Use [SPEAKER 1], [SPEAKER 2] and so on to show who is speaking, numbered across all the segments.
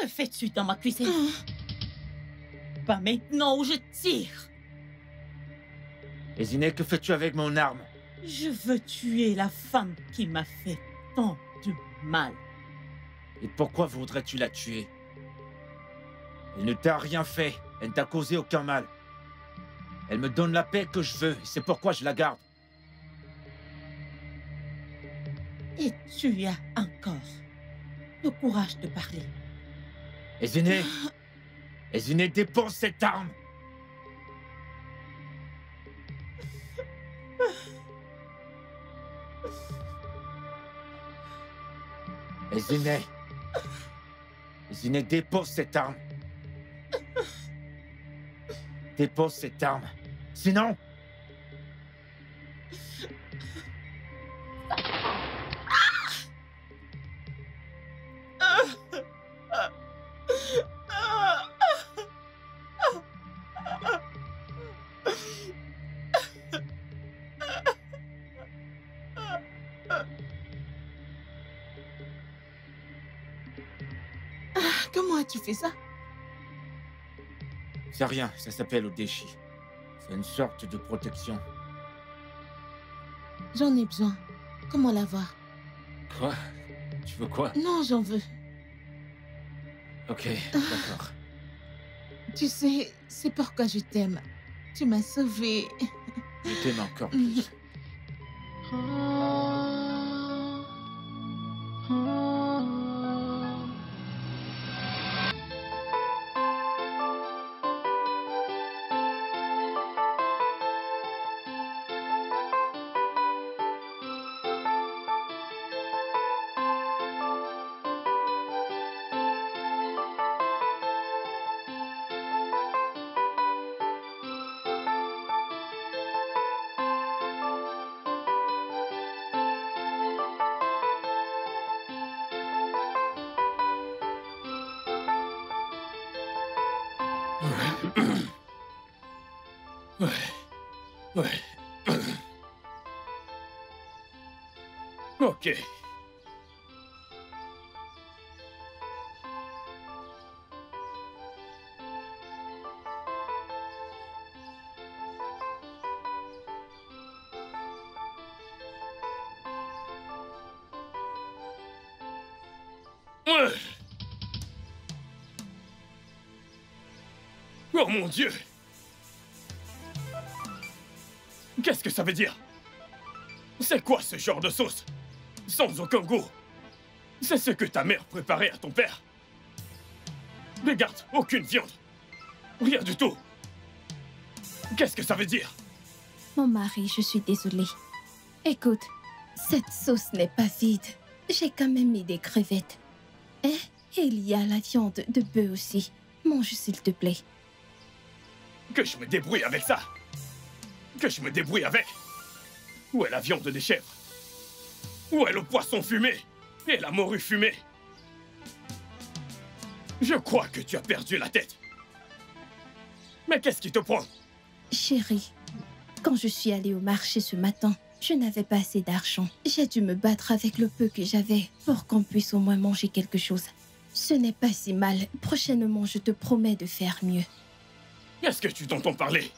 [SPEAKER 1] Que fais-tu dans ma cuisine? Pas maintenant ou je tire.
[SPEAKER 2] Ezineh, que fais-tu avec mon arme?
[SPEAKER 1] Je veux tuer la femme qui m'a fait tant de mal.
[SPEAKER 2] Et pourquoi voudrais-tu la tuer? Elle ne t'a rien fait. Elle ne t'a causé aucun mal. Elle me donne la paix que je veux. Et c'est pourquoi je la garde.
[SPEAKER 1] Et tu as encore le courage de parler.
[SPEAKER 2] Ezineh! Ezineh, dépose cette arme! Ezineh! Ezineh, dépose cette arme! Dépose cette arme! Sinon...
[SPEAKER 3] Comment as-tu fait ça?
[SPEAKER 2] C'est rien, ça s'appelle Odeshi. C'est une sorte de protection.
[SPEAKER 3] J'en ai besoin. Comment l'avoir?
[SPEAKER 2] Quoi? Tu veux quoi?
[SPEAKER 3] Non, j'en veux.
[SPEAKER 2] Ok, d'accord.
[SPEAKER 3] Tu sais, c'est pourquoi je t'aime. Tu m'as sauvée.
[SPEAKER 2] Je t'aime encore plus.
[SPEAKER 4] Ouais. Ok. Oh mon Dieu! Qu'est-ce que ça veut dire? C'est quoi ce genre de sauce? Sans aucun goût. C'est ce que ta mère préparait à ton père. Regarde, aucune viande. Rien du tout. Qu'est-ce que ça veut dire?
[SPEAKER 5] Mon mari, je suis désolée. Écoute, cette sauce n'est pas vide. J'ai quand même mis des crevettes. Et il y a la viande de bœuf aussi. Mange s'il te plaît.
[SPEAKER 4] Que je me débrouille avec ça. Que je me débrouille avec. Où est la viande des chèvres? Où est le poisson fumé? Et la morue fumée? Je crois que tu as perdu la tête. Mais qu'est-ce qui te prend?
[SPEAKER 5] Chérie, quand je suis allée au marché ce matin, je n'avais pas assez d'argent. J'ai dû me battre avec le peu que j'avais pour qu'on puisse au moins manger quelque chose. Ce n'est pas si mal. Prochainement, je te promets de faire mieux.
[SPEAKER 4] Est-ce que tu t'entends parler?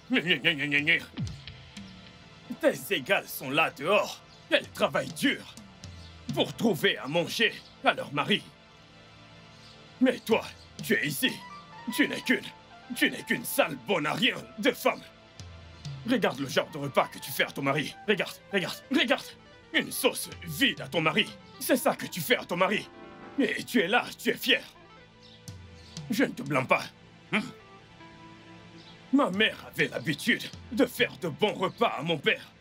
[SPEAKER 4] Tes égales sont là dehors. Elles travaillent dur pour trouver à manger à leur mari. Mais toi, tu es ici. Tu n'es qu'une sale bonarien de femme. Regarde le genre de repas que tu fais à ton mari. Regarde, regarde, regarde. Une sauce vide à ton mari. C'est ça que tu fais à ton mari. Et tu es là, tu es fier. Je ne te blâme pas. Ma mère avait l'habitude de faire de bons repas à mon père.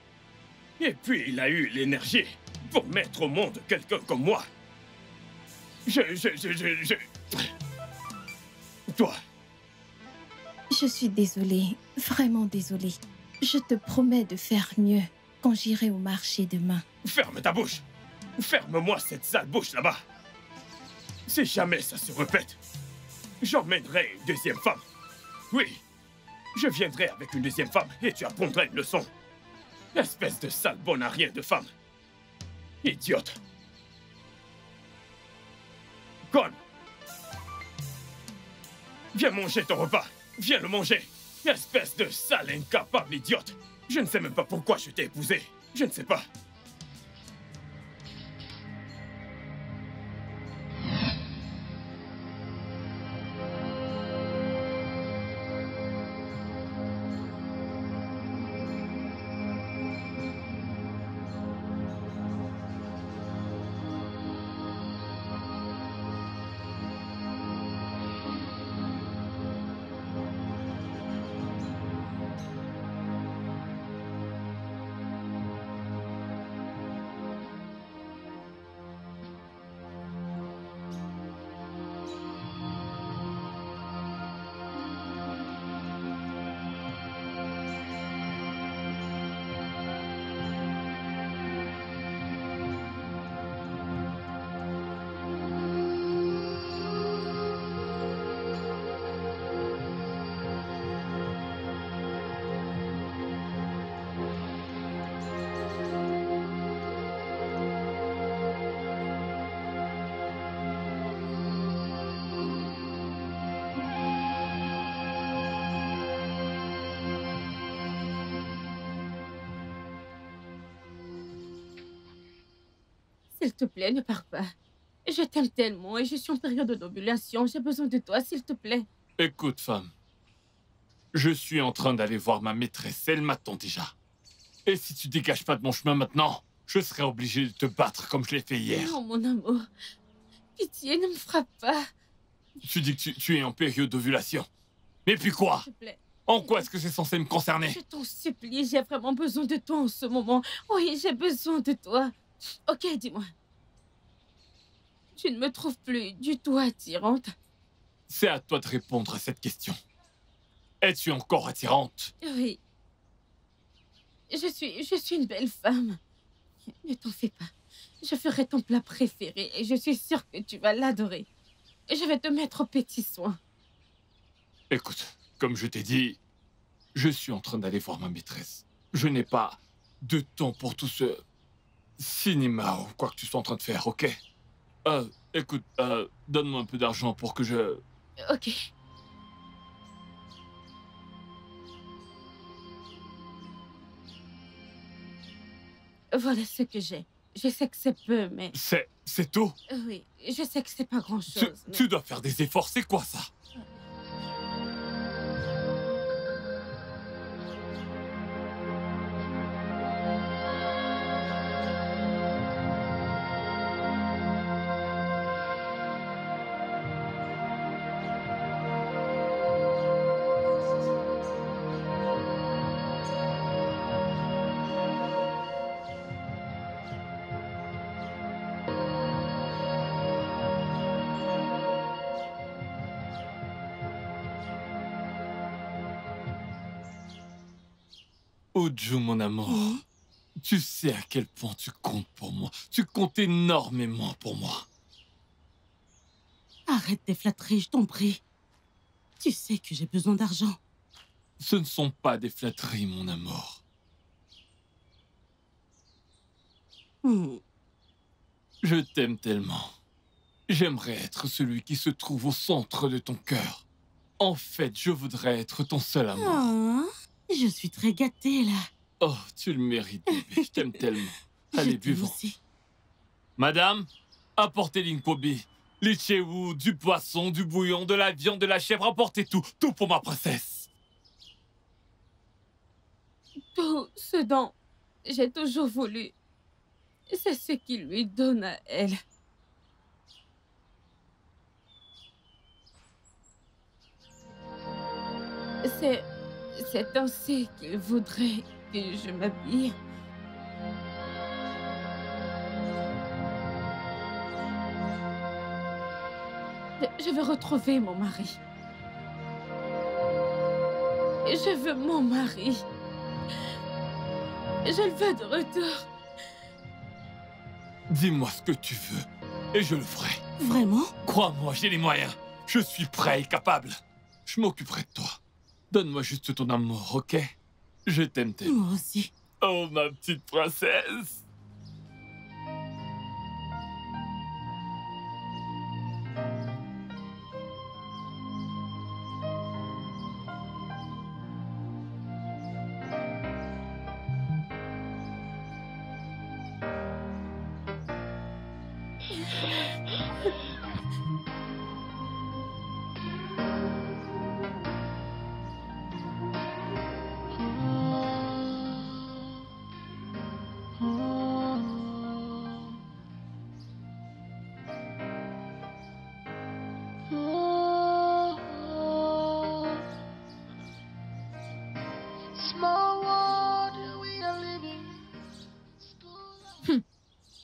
[SPEAKER 4] Et puis il a eu l'énergie pour mettre au monde quelqu'un comme moi. Toi.
[SPEAKER 5] Je suis désolée, vraiment désolée. Je te promets de faire mieux quand j'irai au marché demain.
[SPEAKER 4] Ferme ta bouche. Ferme-moi cette sale bouche là-bas. Si jamais ça se répète, j'emmènerai une deuxième femme. Oui, je viendrai avec une deuxième femme et tu apprendras une leçon. Espèce de sale bonarien de femme. Idiote. Gon. Viens manger ton repas. Viens le manger. Espèce de sale incapable idiote. Je ne sais même pas pourquoi je t'ai épousé. Je ne sais pas.
[SPEAKER 1] S'il te plaît, ne pars pas. Je t'aime tellement et je suis en période d'ovulation. J'ai besoin de toi, s'il te plaît.
[SPEAKER 6] Écoute, femme. Je suis en train d'aller voir ma maîtresse. Elle m'attend déjà. Et si tu dégages pas de mon chemin maintenant, je serai obligé de te battre comme je l'ai fait hier.
[SPEAKER 1] Non, mon amour. Pitié, ne me frappe pas.
[SPEAKER 6] Tu dis que tu es en période d'ovulation. Mais puis quoi?
[SPEAKER 1] S'il te plaît.
[SPEAKER 6] En quoi est-ce que c'est censé me concerner?
[SPEAKER 1] Je t'en supplie, j'ai vraiment besoin de toi en ce moment. Oui, j'ai besoin de toi. Ok, dis-moi. Tu ne me trouves plus du tout attirante?
[SPEAKER 6] C'est à toi de répondre à cette question. Es-tu encore attirante?
[SPEAKER 1] Oui. Je suis une belle femme. Ne t'en fais pas. Je ferai ton plat préféré et je suis sûre que tu vas l'adorer. Je vais te mettre au petit soin.
[SPEAKER 6] Écoute, comme je t'ai dit, je suis en train d'aller voir ma maîtresse. Je n'ai pas de temps pour tout ce cinéma ou quoi que tu sois en train de faire, ok? Écoute, donne-moi un peu d'argent pour que je...
[SPEAKER 1] Ok. Voilà ce que j'ai. Je sais que c'est peu, mais...
[SPEAKER 6] C'est tout?
[SPEAKER 1] Oui, je sais que c'est pas grand-chose. mais-
[SPEAKER 6] Tu dois faire des efforts, c'est quoi ça? Oju, mon amour, tu sais à quel point tu comptes pour moi. Tu comptes énormément pour moi.
[SPEAKER 3] Arrête tes flatteries, je t'en prie. Tu sais que j'ai besoin d'argent.
[SPEAKER 6] Ce ne sont pas des flatteries, mon amour. Je t'aime tellement. J'aimerais être celui qui se trouve au centre de ton cœur. En fait, je voudrais être ton seul amour.
[SPEAKER 3] Ah, je suis très gâtée, là.
[SPEAKER 6] Oh, tu le mérites, bébé. Je t'aime tellement. Allez,
[SPEAKER 3] Je t'aime
[SPEAKER 6] buvons.
[SPEAKER 3] aussi.
[SPEAKER 6] Madame, apportez l'inkobi. Les chewu, du poisson, du bouillon, de la viande, de la chèvre, apportez tout. Tout pour ma princesse.
[SPEAKER 1] Tout ce dont j'ai toujours voulu, c'est ce qui lui donne à elle. C'est ainsi qu'il voudrait que je m'habille. Je veux retrouver mon mari. Je veux mon mari. Je le veux de retour.
[SPEAKER 6] Dis-moi ce que tu veux, et je le ferai.
[SPEAKER 3] Vraiment?
[SPEAKER 6] Crois-moi, j'ai les moyens. Je suis prêt et capable. Je m'occuperai de toi. Donne-moi juste ton amour, ok? Je t'aime tellement.
[SPEAKER 3] Moi aussi.
[SPEAKER 6] Oh, ma petite princesse.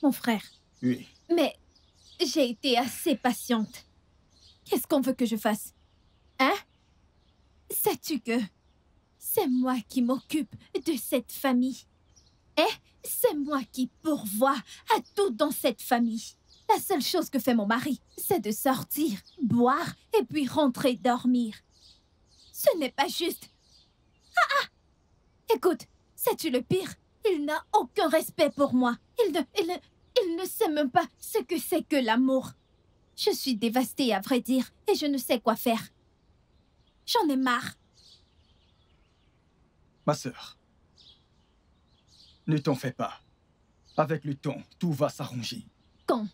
[SPEAKER 5] Mon frère.
[SPEAKER 7] Oui.
[SPEAKER 5] Mais j'ai été assez patiente. Qu'est-ce qu'on veut que je fasse? Hein? Sais-tu que c'est moi qui m'occupe de cette famille? C'est moi qui pourvois à tout dans cette famille. La seule chose que fait mon mari, c'est de sortir, boire et puis rentrer dormir. Ce n'est pas juste. Écoute, sais-tu le pire? Il n'a aucun respect pour moi. Il ne sait même pas ce que c'est que l'amour. Je suis dévastée, à vrai dire, et je ne sais quoi faire. J'en ai marre.
[SPEAKER 7] Ma sœur, ne t'en fais pas. Avec le temps, tout va s'arranger.
[SPEAKER 5] Quand?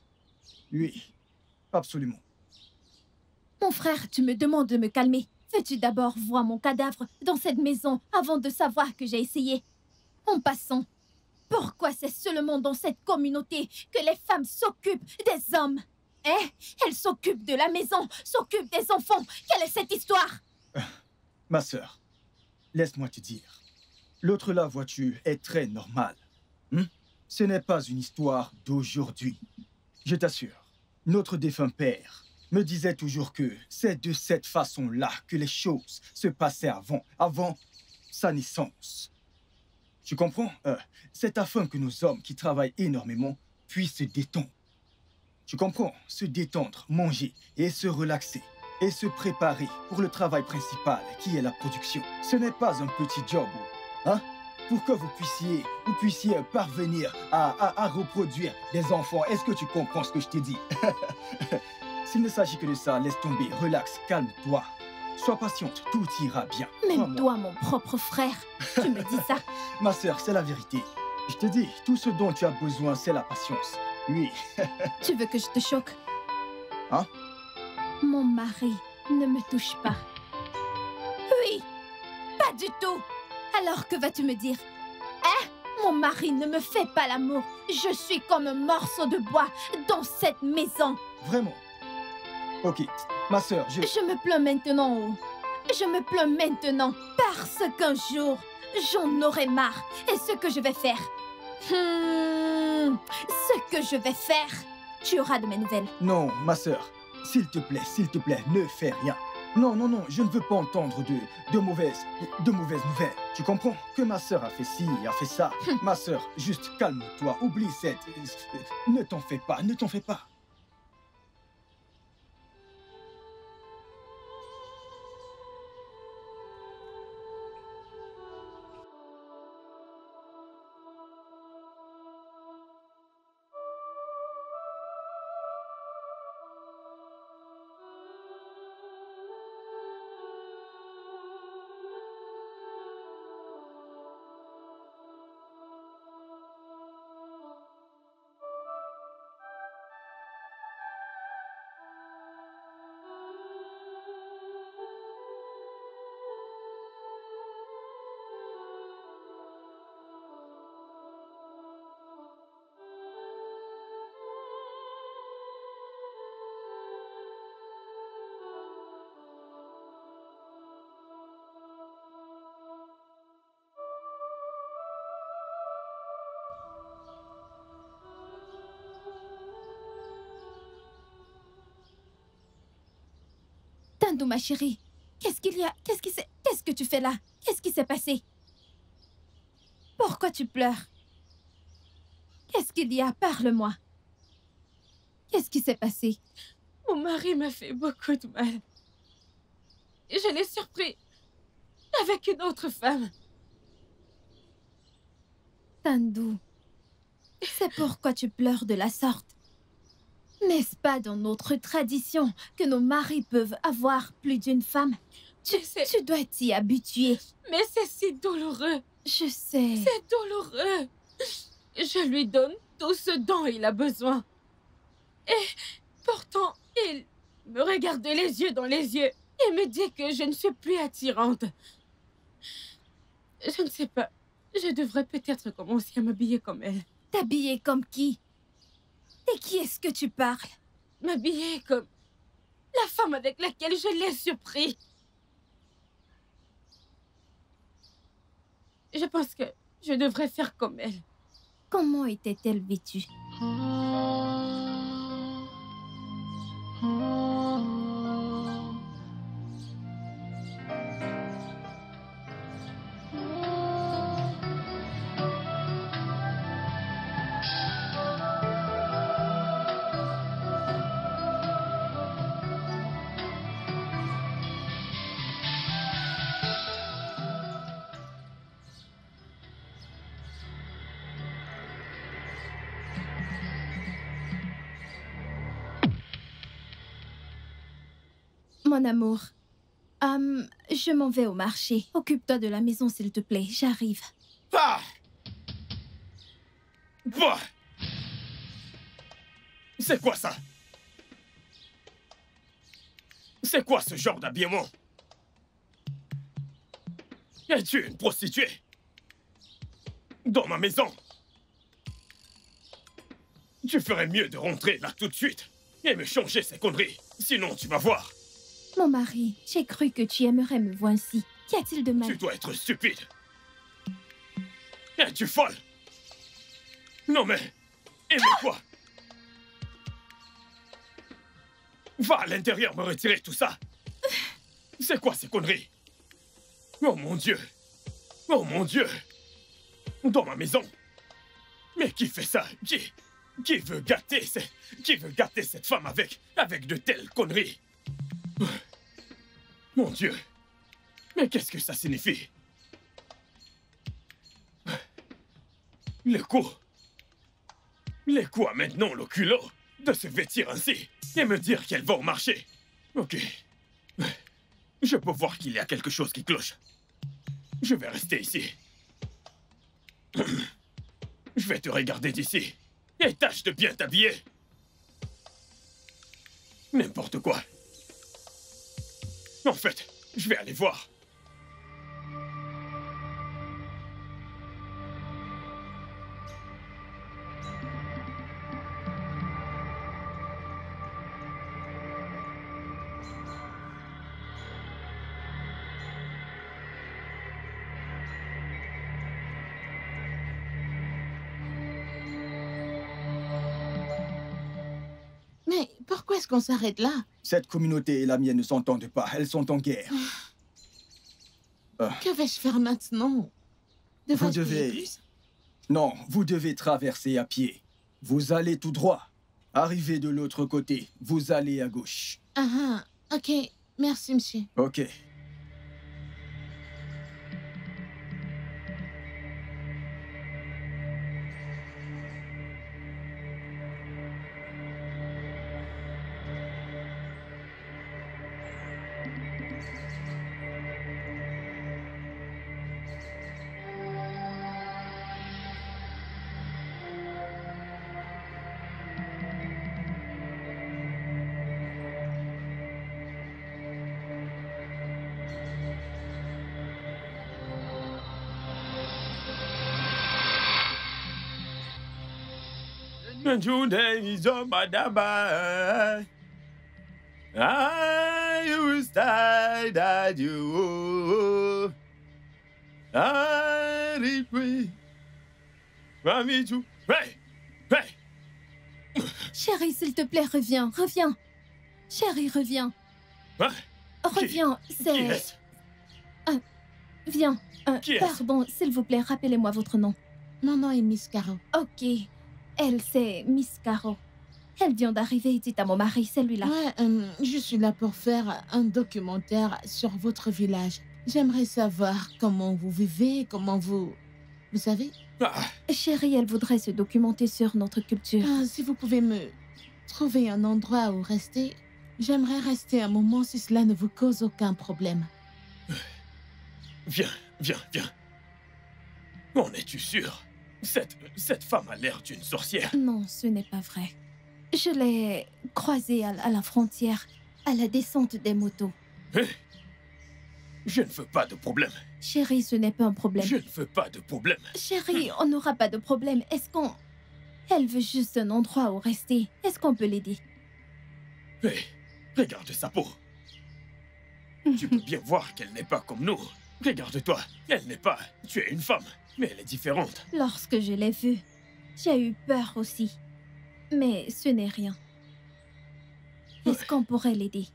[SPEAKER 7] Oui, absolument.
[SPEAKER 5] Mon frère, tu me demandes de me calmer. Veux-tu d'abord voir mon cadavre dans cette maison avant de savoir que j'ai essayé? En passant, pourquoi c'est seulement dans cette communauté que les femmes s'occupent des hommes? Elles s'occupent de la maison, s'occupent des enfants. Quelle est cette histoire?
[SPEAKER 7] Ma sœur, laisse-moi te dire. L'autre là, vois-tu, est très normal. Ce n'est pas une histoire d'aujourd'hui. Je t'assure, notre défunt père me disait toujours que c'est de cette façon-là que les choses se passaient avant sa naissance. Tu comprends? C'est afin que nos hommes qui travaillent énormément puissent se détendre. Tu comprends? Se détendre, manger et se relaxer. Et se préparer pour le travail principal qui est la production. Ce n'est pas un petit job, hein? Pour que vous puissiez parvenir à reproduire des enfants. Est-ce que tu comprends ce que je t'ai dit? S'il ne s'agit que de ça, laisse tomber, relaxe, calme-toi. Sois patiente, tout ira bien.
[SPEAKER 5] Même toi, mon propre frère, tu me dis ça.
[SPEAKER 7] Ma sœur, c'est la vérité. Je te dis, tout ce dont tu as besoin, c'est la patience. Oui.
[SPEAKER 5] Tu veux que je te choque?
[SPEAKER 7] Hein?
[SPEAKER 5] Mon mari ne me touche pas. Oui, pas du tout. Alors que vas-tu me dire? Mon mari ne me fait pas l'amour. Je suis comme un morceau de bois dans cette maison.
[SPEAKER 7] Vraiment? Ok, ma sœur,
[SPEAKER 5] Je me plains maintenant. Je me plains maintenant parce qu'un jour, j'en aurai marre. Et ce que je vais faire? Ce que je vais faire, tu auras de mes nouvelles.
[SPEAKER 7] Non, ma sœur, s'il te plaît, ne fais rien. Non, non, non, je ne veux pas entendre de mauvaises nouvelles. Tu comprends? Que ma sœur a fait ci, a fait ça. Ma sœur, juste calme-toi, oublie cette... Ne t'en fais pas, ne t'en fais pas.
[SPEAKER 5] Tando, ma chérie, qu'est-ce qu'il y a? Qu'est-ce que tu fais là? Qu'est-ce qui s'est passé? Pourquoi tu pleures? Qu'est-ce qu'il y a? Parle-moi. Qu'est-ce qui s'est passé?
[SPEAKER 1] Mon mari m'a fait beaucoup de mal. Je l'ai surpris avec une autre femme.
[SPEAKER 5] Tando, c'est pourquoi tu pleures de la sorte. N'est-ce pas dans notre tradition que nos maris peuvent avoir plus d'une femme? Tu dois t'y habituer.
[SPEAKER 1] Mais c'est si douloureux.
[SPEAKER 5] Je sais.
[SPEAKER 1] C'est douloureux. Je lui donne tout ce dont il a besoin. Et pourtant, il me regarde les yeux dans les yeux et me dit que je ne suis plus attirante. Je ne sais pas. Je devrais peut-être commencer à m'habiller comme elle.
[SPEAKER 5] T'habiller comme qui? Et qui est-ce que tu parles?
[SPEAKER 1] M'habiller comme la femme avec laquelle je l'ai surpris. Je pense que je devrais faire comme elle.
[SPEAKER 5] Comment était-elle vêtue? Mon amour, je m'en vais au marché. Occupe-toi de la maison, s'il te plaît. J'arrive.
[SPEAKER 4] Ah! Bah! C'est quoi ça? C'est quoi ce genre d'habillement? Es-tu une prostituée? Dans ma maison? Tu ferais mieux de rentrer là tout de suite et me changer ces conneries. Sinon, tu vas voir.
[SPEAKER 5] Mon mari, j'ai cru que tu aimerais me voir ainsi. Qu'y a-t-il de mal?
[SPEAKER 4] Tu dois être stupide. Es-tu folle? Non mais... Aimez-quoi? Va à l'intérieur me retirer tout ça. C'est quoi ces conneries? Oh mon Dieu! Oh mon Dieu! Dans ma maison? Mais qui fait ça? Qui veut gâter cette femme avec de telles conneries? Mon Dieu! Mais qu'est-ce que ça signifie? Les coups a maintenant le culot de se vêtir ainsi et me dire qu'elle va au marché. Ok. Je peux voir qu'il y a quelque chose qui cloche. Je vais rester ici. Je vais te regarder d'ici. Et tâche de bien t'habiller. N'importe quoi. En fait, je vais aller voir.
[SPEAKER 3] Mais pourquoi est-ce qu'on s'arrête là?
[SPEAKER 7] Cette communauté et la mienne ne s'entendent pas. Elles sont en guerre.
[SPEAKER 3] Que vais-je faire maintenant?
[SPEAKER 7] Vous devez... Non, vous devez traverser à pied. Vous allez tout droit. Arrivez de l'autre côté. Vous allez à gauche.
[SPEAKER 3] Ah, ok. Merci, monsieur.
[SPEAKER 7] Ok.
[SPEAKER 4] Today is a madaba. I will stay that you. I repeat. Mami, tu. Hey! Hey!
[SPEAKER 5] Chérie, s'il te plaît, reviens, reviens. Chérie, reviens.
[SPEAKER 4] Hein?
[SPEAKER 5] Reviens,
[SPEAKER 4] Qui
[SPEAKER 5] c'est...
[SPEAKER 4] est-ce?
[SPEAKER 5] Viens.
[SPEAKER 4] Qui est-ce?
[SPEAKER 5] Pardon, s'il vous plaît, rappelez-moi votre nom.
[SPEAKER 3] Mon nom est Miss Caro.
[SPEAKER 5] Ok. Elle, c'est Miss Caro. Elle vient d'arriver, dites à mon mari, c'est lui-là.
[SPEAKER 3] Ouais, je suis là pour faire un documentaire sur votre village. J'aimerais savoir comment vous vivez, comment vous... Vous savez?
[SPEAKER 4] Ah,
[SPEAKER 5] Chérie, elle voudrait se documenter sur notre culture.
[SPEAKER 3] Si vous pouvez me trouver un endroit où rester, j'aimerais rester un moment si cela ne vous cause aucun problème.
[SPEAKER 4] viens. En es-tu sûr? Cette femme a l'air d'une sorcière.
[SPEAKER 5] Non, ce n'est pas vrai. Je l'ai croisée à la frontière, à la descente des motos.
[SPEAKER 4] Hein? Je ne veux pas de problème.
[SPEAKER 5] Chérie, ce n'est pas un problème.
[SPEAKER 4] Je ne veux pas de problème.
[SPEAKER 5] Chérie, on n'aura pas de problème. Est-ce qu'on... Elle veut juste un endroit où rester. Est-ce qu'on peut l'aider?
[SPEAKER 4] Hé, regarde sa peau. Tu peux bien voir qu'elle n'est pas comme nous. Regarde-toi, elle n'est pas... Tu es une femme, mais elle est différente.
[SPEAKER 5] Lorsque je l'ai vue, j'ai eu peur aussi. Mais ce n'est rien. Est-ce qu'on pourrait l'aider?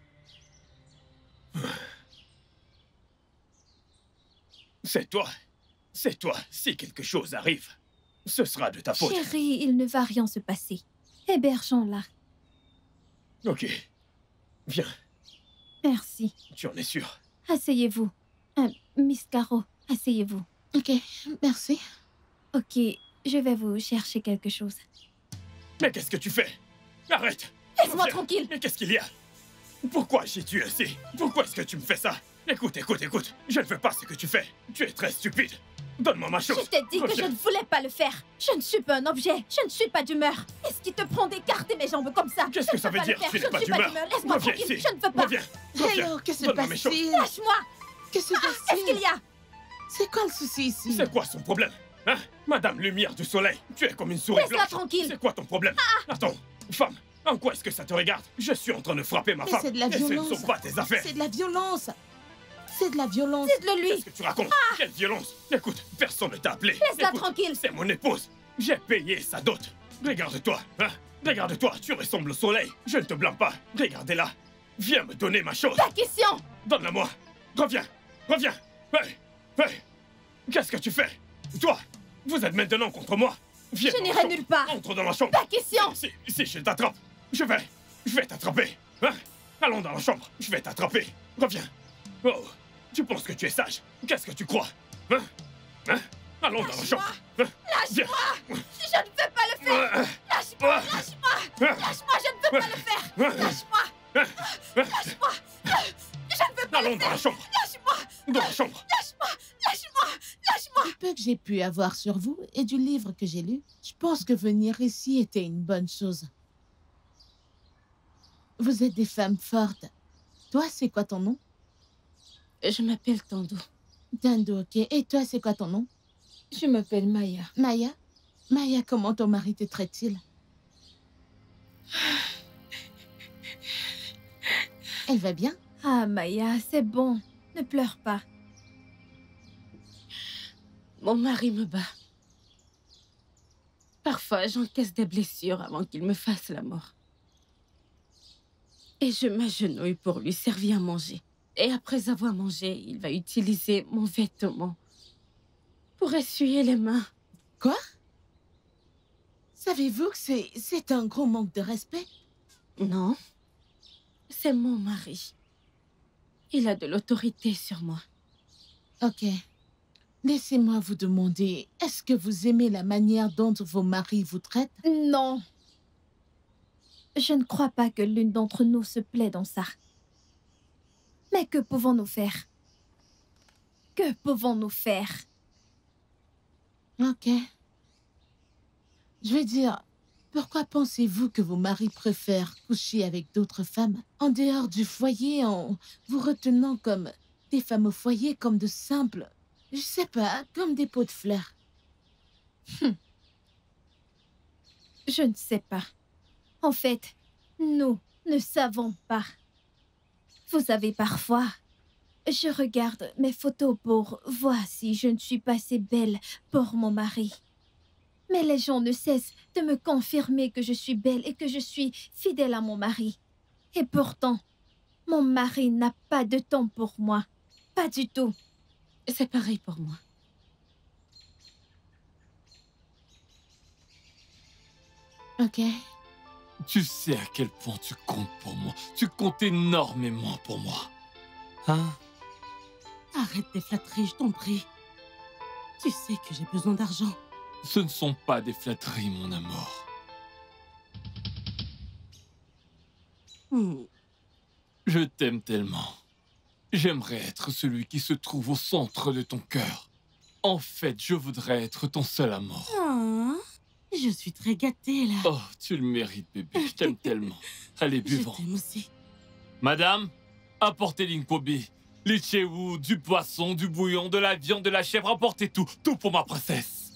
[SPEAKER 4] C'est toi. C'est toi. Si quelque chose arrive, ce sera de ta faute.
[SPEAKER 5] Chérie, il ne va rien se passer. Hébergeons-la.
[SPEAKER 4] Ok. Viens,
[SPEAKER 5] Merci.
[SPEAKER 4] tu en es sûr?
[SPEAKER 5] Asseyez-vous. Miss Caro, asseyez-vous.
[SPEAKER 3] Ok, merci.
[SPEAKER 5] Ok, je vais vous chercher quelque chose.
[SPEAKER 4] Mais qu'est-ce que tu fais? Arrête!
[SPEAKER 5] Laisse-moi
[SPEAKER 4] Reviens.
[SPEAKER 5] tranquille.
[SPEAKER 4] Mais qu'est-ce qu'il y a? Pourquoi agis-tu ainsi? Pourquoi est-ce que tu me fais ça? Écoute, écoute, écoute. Je ne veux pas ce que tu fais. Tu es très stupide. Donne-moi ma chose.
[SPEAKER 5] Je t'ai dit que je
[SPEAKER 4] Reviens.
[SPEAKER 5] ne voulais pas le faire. Je ne suis pas un objet. Je ne suis pas d'humeur. Est-ce qu'il te prend d'écarter mes jambes comme ça?
[SPEAKER 4] Qu'est-ce que ça veut dire? Tu n'es pas d'humeur.
[SPEAKER 5] Laisse-moi
[SPEAKER 4] Reviens
[SPEAKER 5] tranquille.
[SPEAKER 4] ici.
[SPEAKER 5] Je ne veux pas.
[SPEAKER 4] Reviens. Reviens.
[SPEAKER 3] Hello, qu'est-ce qui se
[SPEAKER 4] Donne-moi mes choses.
[SPEAKER 3] passe-t-il?
[SPEAKER 5] Lâche-moi.
[SPEAKER 3] Qu'est-ce qui se
[SPEAKER 5] Qu'est-ce qu'il
[SPEAKER 3] passe-t-il?
[SPEAKER 5] y a?
[SPEAKER 3] C'est quoi le souci ici?
[SPEAKER 4] C'est quoi son problème? Hein? Madame Lumière du Soleil, tu es comme une souris
[SPEAKER 5] Laisse-la
[SPEAKER 4] blanche.
[SPEAKER 5] tranquille.
[SPEAKER 4] C'est quoi ton problème? Attends, femme, en quoi est-ce que ça te regarde? Je suis en train de frapper ma
[SPEAKER 3] Mais
[SPEAKER 4] femme.
[SPEAKER 3] c'est de la
[SPEAKER 4] et ce ne
[SPEAKER 3] violence.
[SPEAKER 4] sont pas tes affaires.
[SPEAKER 3] C'est de la violence. C'est de la violence.
[SPEAKER 5] Dites-le lui.
[SPEAKER 4] Qu'est-ce que tu racontes? Quelle violence? Écoute, personne ne t'a appelé.
[SPEAKER 5] Laisse-la
[SPEAKER 4] Écoute,
[SPEAKER 5] tranquille.
[SPEAKER 4] c'est mon épouse. J'ai payé sa dot. Regarde-toi, hein? Regarde-toi, tu ressembles au soleil. Je ne te blâme pas. Regardez-la. Viens me donner ma chose.
[SPEAKER 5] Pas question.
[SPEAKER 4] Donne-la-moi. Reviens. Reviens. Hey. Hey. Qu'est-ce que tu fais? Toi, vous êtes maintenant contre moi. Viens
[SPEAKER 5] Je
[SPEAKER 4] dans la
[SPEAKER 5] n'irai
[SPEAKER 4] chambre.
[SPEAKER 5] nulle part.
[SPEAKER 4] Entre dans la chambre.
[SPEAKER 5] Pas question.
[SPEAKER 4] Si je t'attrape, je vais t'attraper. Hein? Allons dans la chambre. Je vais t'attraper. Reviens. Oh, tu penses que tu es sage? Qu'est-ce que tu crois? Hein? Hein? Allons dans la chambre. Hein? Viens.
[SPEAKER 5] Lâche-moi. Je ne veux pas le faire. Lâche-moi. Lâche-moi.
[SPEAKER 4] Hein?
[SPEAKER 5] Lâche-moi. Je ne veux pas le faire. Lâche-moi. Lâche-moi. Je ne veux pas
[SPEAKER 4] Allons
[SPEAKER 5] le
[SPEAKER 4] dans la
[SPEAKER 5] faire.
[SPEAKER 4] chambre.
[SPEAKER 5] Lâche-moi.
[SPEAKER 4] Dans la chambre.
[SPEAKER 5] Lâche-moi. Lâche-moi. Lâche-moi.
[SPEAKER 3] Du peu que j'ai pu avoir sur vous et du livre que j'ai lu, je pense que venir ici était une bonne chose. Vous êtes des femmes fortes. Toi, c'est quoi ton nom?
[SPEAKER 1] Je m'appelle Tando.
[SPEAKER 3] Tando, ok. Et toi, c'est quoi ton nom?
[SPEAKER 1] Je m'appelle Maya.
[SPEAKER 3] Maya? Maya, comment ton mari te traite-t-il? Elle va bien?
[SPEAKER 5] Ah, Maya, c'est bon. Ne pleure pas.
[SPEAKER 1] Mon mari me bat. Parfois, j'encaisse des blessures avant qu'il me fasse la mort. Et je m'agenouille pour lui servir à manger. Et après avoir mangé, il va utiliser mon vêtement pour essuyer les mains.
[SPEAKER 3] Quoi? Savez-vous que c'est un gros manque de respect?
[SPEAKER 1] Non, c'est mon mari. Il a de l'autorité sur moi.
[SPEAKER 3] Ok. Laissez-moi vous demander, est-ce que vous aimez la manière dont vos maris vous traitent?
[SPEAKER 5] Non. Je ne crois pas que l'une d'entre nous se plaît dans ça. Mais que pouvons-nous faire? Que pouvons-nous faire?
[SPEAKER 3] Ok. Je veux dire, pourquoi pensez-vous que vos maris préfèrent coucher avec d'autres femmes en dehors du foyer, en vous retenant comme des femmes au foyer, comme de simples, je sais pas, comme des pots de fleurs?
[SPEAKER 5] Je ne sais pas. En fait, nous ne savons pas. Vous savez, parfois, je regarde mes photos pour voir si je ne suis pas assez belle pour mon mari. Mais les gens ne cessent de me confirmer que je suis belle et que je suis fidèle à mon mari. Et pourtant, mon mari n'a pas de temps pour moi. Pas du tout.
[SPEAKER 1] C'est pareil pour moi.
[SPEAKER 3] Ok.
[SPEAKER 6] Tu sais à quel point tu comptes pour moi. Tu comptes énormément pour moi. Hein?
[SPEAKER 1] Arrête tes flatteries, je t'en prie. Tu sais que j'ai besoin d'argent.
[SPEAKER 6] Ce ne sont pas des flatteries, mon amour. Je t'aime tellement. J'aimerais être celui qui se trouve au centre de ton cœur. En fait, je voudrais être ton seul amour.
[SPEAKER 1] Ah, je suis très gâtée, là.
[SPEAKER 6] Oh, tu le mérites, bébé. Je t'aime tellement. Allez,
[SPEAKER 1] Je
[SPEAKER 6] buvons.
[SPEAKER 1] t'aime aussi.
[SPEAKER 6] Madame, apportez l'inkobi. Les chéous, du poisson, du bouillon, de la viande, de la chèvre. Apportez tout. Tout pour ma princesse.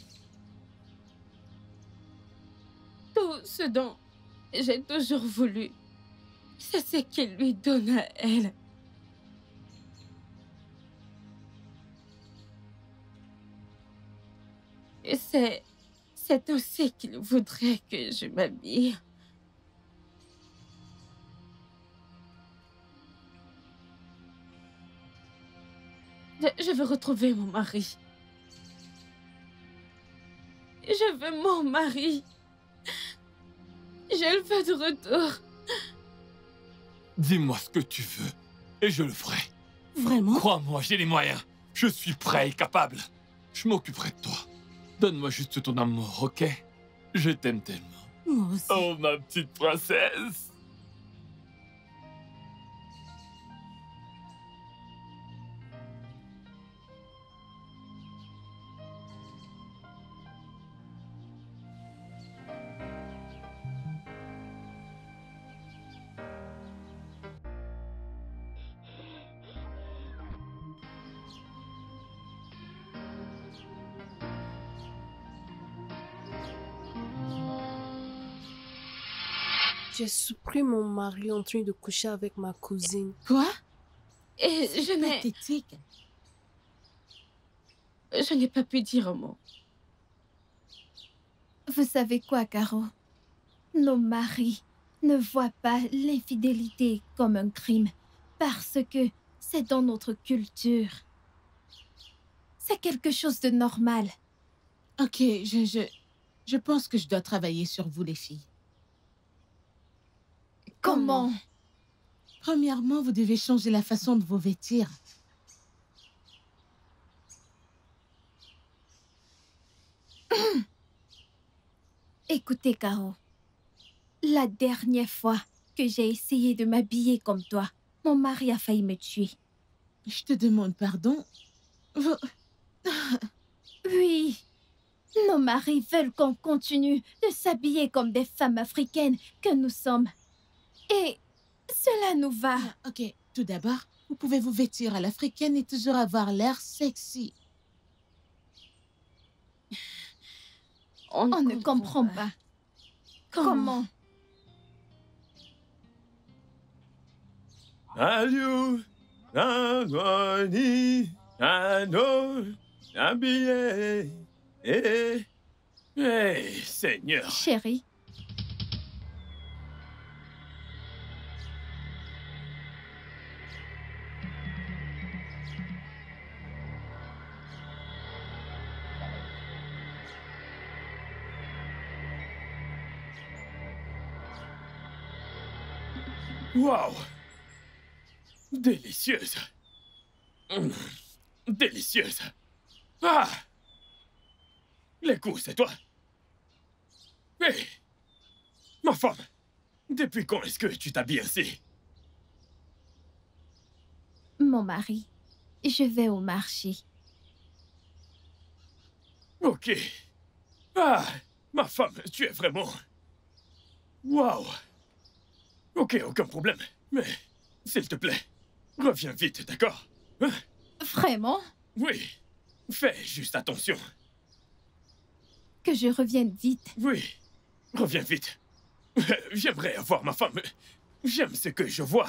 [SPEAKER 1] Tout ce dont j'ai toujours voulu, c'est ce qu'il lui donne à elle. C'est aussi qu'il voudrait que je m'habille. Je veux retrouver mon mari. Je veux mon mari. Je le veux de retour.
[SPEAKER 6] Dis-moi ce que tu veux, et je le ferai.
[SPEAKER 3] Vraiment?
[SPEAKER 6] Crois-moi, j'ai les moyens. Je suis prêt et capable. Je m'occuperai de toi. Donne-moi juste ton amour, ok? Je t'aime tellement.
[SPEAKER 3] Moi aussi.
[SPEAKER 6] Oh, ma petite princesse.
[SPEAKER 8] J'ai surpris mon mari en train de coucher avec ma cousine.
[SPEAKER 3] Quoi?
[SPEAKER 1] Et je n'ai...
[SPEAKER 3] Pathétique.
[SPEAKER 1] Je n'ai pas pu dire un mot.
[SPEAKER 5] Vous savez quoi, Caro? Nos maris ne voient pas l'infidélité comme un crime parce que c'est dans notre culture. C'est quelque chose de normal.
[SPEAKER 3] Ok, je pense que je dois travailler sur vous, les filles.
[SPEAKER 5] Comment?
[SPEAKER 3] Premièrement, vous devez changer la façon de vous vêtir.
[SPEAKER 5] Écoutez, Caro. La dernière fois que j'ai essayé de m'habiller comme toi, mon mari a failli me tuer.
[SPEAKER 3] Je te demande pardon. Vous...
[SPEAKER 5] Oui, nos maris veulent qu'on continue de s'habiller comme des femmes africaines que nous sommes. Et cela nous va.
[SPEAKER 3] Ok, tout d'abord, vous pouvez vous vêtir à l'africaine et toujours avoir l'air sexy.
[SPEAKER 5] On ne comprend pas. Comment?
[SPEAKER 4] Adieu, Anwani, Ano, habillé. Seigneur.
[SPEAKER 5] Chérie,
[SPEAKER 4] Waouh! Délicieuse. Délicieuse. Ah! Les coups, c'est toi? Hé! Ma femme! Depuis quand est-ce que tu t'habilles ainsi?
[SPEAKER 5] mon mari, je vais au marché.
[SPEAKER 4] Ok. Ah! Ma femme, tu es vraiment... Waouh! Ok, aucun problème. Mais, s'il te plaît, reviens vite, d'accord? Hein?
[SPEAKER 5] Vraiment?
[SPEAKER 4] Oui. Fais juste attention.
[SPEAKER 5] Que je revienne vite.
[SPEAKER 4] Oui. Reviens vite. J'aimerais avoir ma femme. J'aime ce que je vois.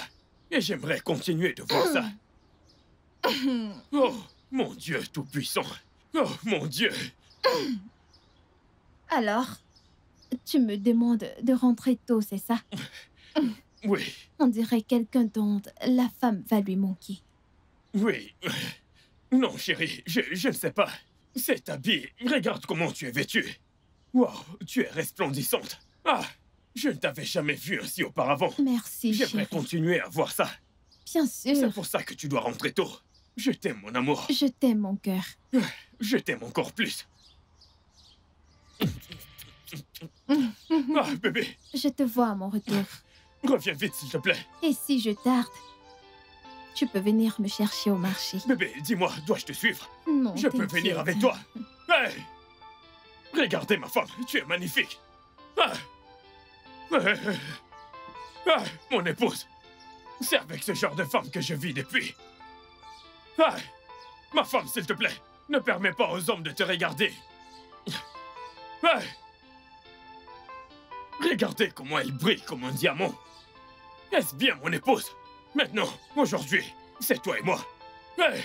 [SPEAKER 4] Et j'aimerais continuer de voir ça. Oh, mon Dieu tout-puissant. Oh, mon Dieu.
[SPEAKER 5] Alors, tu me demandes de rentrer tôt, c'est ça?
[SPEAKER 4] Oui,
[SPEAKER 5] On dirait quelqu'un dont la femme va lui manquer.
[SPEAKER 4] oui. Non, chérie, je ne sais pas. Cet habit, regarde comment tu es vêtue. Wow, tu es resplendissante. Ah, je ne t'avais jamais vue ainsi auparavant.
[SPEAKER 5] Merci,
[SPEAKER 4] J'aimerais
[SPEAKER 5] chérie.
[SPEAKER 4] continuer à voir ça.
[SPEAKER 5] Bien
[SPEAKER 4] C'est
[SPEAKER 5] sûr.
[SPEAKER 4] pour ça que tu dois rentrer tôt. Je t'aime, mon amour.
[SPEAKER 5] Je t'aime, mon cœur.
[SPEAKER 4] Je t'aime encore plus. Ah, bébé,
[SPEAKER 5] Je te vois à mon retour.
[SPEAKER 4] reviens vite, s'il te plaît.
[SPEAKER 5] Et si je tarde, tu peux venir me chercher au marché.
[SPEAKER 4] Bébé, dis-moi, dois-je te suivre?
[SPEAKER 5] Non,
[SPEAKER 4] Je peux
[SPEAKER 5] t'inquiète.
[SPEAKER 4] venir avec toi. Hey! Regardez ma femme, tu es magnifique. Ah! Ah, mon épouse. C'est avec ce genre de femme que je vis depuis. Ah! Ma femme, s'il te plaît, ne permets pas aux hommes de te regarder. Ah! Regardez comment elle brille comme un diamant. Est-ce bien mon épouse? Maintenant, aujourd'hui, c'est toi et moi. Hey!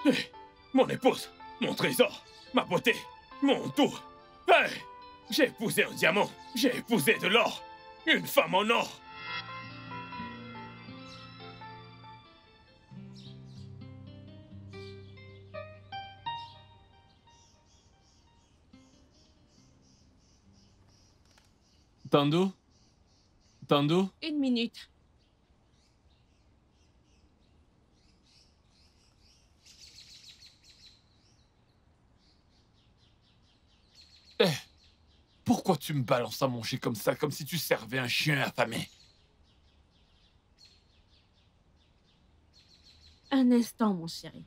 [SPEAKER 4] Hey! Mon épouse, mon trésor, ma beauté, mon tout. Hey, j'ai épousé un diamant, j'ai épousé de l'or, une femme en or.
[SPEAKER 6] Tando? Tando?
[SPEAKER 1] Une minute.
[SPEAKER 6] Eh, pourquoi tu me balances à manger comme ça, comme si tu servais un chien affamé?
[SPEAKER 1] Un instant, mon chéri.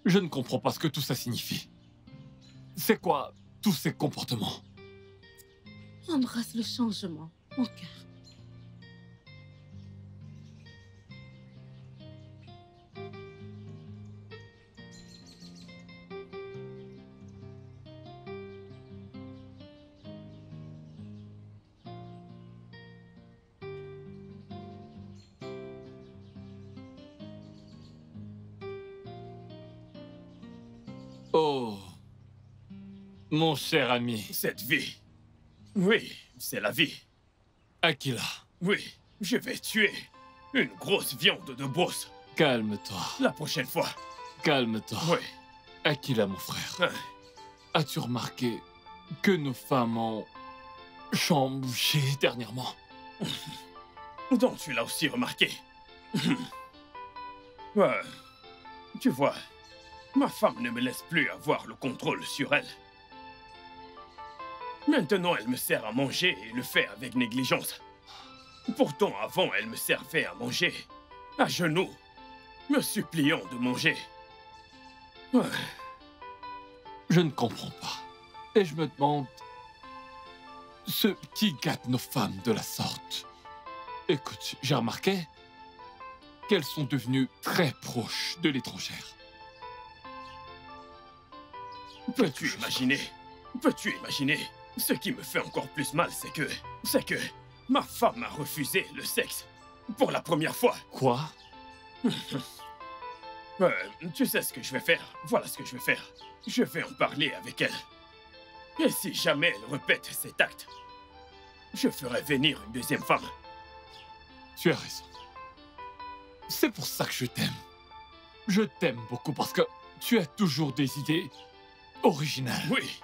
[SPEAKER 6] Je ne comprends pas ce que tout ça signifie. C'est quoi tous ces comportements?
[SPEAKER 1] Embrasse le changement, mon cœur.
[SPEAKER 6] Oh, mon cher ami.
[SPEAKER 4] Cette vie, oui, c'est la vie.
[SPEAKER 6] Aquila.
[SPEAKER 4] Oui, je vais tuer une grosse viande de brosse.
[SPEAKER 6] Calme-toi.
[SPEAKER 4] La prochaine fois.
[SPEAKER 6] Calme-toi.
[SPEAKER 4] Oui.
[SPEAKER 6] Aquila, mon frère.
[SPEAKER 4] Hein.
[SPEAKER 6] As-tu remarqué que nos femmes ont changé dernièrement?
[SPEAKER 4] Donc tu l'as aussi remarqué. Ouais. Tu vois, ma femme ne me laisse plus avoir le contrôle sur elle. Maintenant, elle me sert à manger et le fait avec négligence. Pourtant, avant, elle me servait à manger, à genoux, me suppliant de manger. Ouais.
[SPEAKER 6] Je ne comprends pas. Et je me demande ce qui gâte nos femmes de la sorte. Écoute, j'ai remarqué qu'elles sont devenues très proches de l'étrangère.
[SPEAKER 4] Peux-tu imaginer? Peux-tu imaginer? Ce qui me fait encore plus mal, c'est que ma femme a refusé le sexe pour la première fois.
[SPEAKER 6] Quoi?
[SPEAKER 4] Tu sais ce que je vais faire? Voilà ce que je vais faire. Je vais en parler avec elle. Et si jamais elle répète cet acte, je ferai venir une deuxième femme.
[SPEAKER 6] Tu as raison. C'est pour ça que je t'aime. Je t'aime beaucoup parce que tu as toujours des idées originales.
[SPEAKER 4] Oui.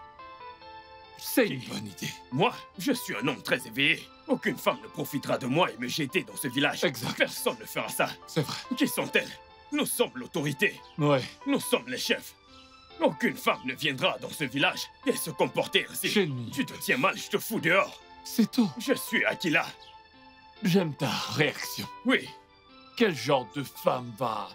[SPEAKER 6] C'est une bonne idée.
[SPEAKER 4] Moi, je suis un homme très éveillé. Aucune femme ne profitera de moi et me jeter dans ce village.
[SPEAKER 6] Exact.
[SPEAKER 4] Personne ne fera ça.
[SPEAKER 6] C'est vrai.
[SPEAKER 4] Qui sont-elles? Nous sommes l'autorité.
[SPEAKER 6] Ouais.
[SPEAKER 4] Nous sommes les chefs. Aucune femme ne viendra dans ce village et se comporter ainsi.
[SPEAKER 6] Chez nous.
[SPEAKER 4] Tu te tiens mal, je te fous dehors.
[SPEAKER 6] C'est tout.
[SPEAKER 4] Je suis Aquila.
[SPEAKER 6] J'aime ta réaction.
[SPEAKER 4] Oui.
[SPEAKER 6] Quel genre de femme va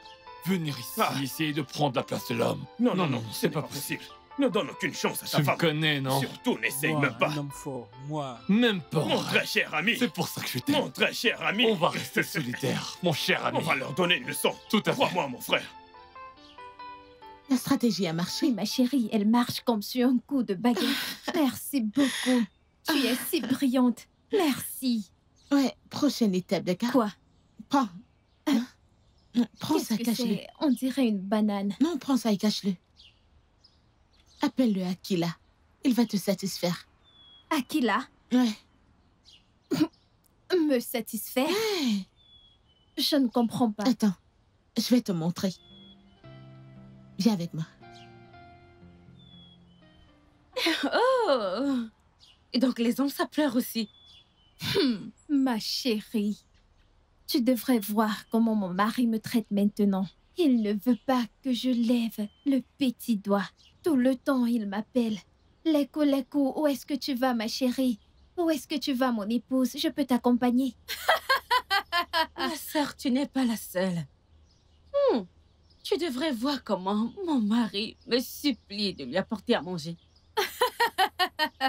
[SPEAKER 6] venir ici essayer de prendre la place de l'homme?
[SPEAKER 4] Non, c'est pas possible. Ne donne aucune chance à ta
[SPEAKER 6] Tu
[SPEAKER 4] femme.
[SPEAKER 6] me connais, non?
[SPEAKER 4] Surtout, n'essaye
[SPEAKER 9] Moi,
[SPEAKER 4] même pas.
[SPEAKER 9] un homme fort, moi.
[SPEAKER 6] Même pas.
[SPEAKER 4] Mon très cher ami.
[SPEAKER 6] C'est pour ça que je t'aime.
[SPEAKER 4] Mon très cher ami.
[SPEAKER 6] On va rester solidaires, mon cher ami.
[SPEAKER 4] On va leur donner une leçon.
[SPEAKER 6] Tout à fait.
[SPEAKER 4] Crois-moi, mon frère.
[SPEAKER 3] La stratégie a marché.
[SPEAKER 5] Oui, ma chérie, elle marche comme sur un coup de baguette. Merci beaucoup. Tu es si brillante. Merci.
[SPEAKER 3] Ouais, prochaine étape, d'accord?
[SPEAKER 5] Quoi?
[SPEAKER 3] Prends. Hein? Prends ça,
[SPEAKER 5] Qu'est-ce que
[SPEAKER 3] cache-le.
[SPEAKER 5] c'est? On dirait une banane.
[SPEAKER 3] Non, prends ça et cache-le. Appelle-le Aquila. Il va te satisfaire.
[SPEAKER 5] Aquila,
[SPEAKER 3] Ouais.
[SPEAKER 5] me satisfaire?
[SPEAKER 3] Hey,
[SPEAKER 5] Je ne comprends pas.
[SPEAKER 3] attends, je vais te montrer. Viens avec moi.
[SPEAKER 1] Oh! Et donc les hommes, ça pleure aussi.
[SPEAKER 5] Ma chérie, tu devrais voir comment mon mari me traite maintenant. Il ne veut pas que je lève le petit doigt. Tout le temps, il m'appelle. Leko, Leko, où est-ce que tu vas, ma chérie? Où est-ce que tu vas, mon épouse? Je peux t'accompagner.
[SPEAKER 1] Ma sœur, tu n'es pas la seule. Tu devrais voir comment mon mari me supplie de lui apporter à manger.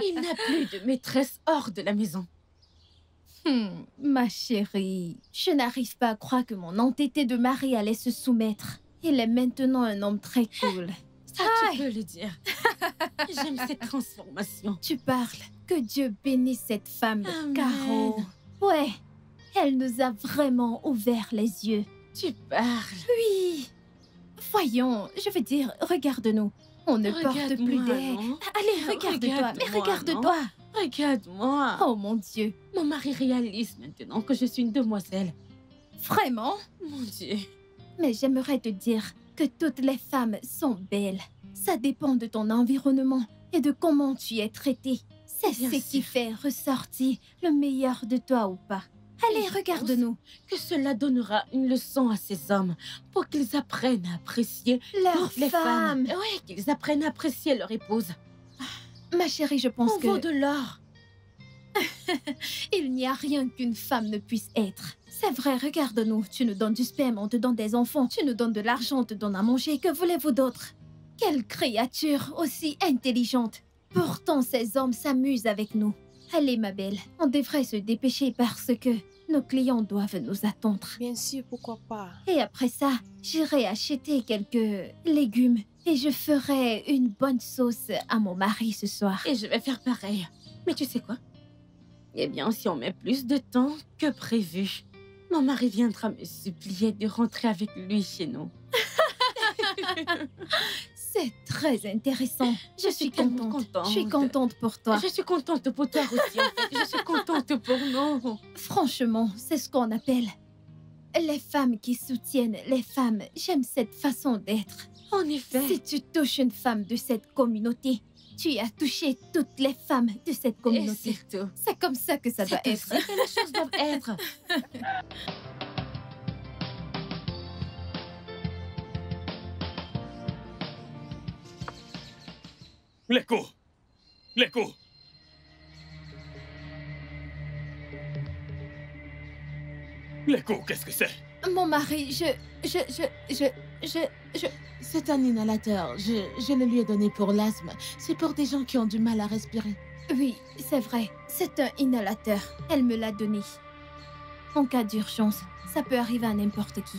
[SPEAKER 1] Il n'a plus de maîtresse hors de la maison.
[SPEAKER 5] Ma chérie, je n'arrive pas à croire que mon entêté de mari allait se soumettre. Il est maintenant un homme très cool.
[SPEAKER 1] Ça, tu peux le dire. J'aime cette transformation.
[SPEAKER 5] Tu parles. Que Dieu bénisse cette femme,
[SPEAKER 1] Amen.
[SPEAKER 5] Caro. Ouais, elle nous a vraiment ouvert les yeux.
[SPEAKER 1] Tu parles.
[SPEAKER 5] Oui. Voyons, je veux dire, regarde-nous. On ne porte plus
[SPEAKER 1] Regarde-moi,
[SPEAKER 5] d'air.
[SPEAKER 1] non?
[SPEAKER 5] Allez, regarde-toi, mais regarde-toi.
[SPEAKER 1] Regarde-moi.
[SPEAKER 5] Oh mon Dieu,
[SPEAKER 1] Mon mari réalise maintenant que je suis une demoiselle.
[SPEAKER 5] vraiment?
[SPEAKER 1] Mon Dieu.
[SPEAKER 5] Mais j'aimerais te dire que toutes les femmes sont belles. Ça dépend de ton environnement et de comment tu es traitée. C'est
[SPEAKER 1] Bien
[SPEAKER 5] ce qui
[SPEAKER 1] sûr.
[SPEAKER 5] fait ressortir le meilleur de toi ou pas. Allez,
[SPEAKER 1] Je
[SPEAKER 5] regarde-nous.
[SPEAKER 1] Que cela donnera une leçon à ces hommes pour qu'ils apprennent à apprécier
[SPEAKER 5] Leurs
[SPEAKER 1] toutes les
[SPEAKER 5] femmes.
[SPEAKER 1] femmes. Oui, qu'ils apprennent à apprécier leur épouse.
[SPEAKER 5] Ma chérie, je pense
[SPEAKER 1] On
[SPEAKER 5] que
[SPEAKER 1] vaut de l'or.
[SPEAKER 5] il n'y a rien qu'une femme ne puisse être. C'est vrai, regarde-nous. Tu nous donnes du sperme, on te donne des enfants. Tu nous donnes de l'argent, on te donne à manger. Que voulez-vous d'autre? Quelle créature aussi intelligente. Pourtant, ces hommes s'amusent avec nous. Allez, ma belle, on devrait se dépêcher parce que nos clients doivent nous attendre.
[SPEAKER 8] Bien sûr, pourquoi pas.
[SPEAKER 5] Et après ça, j'irai acheter quelques légumes et je ferai une bonne sauce à mon mari ce soir.
[SPEAKER 1] Et je vais faire pareil. Mais tu sais quoi? Eh bien, si on met plus de temps que prévu, mon mari viendra me supplier de rentrer avec lui chez nous.
[SPEAKER 5] C'est très intéressant. Je suis
[SPEAKER 1] tellement
[SPEAKER 5] contente. Je suis contente pour toi.
[SPEAKER 1] Je suis contente pour toi aussi, en fait. Je suis contente pour nous.
[SPEAKER 5] Franchement, c'est ce qu'on appelle les femmes qui soutiennent les femmes. J'aime cette façon d'être.
[SPEAKER 1] En effet.
[SPEAKER 5] Si tu touches une femme de cette communauté, tu as touché toutes les femmes de cette
[SPEAKER 1] Et
[SPEAKER 5] communauté.
[SPEAKER 1] surtout,
[SPEAKER 5] C'est comme ça que ça doit
[SPEAKER 1] c'est
[SPEAKER 5] être.
[SPEAKER 1] ainsi que les choses doivent être.
[SPEAKER 4] Leko! Leko! Leko, qu'est-ce que c'est?
[SPEAKER 5] Mon mari,
[SPEAKER 3] C'est un inhalateur. Je le lui ai donné pour l'asthme. C'est pour des gens qui ont du mal à respirer.
[SPEAKER 5] Oui, c'est vrai. C'est un inhalateur. Elle me l'a donné. En cas d'urgence, ça peut arriver à n'importe qui.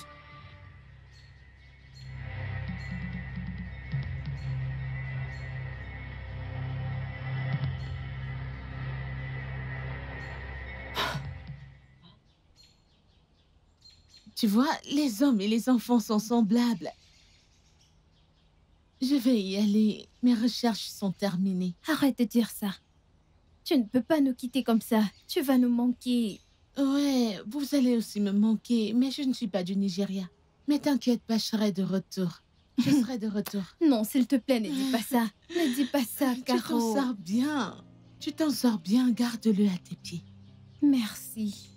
[SPEAKER 3] Tu vois, les hommes et les enfants sont semblables. Je vais y aller. Mes recherches sont terminées.
[SPEAKER 5] Arrête de dire ça. Tu ne peux pas nous quitter comme ça. Tu vas nous manquer.
[SPEAKER 3] Ouais, vous allez aussi me manquer, mais je ne suis pas du Nigeria. Mais t'inquiète pas, je serai de retour. Je serai de retour.
[SPEAKER 5] Non, s'il te plaît, ne dis pas ça. Ne dis pas ça,
[SPEAKER 3] Tu t'en
[SPEAKER 5] Caro.
[SPEAKER 3] sors bien. Tu t'en sors bien, garde-le à tes pieds.
[SPEAKER 5] Merci.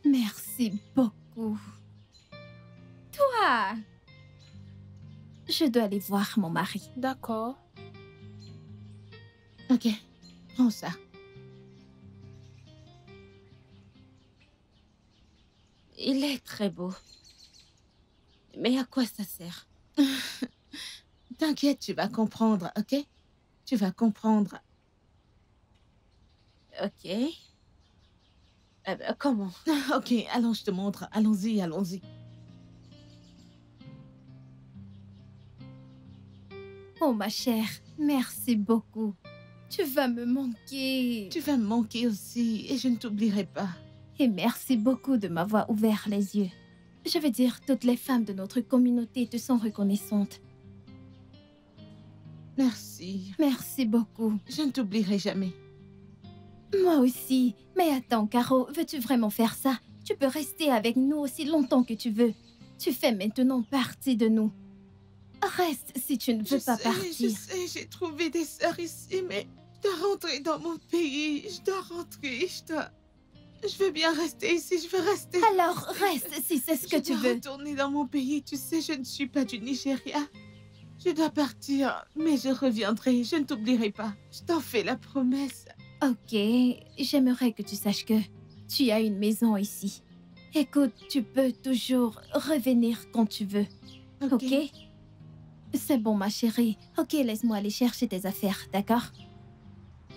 [SPEAKER 5] Merci beaucoup. Toi! Je dois aller voir mon mari.
[SPEAKER 8] D'accord.
[SPEAKER 3] Ok, prends ça.
[SPEAKER 1] Il est très beau. Mais à quoi ça sert?
[SPEAKER 3] T'inquiète, tu vas comprendre, ok? Tu vas comprendre.
[SPEAKER 1] Ok. Eh ben, comment?
[SPEAKER 3] Ok, allons, je te montre. Allons-y, allons-y.
[SPEAKER 5] Oh, ma chère, merci beaucoup. Tu vas me manquer.
[SPEAKER 3] Tu vas me manquer aussi et je ne t'oublierai pas.
[SPEAKER 5] Et merci beaucoup de m'avoir ouvert les yeux. Je veux dire, toutes les femmes de notre communauté te sont reconnaissantes.
[SPEAKER 3] Merci.
[SPEAKER 5] Merci beaucoup.
[SPEAKER 3] Je ne t'oublierai jamais.
[SPEAKER 5] Moi aussi. Mais attends, Caro, veux-tu vraiment faire ça? Tu peux rester avec nous aussi longtemps que tu veux. Tu fais maintenant partie de nous. Reste si tu ne veux pas partir.
[SPEAKER 3] Je sais, j'ai trouvé des sœurs ici, mais je dois rentrer dans mon pays. Je dois rentrer, Je veux bien rester ici, je veux rester.
[SPEAKER 5] Alors reste si c'est ce que tu
[SPEAKER 3] Je dois
[SPEAKER 5] veux.
[SPEAKER 3] retourner dans mon pays, tu sais, je ne suis pas du Nigeria. Je dois partir, mais je reviendrai, je ne t'oublierai pas. Je t'en fais la promesse.
[SPEAKER 5] Ok, j'aimerais que tu saches que tu as une maison ici. Écoute, tu peux toujours revenir quand tu veux, ok? C'est bon, ma chérie. Ok, laisse-moi aller chercher tes affaires, d'accord?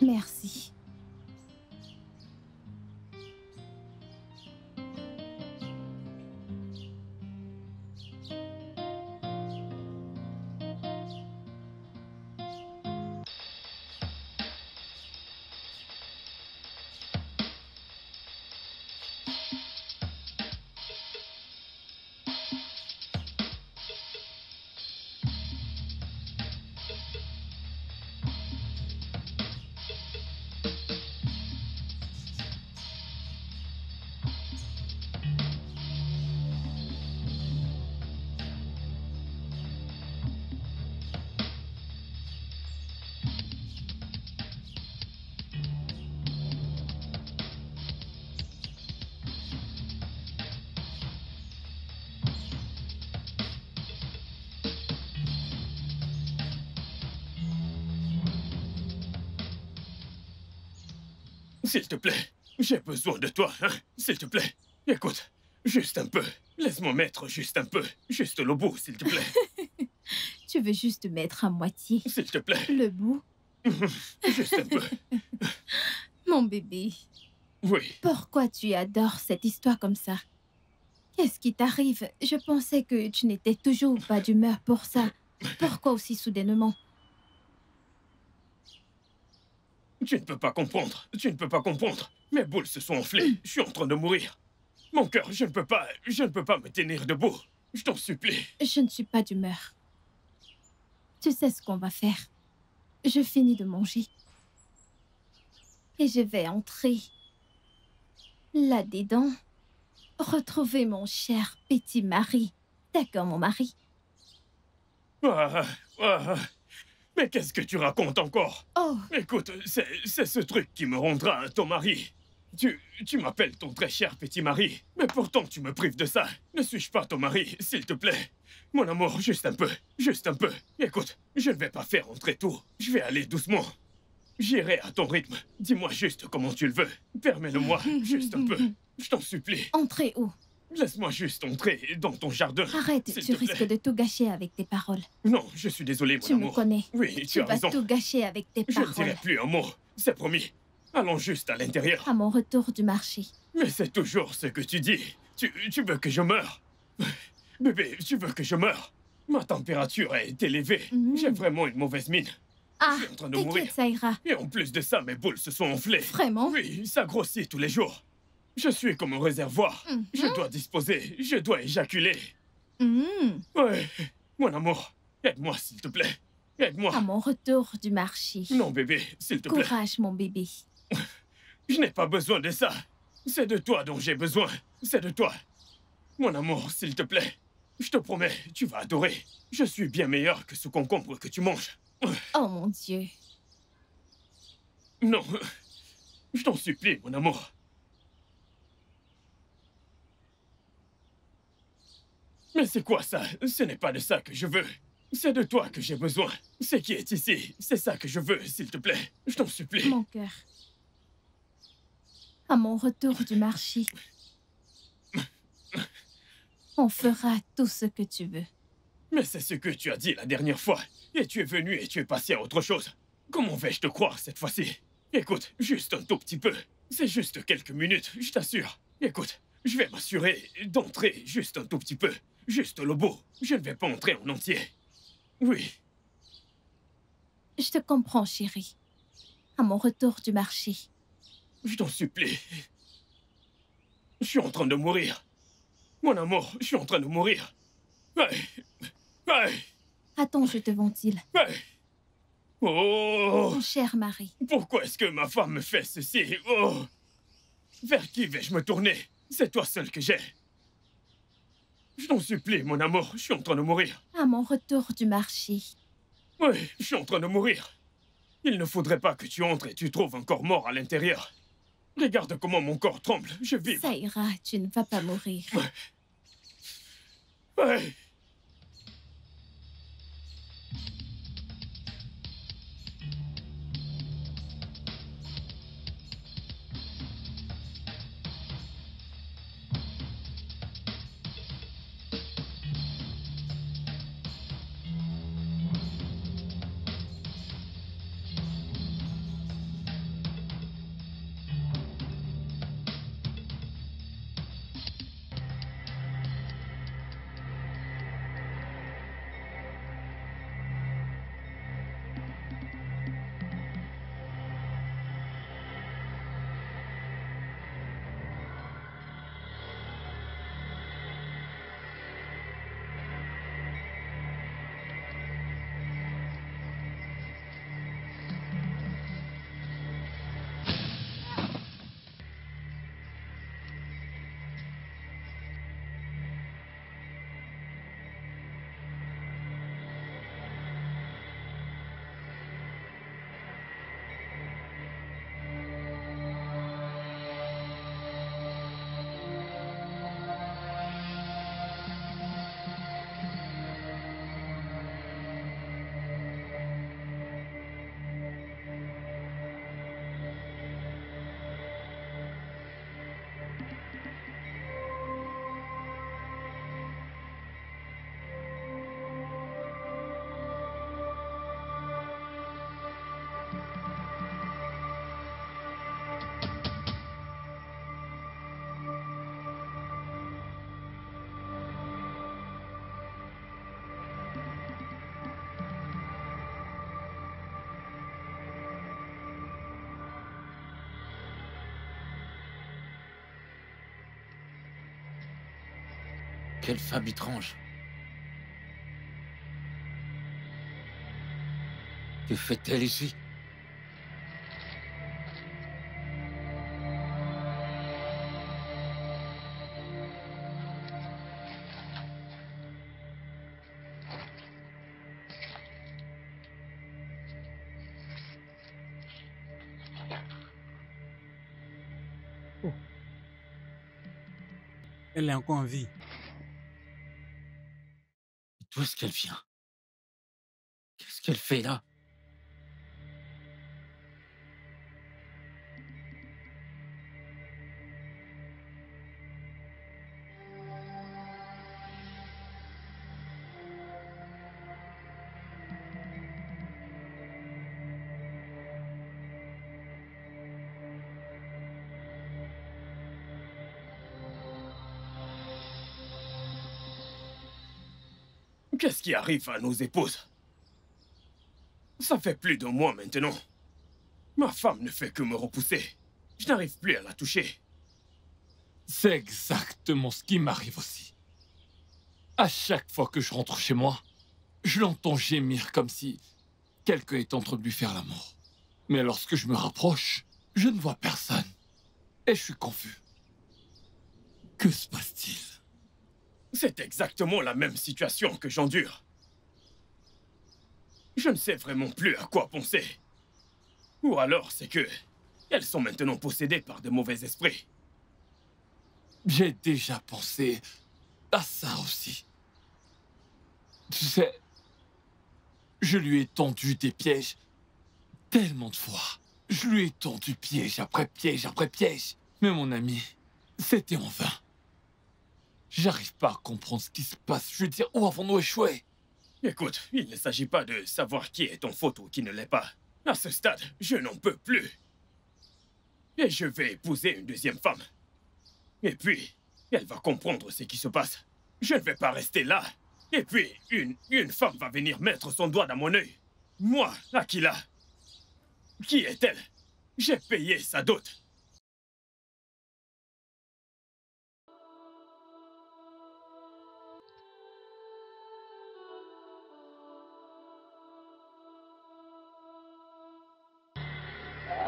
[SPEAKER 5] Merci.
[SPEAKER 4] S'il te plaît, j'ai besoin de toi, hein? S'il te plaît, écoute, juste un peu. Laisse-moi mettre juste un peu. Juste le bout, s'il te plaît.
[SPEAKER 5] Tu veux juste mettre à moitié
[SPEAKER 4] S'il te plaît.
[SPEAKER 5] le bout?
[SPEAKER 4] Juste un peu.
[SPEAKER 5] Mon bébé,
[SPEAKER 4] Oui.
[SPEAKER 5] pourquoi tu adores cette histoire comme ça? Qu'est-ce qui t'arrive? Je pensais que tu n'étais toujours pas d'humeur pour ça. Pourquoi aussi soudainement?
[SPEAKER 4] Tu ne peux pas comprendre. Tu ne peux pas comprendre. Mes boules se sont enflées. Je suis en train de mourir. Mon cœur, je ne peux pas me tenir debout. Je t'en supplie.
[SPEAKER 5] Je ne suis pas d'humeur. Tu sais ce qu'on va faire? Je finis de manger. Et je vais entrer là-dedans, retrouver mon cher petit mari. D'accord, mon mari?
[SPEAKER 4] Ah, ah, mais qu'est-ce que tu racontes encore?
[SPEAKER 5] Oh,
[SPEAKER 4] Écoute, c'est ce truc qui me rendra ton mari. Tu m'appelles ton très cher petit mari, mais pourtant tu me prives de ça. Ne suis-je pas ton mari, s'il te plaît? Mon amour, juste un peu, juste un peu. Écoute, je ne vais pas faire entrer tout. Je vais aller doucement. J'irai à ton rythme. Dis-moi juste comment tu le veux. Permets-le-moi, juste un peu. Je t'en supplie.
[SPEAKER 5] entrez où?
[SPEAKER 4] Laisse-moi juste entrer dans ton jardin.
[SPEAKER 5] Arrête,
[SPEAKER 4] s'il
[SPEAKER 5] tu
[SPEAKER 4] te plaît.
[SPEAKER 5] risques de tout gâcher avec tes paroles.
[SPEAKER 4] Non, je suis désolé, mon
[SPEAKER 5] Tu me
[SPEAKER 4] amour.
[SPEAKER 5] connais.
[SPEAKER 4] Oui, tu
[SPEAKER 5] Tu
[SPEAKER 4] as
[SPEAKER 5] vas
[SPEAKER 4] raison.
[SPEAKER 5] tout gâcher avec tes
[SPEAKER 4] Je ne
[SPEAKER 5] paroles.
[SPEAKER 4] dirai plus un mot, c'est promis. Allons juste à l'intérieur.
[SPEAKER 5] À mon retour du marché.
[SPEAKER 4] Mais c'est toujours ce que tu dis. Tu veux que je meure? Bébé, tu veux que je meure? Ma température est élevée.
[SPEAKER 5] Mhm.
[SPEAKER 4] J'ai vraiment une mauvaise mine.
[SPEAKER 5] Ah,
[SPEAKER 4] Je suis en train de mourir.
[SPEAKER 5] t'inquiète, ça ira.
[SPEAKER 4] Et en plus de ça, mes boules se sont enflées.
[SPEAKER 5] Vraiment?
[SPEAKER 4] Oui, ça grossit tous les jours. Je suis comme un réservoir.
[SPEAKER 5] Mhm.
[SPEAKER 4] Je dois disposer, je dois éjaculer.
[SPEAKER 5] Mhm.
[SPEAKER 4] Ouais, mon amour, aide-moi s'il te plaît. Aide-moi.
[SPEAKER 5] À mon retour du marché.
[SPEAKER 4] Non, bébé, s'il te plaît.
[SPEAKER 5] Courage, mon bébé.
[SPEAKER 4] Je n'ai pas besoin de ça. C'est de toi dont j'ai besoin. C'est de toi. Mon amour, s'il te plaît. Je te promets, tu vas adorer. Je suis bien meilleur que ce concombre que tu manges.
[SPEAKER 5] Oh mon Dieu.
[SPEAKER 4] Non, je t'en supplie, mon amour. Mais c'est quoi ça? Ce n'est pas de ça que je veux. C'est de toi que j'ai besoin. Ce qui est ici, c'est ça que je veux, s'il te plaît. Je t'en supplie.
[SPEAKER 5] Mon cœur. À mon retour du marché, on fera tout ce que tu veux.
[SPEAKER 4] Mais c'est ce que tu as dit la dernière fois. Et tu es venu et tu es passé à autre chose. Comment vais-je te croire cette fois-ci? Écoute, juste un tout petit peu. C'est juste quelques minutes, je t'assure. Écoute, je vais m'assurer d'entrer juste un tout petit peu. Juste le bout. Je ne vais pas entrer en entier. Oui.
[SPEAKER 5] Je te comprends, chérie. À mon retour du marché,
[SPEAKER 4] Je t'en supplie. Je suis en train de mourir. Mon amour, je suis en train de mourir. Aïe. Aïe.
[SPEAKER 5] attends, je te ventile.
[SPEAKER 4] Aïe. Oh.
[SPEAKER 5] Mon cher mari,
[SPEAKER 4] Pourquoi est-ce que ma femme me fait ceci? Oh. Vers qui vais-je me tourner? C'est toi seul que j'ai. Je t'en supplie, mon amour, je suis en train de mourir.
[SPEAKER 5] à mon retour du marché,
[SPEAKER 4] Oui, je suis en train de mourir. Il ne faudrait pas que tu entres et tu trouves un corps mort à l'intérieur. Regarde comment mon corps tremble. Je vis.
[SPEAKER 5] Ça ira, tu ne vas pas mourir.
[SPEAKER 4] Ouais.
[SPEAKER 2] Quelle femme étrange. Que fait-elle ici?
[SPEAKER 9] Elle est encore en vie.
[SPEAKER 2] D'où est-ce qu'elle vient? Qu'est-ce qu'elle fait là?
[SPEAKER 4] Qu'est-ce qui arrive à nos épouses? Ça fait plus d'un mois maintenant. Ma femme ne fait que me repousser. Je n'arrive plus à la toucher.
[SPEAKER 6] C'est exactement ce qui m'arrive aussi. À chaque fois que je rentre chez moi, je l'entends gémir comme si quelqu'un est en train de lui faire l'amour. Mais lorsque je me rapproche, je ne vois personne. Et je suis confus. Que se passe-t-il?
[SPEAKER 4] C'est exactement la même situation que j'endure. Je ne sais vraiment plus à quoi penser. Ou alors c'est que elles sont maintenant possédées par de mauvais esprits.
[SPEAKER 6] J'ai déjà pensé à ça aussi. Tu sais, je lui ai tendu des pièges tellement de fois. Je lui ai tendu piège après piège après piège. Mais mon ami, c'était en vain. J'arrive pas à comprendre ce qui se passe. Je veux dire, où avons-nous échoué?
[SPEAKER 4] Écoute, il ne s'agit pas de savoir qui est en faute ou qui ne l'est pas. À ce stade, je n'en peux plus. Et je vais épouser une deuxième femme. Et puis, elle va comprendre ce qui se passe. Je ne vais pas rester là. Et puis, une femme va venir mettre son doigt dans mon œil. Moi, Aquila. Qui est-elle? J'ai payé sa dot.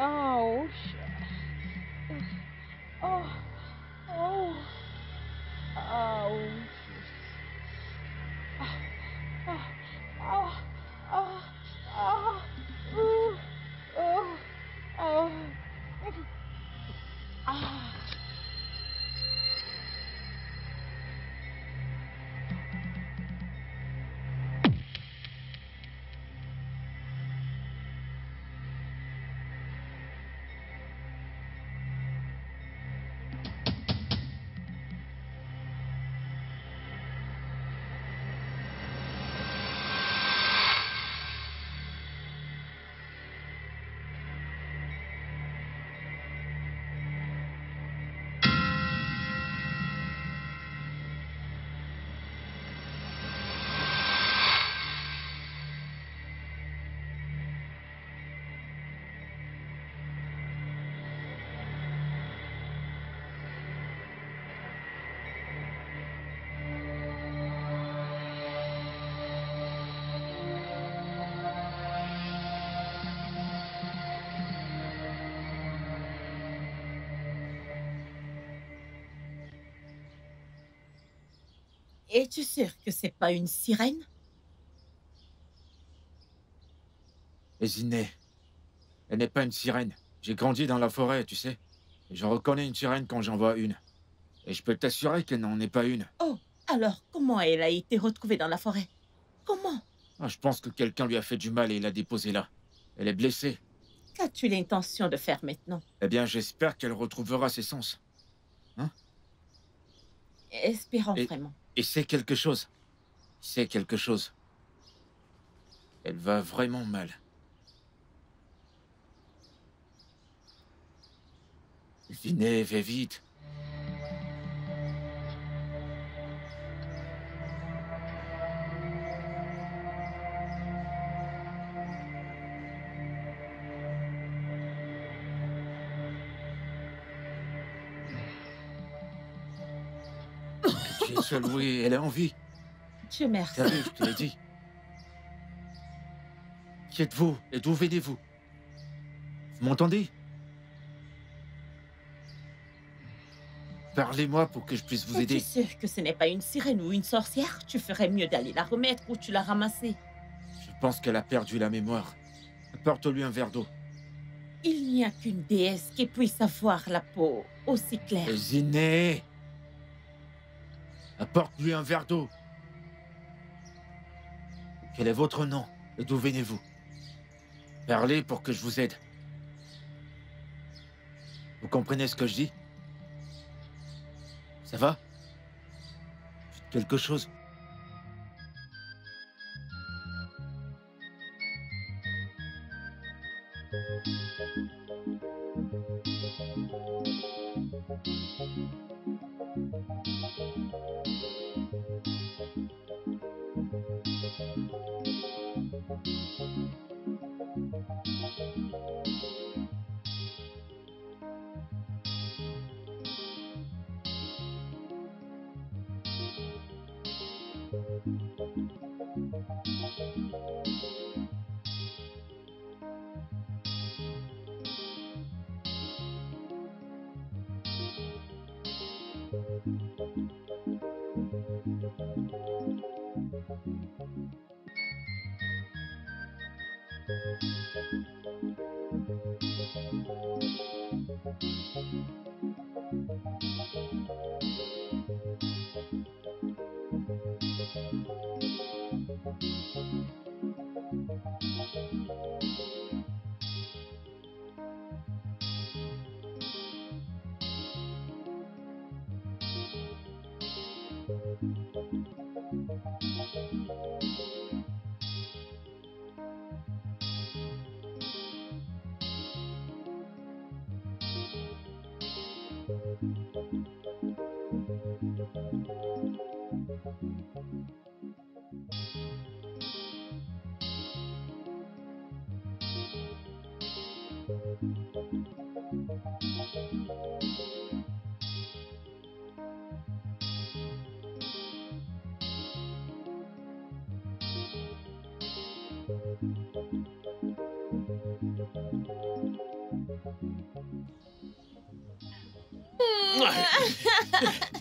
[SPEAKER 1] Ouch. Oh. Oh. Ouch. Ah. Ah. Ah. Ah. Ah.
[SPEAKER 9] Es-tu sûr que c'est pas une sirène?
[SPEAKER 2] Ezineh, elle n'est pas une sirène. J'ai grandi dans la forêt, tu sais. Et je reconnais une sirène quand j'en vois une. Et je peux t'assurer qu'elle n'en est pas une.
[SPEAKER 9] Oh, alors comment elle a été retrouvée dans la forêt? Comment?
[SPEAKER 2] Ah, je pense que quelqu'un lui a fait du mal et l'a déposée là. Elle est blessée.
[SPEAKER 9] Qu'as-tu l'intention de faire maintenant?
[SPEAKER 2] Eh bien, j'espère qu'elle retrouvera ses sens.
[SPEAKER 9] Espérons
[SPEAKER 2] Et-
[SPEAKER 9] vraiment.
[SPEAKER 2] Et c'est quelque chose. C'est quelque chose. Elle va vraiment mal. Venez, va vite. Tu es seule, oui, elle est en vie.
[SPEAKER 9] Dieu merci.
[SPEAKER 2] T'as vu, je te l'ai dit. Qui êtes-vous et d'où venez-vous? Vous m'entendez? Parlez-moi pour que je puisse vous
[SPEAKER 9] Es-tu
[SPEAKER 2] aider.
[SPEAKER 9] sûr que ce n'est pas une sirène ou une sorcière? Tu ferais mieux d'aller la remettre où tu l'as ramassée.
[SPEAKER 2] Je pense qu'elle a perdu la mémoire. Apporte-lui un verre d'eau.
[SPEAKER 9] Il n'y a qu'une déesse qui puisse avoir la peau aussi claire.
[SPEAKER 2] Ezineh! Apporte-lui un verre d'eau. Quel est votre nom et d'où venez-vous? Parlez pour que je vous aide. Vous comprenez ce que je dis? Ça va? Dites quelque chose.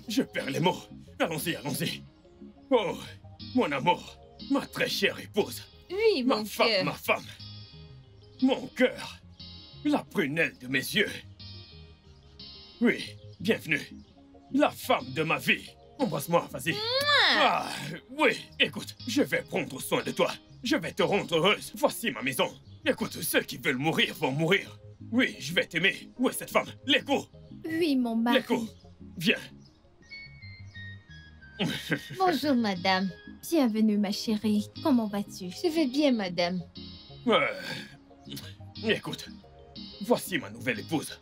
[SPEAKER 4] Je perds les mots. Allons-y, allons-y. Oh, mon amour, ma très chère épouse.
[SPEAKER 1] Oui, mon
[SPEAKER 4] Ma femme,
[SPEAKER 1] cœur.
[SPEAKER 4] ma femme. Mon cœur. La prunelle de mes yeux. Oui, bienvenue. La femme de ma vie. Embrasse-moi, vas-y. Ah, oui, écoute, je vais prendre soin de toi. Je vais te rendre heureuse. Voici ma maison. Écoute, ceux qui veulent mourir vont mourir. Oui, je vais t'aimer. Où est cette femme? L'écho.
[SPEAKER 5] Oui, mon mari.
[SPEAKER 4] L'écho. Viens.
[SPEAKER 1] Bonjour, madame.
[SPEAKER 5] Bienvenue, ma chérie. Comment vas-tu?
[SPEAKER 1] Je vais bien, madame.
[SPEAKER 4] Écoute, voici ma nouvelle épouse.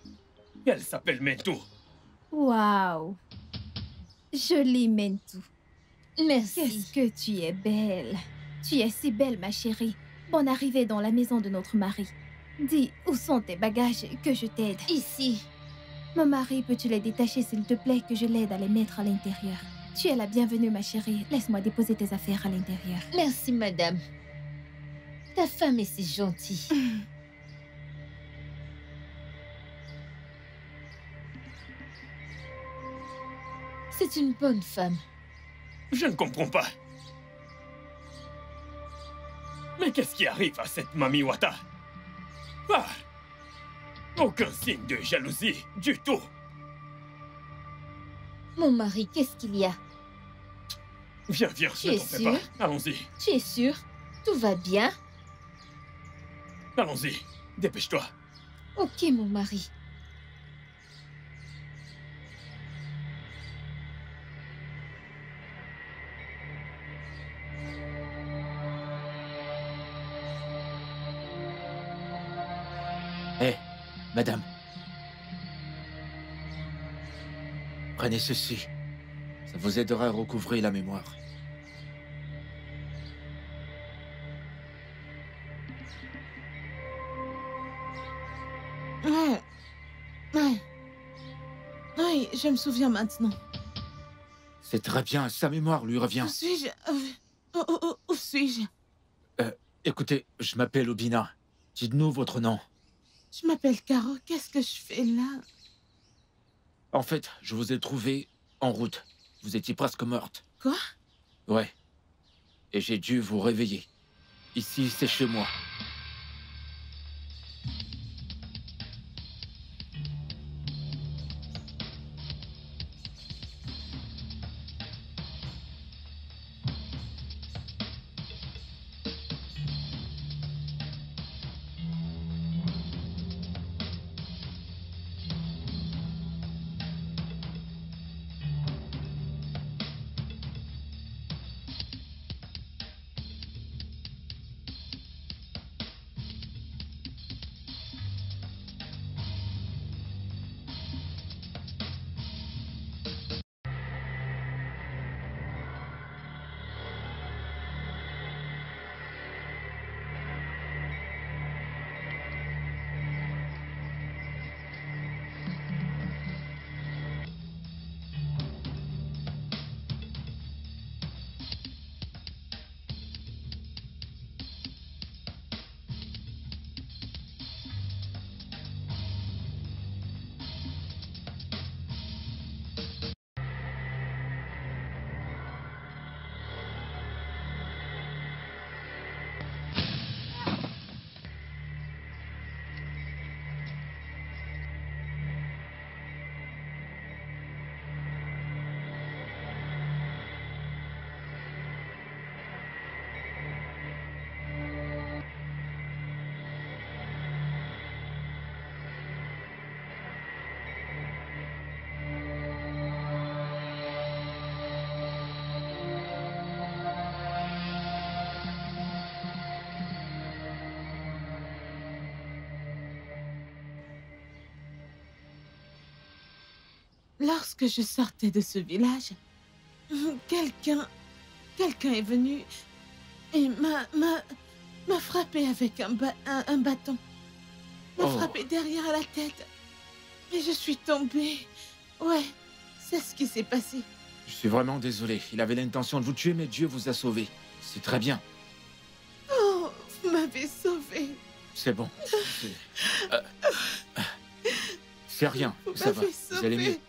[SPEAKER 4] Elle s'appelle Mentou.
[SPEAKER 5] Waouh! Jolie Mentou.
[SPEAKER 1] Merci.
[SPEAKER 5] Qu'est-ce que tu es belle. Tu es si belle, ma chérie. Bonne arrivée dans la maison de notre mari. Dis, où sont tes bagages que je t'aide?
[SPEAKER 1] Ici.
[SPEAKER 5] Mon mari, peux-tu les détacher, s'il te plaît, que je l'aide à les mettre à l'intérieur? Tu es la bienvenue, ma chérie. Laisse-moi déposer tes affaires à l'intérieur.
[SPEAKER 1] Merci, madame. Ta femme est si gentille. C'est une bonne femme.
[SPEAKER 4] Je ne comprends pas. Mais qu'est-ce qui arrive à cette Mami Wata? Ah! Aucun signe de jalousie du tout.
[SPEAKER 10] Mon mari, qu'est-ce qu'il y a?
[SPEAKER 4] Viens, viens,
[SPEAKER 10] Tu
[SPEAKER 4] ne
[SPEAKER 10] es
[SPEAKER 4] t'en fais
[SPEAKER 10] sûr?
[SPEAKER 4] pas. Allons-y,
[SPEAKER 10] Tu es sûr? Tout va bien?
[SPEAKER 4] allons-y. Dépêche-toi.
[SPEAKER 10] Ok, mon mari.
[SPEAKER 2] Hé, madame. Prenez ceci. Ça vous aidera à recouvrer la mémoire.
[SPEAKER 3] Ouais. Ouais. Oui, je me souviens maintenant.
[SPEAKER 2] C'est très bien, sa mémoire lui revient.
[SPEAKER 3] Où suis-je? Où suis-je?
[SPEAKER 2] Écoutez, je m'appelle Obina. Dites-nous votre nom.
[SPEAKER 3] Je m'appelle Caro. Qu'est-ce que je fais là?
[SPEAKER 2] En fait, je vous ai trouvé en route. Vous étiez presque morte.
[SPEAKER 3] Quoi?
[SPEAKER 2] Ouais. Et j'ai dû vous réveiller. Ici, c'est chez moi.
[SPEAKER 3] Lorsque je sortais de ce village, quelqu'un est venu et m'a frappé avec un bâton. M'a frappé derrière la tête. Et je suis tombée. Ouais, c'est ce qui s'est passé.
[SPEAKER 2] Je suis vraiment désolé. Il avait l'intention de vous tuer, mais Dieu vous a sauvé. C'est très bien.
[SPEAKER 3] Oh, vous m'avez sauvée.
[SPEAKER 2] C'est bon. C'est rien. Ça va. Vous allez mieux.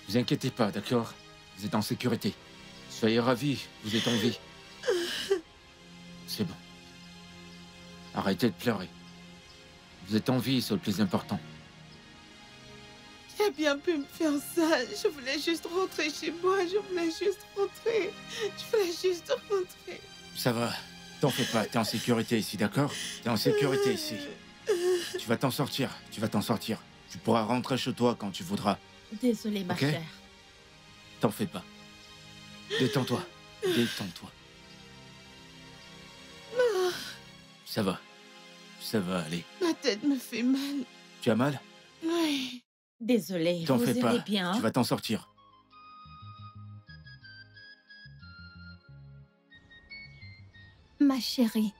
[SPEAKER 2] Vous inquiétez pas, d'accord? Vous êtes en sécurité. Soyez ravis, vous êtes en vie. C'est bon. Arrêtez de pleurer. Vous êtes en vie, c'est le plus important.
[SPEAKER 3] Qui a bien pu me faire ça? Je voulais juste rentrer chez moi. Je voulais juste rentrer.
[SPEAKER 2] Ça va. T'en fais pas. T'es en sécurité ici, d'accord? T'es en sécurité ici. Tu vas t'en sortir. Tu vas t'en sortir. Tu pourras rentrer chez toi quand tu voudras.
[SPEAKER 9] Désolée, ma chère.
[SPEAKER 2] T'en fais pas. Détends-toi. Détends-toi. Ça va. Ça va aller.
[SPEAKER 3] Ma tête me fait mal.
[SPEAKER 2] Tu as mal?
[SPEAKER 3] Oui.
[SPEAKER 9] Désolée,
[SPEAKER 2] T'en
[SPEAKER 9] vous
[SPEAKER 2] fais
[SPEAKER 9] irez
[SPEAKER 2] pas.
[SPEAKER 9] bien.
[SPEAKER 2] Tu vas t'en sortir.
[SPEAKER 5] Ma chérie,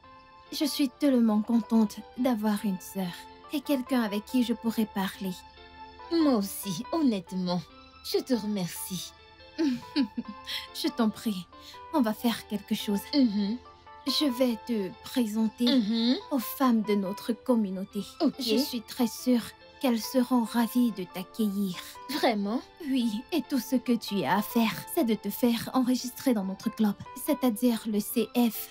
[SPEAKER 5] je suis tellement contente d'avoir une sœur et quelqu'un avec qui je pourrais parler.
[SPEAKER 10] Moi aussi, honnêtement. Je te remercie.
[SPEAKER 5] Je t'en prie, on va faire quelque chose. Je vais te présenter aux femmes de notre communauté.
[SPEAKER 10] Ok.
[SPEAKER 5] Je suis très sûre qu'elles seront ravies de t'accueillir.
[SPEAKER 10] Vraiment?
[SPEAKER 5] Oui, et tout ce que tu as à faire, c'est de te faire enregistrer dans notre club, c'est-à-dire le CFSF,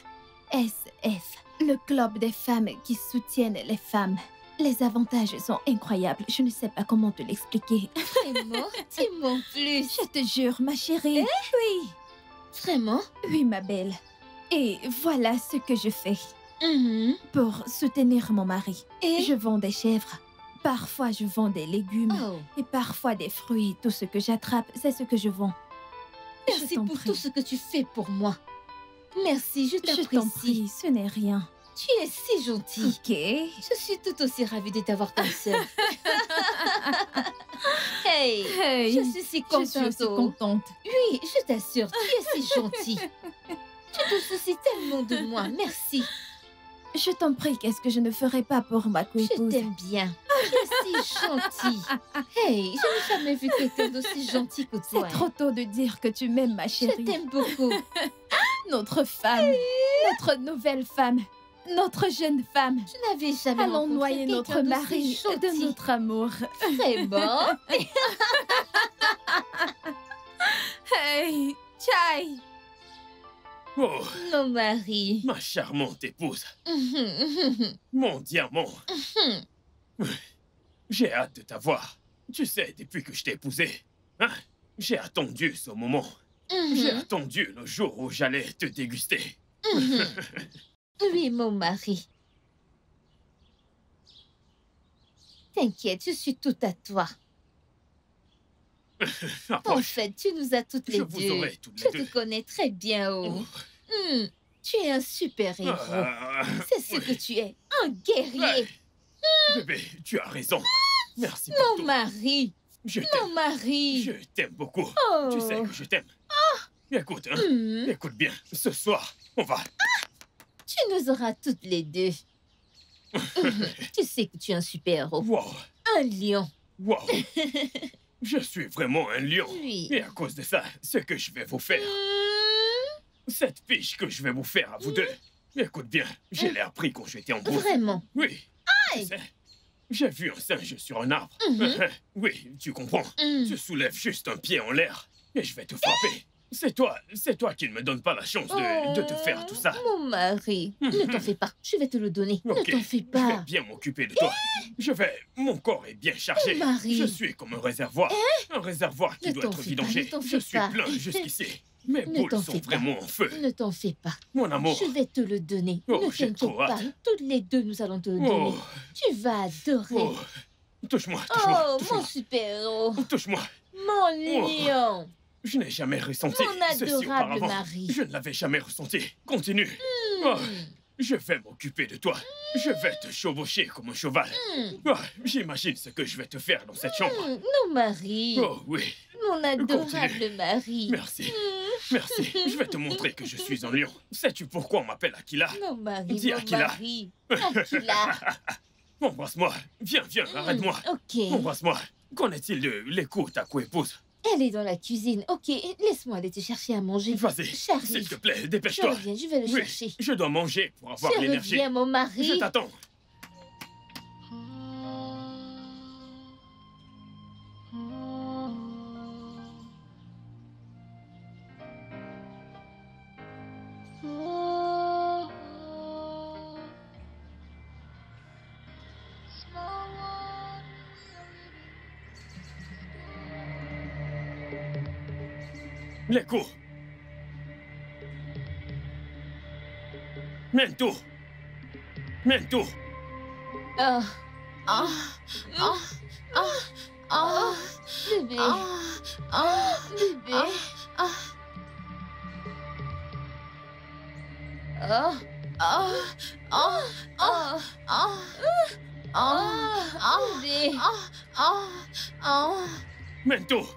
[SPEAKER 5] le club des femmes qui soutiennent les femmes. Les avantages sont incroyables, je ne sais pas comment te l'expliquer.
[SPEAKER 10] Vraiment? Dis-moi en plus.
[SPEAKER 5] Je te jure, ma chérie. Oui.
[SPEAKER 10] Vraiment?
[SPEAKER 5] Oui, ma belle. Et voilà ce que je fais.
[SPEAKER 10] Mhm.
[SPEAKER 5] Pour soutenir mon mari.
[SPEAKER 10] Et?
[SPEAKER 5] Je vends des chèvres. Parfois, je vends des légumes.
[SPEAKER 10] Oh,
[SPEAKER 5] Et parfois des fruits. Tout ce que j'attrape, c'est ce que je vends.
[SPEAKER 10] merci
[SPEAKER 5] t'en
[SPEAKER 10] pour
[SPEAKER 5] prie.
[SPEAKER 10] tout ce que tu fais pour moi. Merci, je
[SPEAKER 5] Je t'en
[SPEAKER 10] t'apprécie.
[SPEAKER 5] prie, ce n'est rien.
[SPEAKER 10] Tu es si gentil.
[SPEAKER 5] Ok.
[SPEAKER 10] Je suis tout aussi ravie de t'avoir comme sœur. Hey,
[SPEAKER 5] Hey,
[SPEAKER 10] je suis si
[SPEAKER 5] je
[SPEAKER 10] contente.
[SPEAKER 5] suis aussi contente.
[SPEAKER 10] Oui, je t'assure, tu es si gentil. Tu te soucies tellement de moi, merci.
[SPEAKER 5] Je t'en prie, qu'est-ce que je ne ferais pas pour ma
[SPEAKER 10] Je
[SPEAKER 5] coépouse?
[SPEAKER 10] t'aime bien. Tu es si gentil. Hey, je n'ai jamais vu quelqu'un d'aussi gentil que
[SPEAKER 5] C'est
[SPEAKER 10] toi.
[SPEAKER 5] trop tôt de dire que tu m'aimes, ma
[SPEAKER 10] Je
[SPEAKER 5] chérie.
[SPEAKER 10] t'aime beaucoup.
[SPEAKER 5] Notre femme, notre nouvelle femme, notre jeune femme.
[SPEAKER 10] Je n'avais jamais
[SPEAKER 5] Allons
[SPEAKER 10] rencontré
[SPEAKER 5] noyer
[SPEAKER 10] quelqu'un
[SPEAKER 5] notre mari
[SPEAKER 10] d'aussi
[SPEAKER 5] de
[SPEAKER 10] gentil.
[SPEAKER 5] notre amour.
[SPEAKER 10] Vraiment?
[SPEAKER 5] Hey, Chai.
[SPEAKER 4] Oh,
[SPEAKER 10] Mon mari.
[SPEAKER 4] ma charmante épouse,
[SPEAKER 10] Mhm,
[SPEAKER 4] mon diamant.
[SPEAKER 10] mhm.
[SPEAKER 4] J'ai hâte de t'avoir. Tu sais, depuis que je t'ai épousé, hein, j'ai attendu ce moment. J'ai
[SPEAKER 10] Mhm,
[SPEAKER 4] attendu le jour où j'allais te déguster.
[SPEAKER 10] mhm. Oui, mon mari. T'inquiète, je suis tout à toi. En
[SPEAKER 4] Approche.
[SPEAKER 10] fait, tu nous as toutes les
[SPEAKER 4] Je vous
[SPEAKER 10] deux.
[SPEAKER 4] aurai toutes
[SPEAKER 10] Je
[SPEAKER 4] les
[SPEAKER 10] te
[SPEAKER 4] deux.
[SPEAKER 10] connais très bien, oh.
[SPEAKER 4] Oh.
[SPEAKER 10] Tu es un super héros.
[SPEAKER 4] Ah,
[SPEAKER 10] C'est ce
[SPEAKER 4] oui.
[SPEAKER 10] que tu es, un guerrier.
[SPEAKER 4] Ouais. Bébé, tu as raison. Merci pour
[SPEAKER 10] Mon
[SPEAKER 4] tout.
[SPEAKER 10] mari,
[SPEAKER 4] Je
[SPEAKER 10] mon
[SPEAKER 4] t'aime.
[SPEAKER 10] mari.
[SPEAKER 4] Je t'aime beaucoup.
[SPEAKER 10] Oh.
[SPEAKER 4] Tu sais que je t'aime. Écoute, hein.
[SPEAKER 10] Mhm.
[SPEAKER 4] Écoute bien. Ce soir, on va.
[SPEAKER 10] Tu nous auras toutes les deux. Tu sais que tu es un super héros.
[SPEAKER 4] Wow.
[SPEAKER 10] Un lion.
[SPEAKER 4] Wow. Je suis vraiment un lion.
[SPEAKER 10] Oui.
[SPEAKER 4] Et à cause de ça, ce que je vais vous faire, cette piche que je vais vous faire à vous deux, écoute bien, je l'ai appris quand j'étais en brousse.
[SPEAKER 10] Vraiment.
[SPEAKER 4] Oui. Tu
[SPEAKER 10] Aïe.
[SPEAKER 4] sais, j'ai vu un singe sur un arbre.
[SPEAKER 10] Mhm.
[SPEAKER 4] Oui, tu comprends.
[SPEAKER 10] Mhm.
[SPEAKER 4] Tu soulèves juste un pied en l'air et je vais te frapper. C'est toi qui ne me donne pas la chance de te faire tout ça.
[SPEAKER 10] Mon mari, ne t'en fais pas. Je vais te le donner.
[SPEAKER 4] Ok,
[SPEAKER 10] Ne t'en fais
[SPEAKER 4] Je vais
[SPEAKER 10] pas.
[SPEAKER 4] bien m'occuper de toi. Mon corps est bien chargé.
[SPEAKER 10] Mon mari.
[SPEAKER 4] Je suis comme un réservoir. Un réservoir qui
[SPEAKER 10] Ne
[SPEAKER 4] doit
[SPEAKER 10] t'en
[SPEAKER 4] être
[SPEAKER 10] fais pas,
[SPEAKER 4] vidangé.
[SPEAKER 10] ne t'en
[SPEAKER 4] Je
[SPEAKER 10] fais
[SPEAKER 4] suis
[SPEAKER 10] pas.
[SPEAKER 4] plein jusqu'ici. Mes
[SPEAKER 10] Ne
[SPEAKER 4] boules
[SPEAKER 10] t'en
[SPEAKER 4] sont
[SPEAKER 10] fais pas.
[SPEAKER 4] vraiment en feu.
[SPEAKER 10] Ne t'en fais pas.
[SPEAKER 4] Mon amour.
[SPEAKER 10] Je vais te le donner.
[SPEAKER 4] Oh,
[SPEAKER 10] Ne
[SPEAKER 4] j'ai
[SPEAKER 10] t'inquiète
[SPEAKER 4] trop
[SPEAKER 10] pas.
[SPEAKER 4] hâte.
[SPEAKER 10] Toutes les deux, nous allons te le donner.
[SPEAKER 4] Oh,
[SPEAKER 10] Tu vas adorer.
[SPEAKER 4] oh. Touche-moi, touche-moi,
[SPEAKER 10] Oh, mon
[SPEAKER 4] touche-moi.
[SPEAKER 10] super-héros.
[SPEAKER 4] Touche-moi.
[SPEAKER 10] Mon lion.
[SPEAKER 4] Je n'ai jamais ressenti
[SPEAKER 10] Mon
[SPEAKER 4] ceci
[SPEAKER 10] adorable
[SPEAKER 4] auparavant.
[SPEAKER 10] mari.
[SPEAKER 4] Je ne l'avais jamais ressenti. Continue. Oh, je vais m'occuper de toi. Je vais te chevaucher comme un cheval. Oh, j'imagine ce que je vais te faire dans cette chambre.
[SPEAKER 10] Mon mari.
[SPEAKER 4] Oh oui,
[SPEAKER 10] Mon adorable
[SPEAKER 4] Continue.
[SPEAKER 10] mari.
[SPEAKER 4] merci. Merci. Je vais te montrer que je suis un lion. Sais-tu pourquoi on m'appelle Aquila?
[SPEAKER 10] Mon mari,
[SPEAKER 4] Dis
[SPEAKER 10] mon
[SPEAKER 4] Aquila.
[SPEAKER 10] mari. Aquila.
[SPEAKER 4] Embrasse-moi. Viens, arrête-moi.
[SPEAKER 10] Ok.
[SPEAKER 4] Embrasse-moi. Qu'en est-il de l'écho, ta coépouse?
[SPEAKER 10] Elle est dans la cuisine. Ok, laisse-moi aller te chercher à manger.
[SPEAKER 4] Vas-y,
[SPEAKER 10] J'arrive.
[SPEAKER 4] s'il te plaît,
[SPEAKER 10] Je
[SPEAKER 4] dépêche-toi.
[SPEAKER 10] reviens, je vais le
[SPEAKER 4] Oui,
[SPEAKER 10] chercher.
[SPEAKER 4] je dois manger pour avoir
[SPEAKER 10] Je
[SPEAKER 4] l'énergie.
[SPEAKER 10] reviens, mon mari.
[SPEAKER 4] Je t'attends. L'écho. Mento. Mento.
[SPEAKER 10] Oh,
[SPEAKER 3] Ah, ah, ah, ah,
[SPEAKER 10] bébé.
[SPEAKER 3] ah, ah,
[SPEAKER 10] Bébé.
[SPEAKER 3] ah, ah,
[SPEAKER 10] Oh,
[SPEAKER 3] ah, ah, ah, ah, ah,
[SPEAKER 10] bébé.
[SPEAKER 3] ah, ah.
[SPEAKER 4] Mento.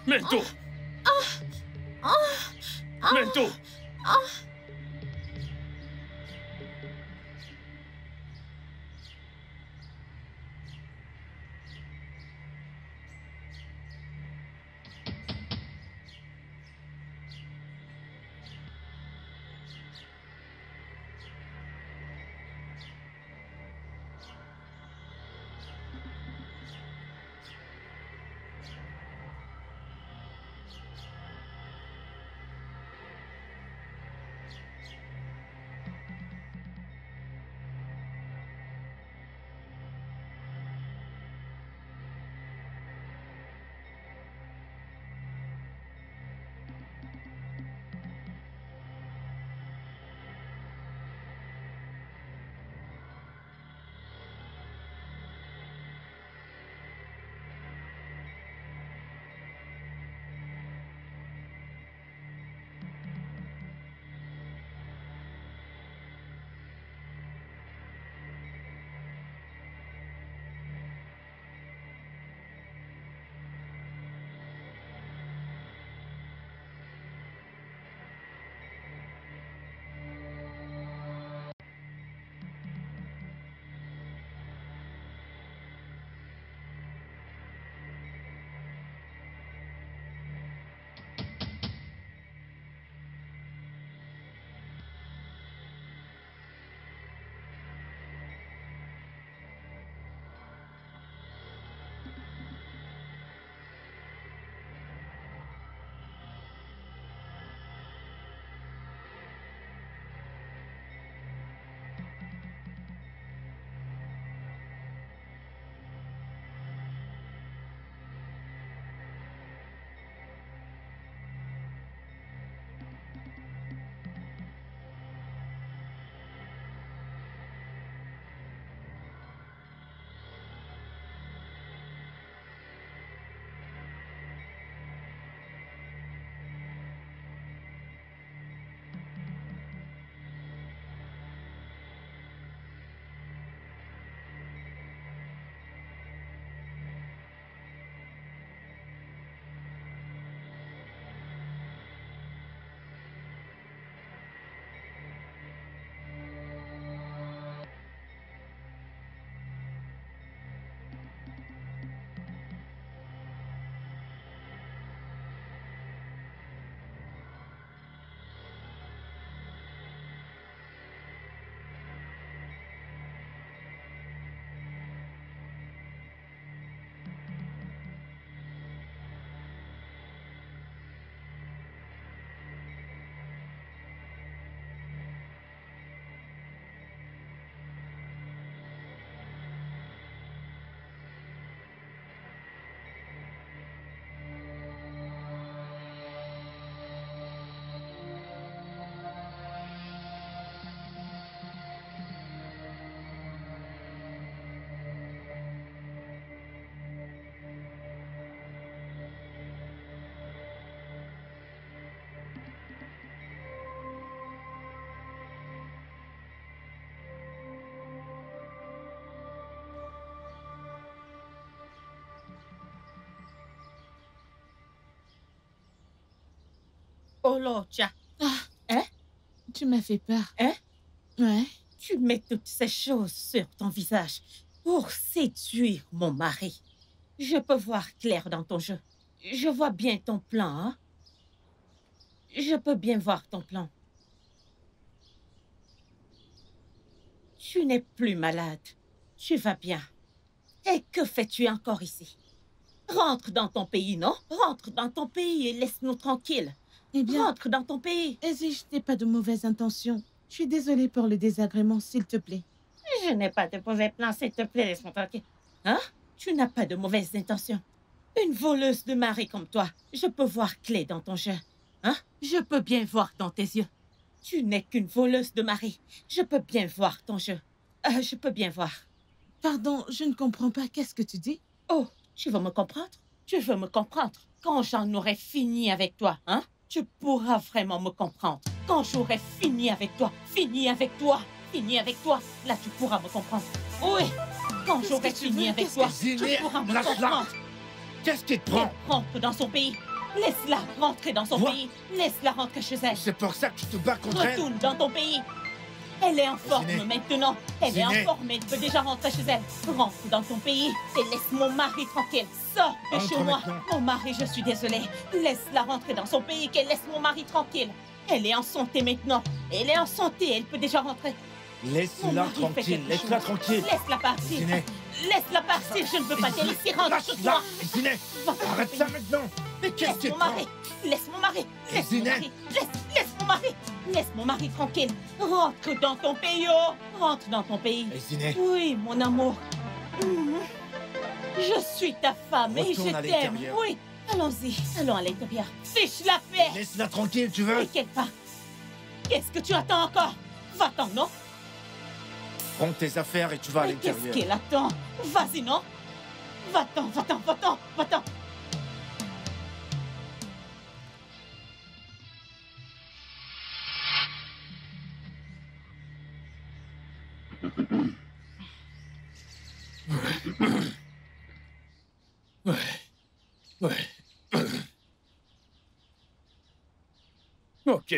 [SPEAKER 4] Mento. Mento.
[SPEAKER 9] Oh là, tiens. Hein?
[SPEAKER 3] Tu m'as fait peur.
[SPEAKER 9] Hein?
[SPEAKER 3] Ouais.
[SPEAKER 9] Tu mets toutes ces choses sur ton visage pour séduire mon mari. Je peux voir clair dans ton jeu. Je vois bien ton plan, hein? Je peux bien voir ton plan. Tu n'es plus malade. Tu vas bien. Et que fais-tu encore ici? Rentre dans ton pays, non? Rentre dans ton pays et laisse-nous tranquilles.
[SPEAKER 3] Eh bien,
[SPEAKER 9] rentre dans ton pays.
[SPEAKER 3] Ezi, je n'ai pas de mauvaises intentions. Je suis désolée pour le désagrément, s'il te plaît.
[SPEAKER 9] Je n'ai pas de mauvais plan, s'il te plaît, laisse-moi tranquille. Hein? Tu n'as pas de mauvaises intentions. Une voleuse de mari comme toi, je peux voir clair dans ton jeu. Hein? Je peux bien voir dans tes yeux. Tu n'es qu'une voleuse de mari. Je peux bien voir ton jeu. Je peux bien voir.
[SPEAKER 3] Pardon, je ne comprends pas. Qu'est-ce que tu dis?
[SPEAKER 9] Oh, tu veux me comprendre? Tu veux me comprendre? Quand j'en aurai fini avec toi, hein? Tu pourras vraiment me comprendre. Quand j'aurai fini avec toi, là tu pourras me comprendre. Oui, quand j'aurai fini avec toi, tu pourras me comprendre.
[SPEAKER 2] Qu'est-ce qui te prend?
[SPEAKER 9] Elle rentre dans son pays. Laisse-la rentrer dans son pays. Laisse-la rentrer chez elle.
[SPEAKER 2] C'est pour ça que tu te bats contre elle?
[SPEAKER 9] Retourne dans ton pays. Elle est en forme maintenant. Elle est en forme. Elle peut déjà rentrer chez elle. Rentre dans ton pays et laisse mon mari tranquille. Sors de chez moi. Mon mari, je suis désolée. Laisse-la rentrer dans son pays, qu'elle laisse mon mari tranquille. Elle est en santé maintenant. Elle est en santé. Elle peut déjà rentrer.
[SPEAKER 2] Laisse-la tranquille. Laisse-la tranquille.
[SPEAKER 9] Laisse-la partir. Laisse-la partir. Je ne veux pas qu'elle ici rentre chez toi.
[SPEAKER 2] Ziné, arrête ça maintenant. Mais qu'est-ce que tu prends?
[SPEAKER 9] Laisse mon mari. Laisse mon mari. Laisse mon mari. Laisse mon mari tranquille. Rentre dans ton pays, oh. Rentre dans ton pays.
[SPEAKER 2] Ziné.
[SPEAKER 9] Oui, mon amour. Je suis ta femme et je t'aime. Oui, allons-y. Allons à l'intérieur. Fiche la paix.
[SPEAKER 2] Laisse-la tranquille, tu veux?
[SPEAKER 9] Et qu'elle part. Qu'est-ce que tu attends encore? Va-t'en, non?
[SPEAKER 2] Prends tes affaires et tu vas à l'intérieur.
[SPEAKER 9] Qu'est-ce qu'elle attend? Vas-y, non? Va-t'en, va-t'en, va-t'en, va-t'en.
[SPEAKER 4] Ouais. Ok.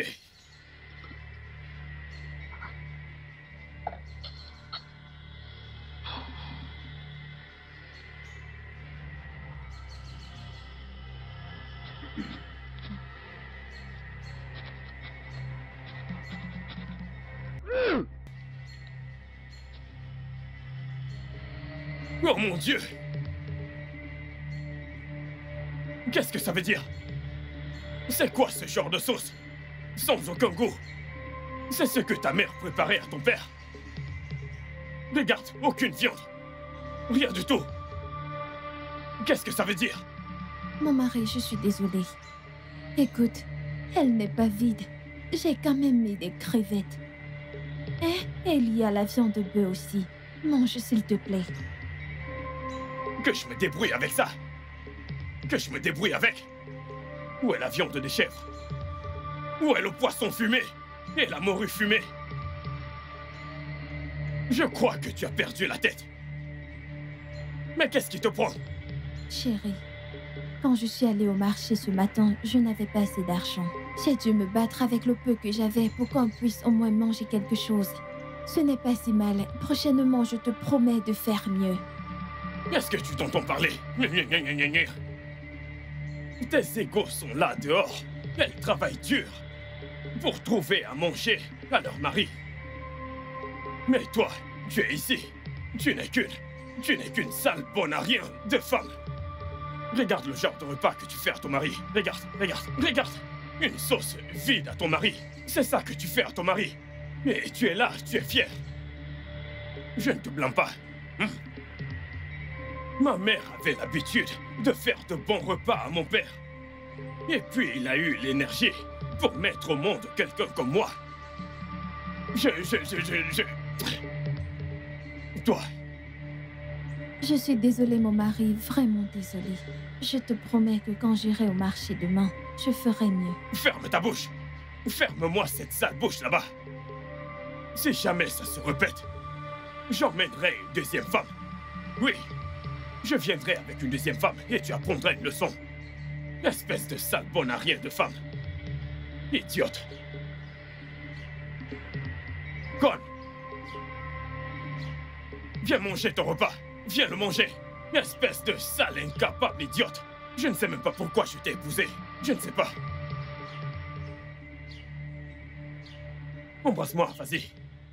[SPEAKER 4] Oh mon Dieu! Qu'est-ce que ça veut dire? C'est quoi ce genre de sauce? Sans aucun goût. C'est ce que ta mère préparait à ton père. Regarde, aucune viande. Rien du tout. Qu'est-ce que ça veut dire?
[SPEAKER 5] Mon mari, je suis désolée. Écoute, elle n'est pas vide. J'ai quand même mis des crevettes. Et il y a la viande de bœuf aussi. Mange, s'il te plaît.
[SPEAKER 4] Que je me débrouille avec ça? Que je me débrouille avec? Où est la viande des chèvres? Où est le poisson fumé? Et la morue fumée? Je crois que tu as perdu la tête. Mais qu'est-ce qui te prend?
[SPEAKER 5] Chérie, quand je suis allée au marché ce matin, je n'avais pas assez d'argent. J'ai dû me battre avec le peu que j'avais pour qu'on puisse au moins manger quelque chose. Ce n'est pas si mal. Prochainement, je te promets de faire mieux.
[SPEAKER 4] Est-ce que tu t'entends parler? Tes égaux sont là dehors. Elles travaillent dur pour trouver à manger à leur mari. Mais toi, tu es ici. Tu n'es qu'une sale bonne à rien de femme. Regarde le genre de repas que tu fais à ton mari. Regarde. Une sauce vide à ton mari. C'est ça que tu fais à ton mari. Et tu es là, tu es fier. Je ne te blâme pas. Ma mère avait l'habitude de faire de bons repas à mon père. Et puis il a eu l'énergie pour mettre au monde quelqu'un comme moi. Toi.
[SPEAKER 5] Je suis désolée, mon mari, vraiment désolée. Je te promets que quand j'irai au marché demain, je ferai mieux.
[SPEAKER 4] Ferme ta bouche. Ferme-moi cette sale bouche là-bas. Si jamais ça se répète, j'emmènerai une deuxième femme. Oui. Je viendrai avec une deuxième femme et tu apprendras une leçon. Espèce de sale bonne à rien de femme. Idiote. Con. Viens manger ton repas. Viens le manger. Espèce de sale incapable idiote. Je ne sais même pas pourquoi je t'ai épousé. Je ne sais pas. Embrasse-moi, vas-y.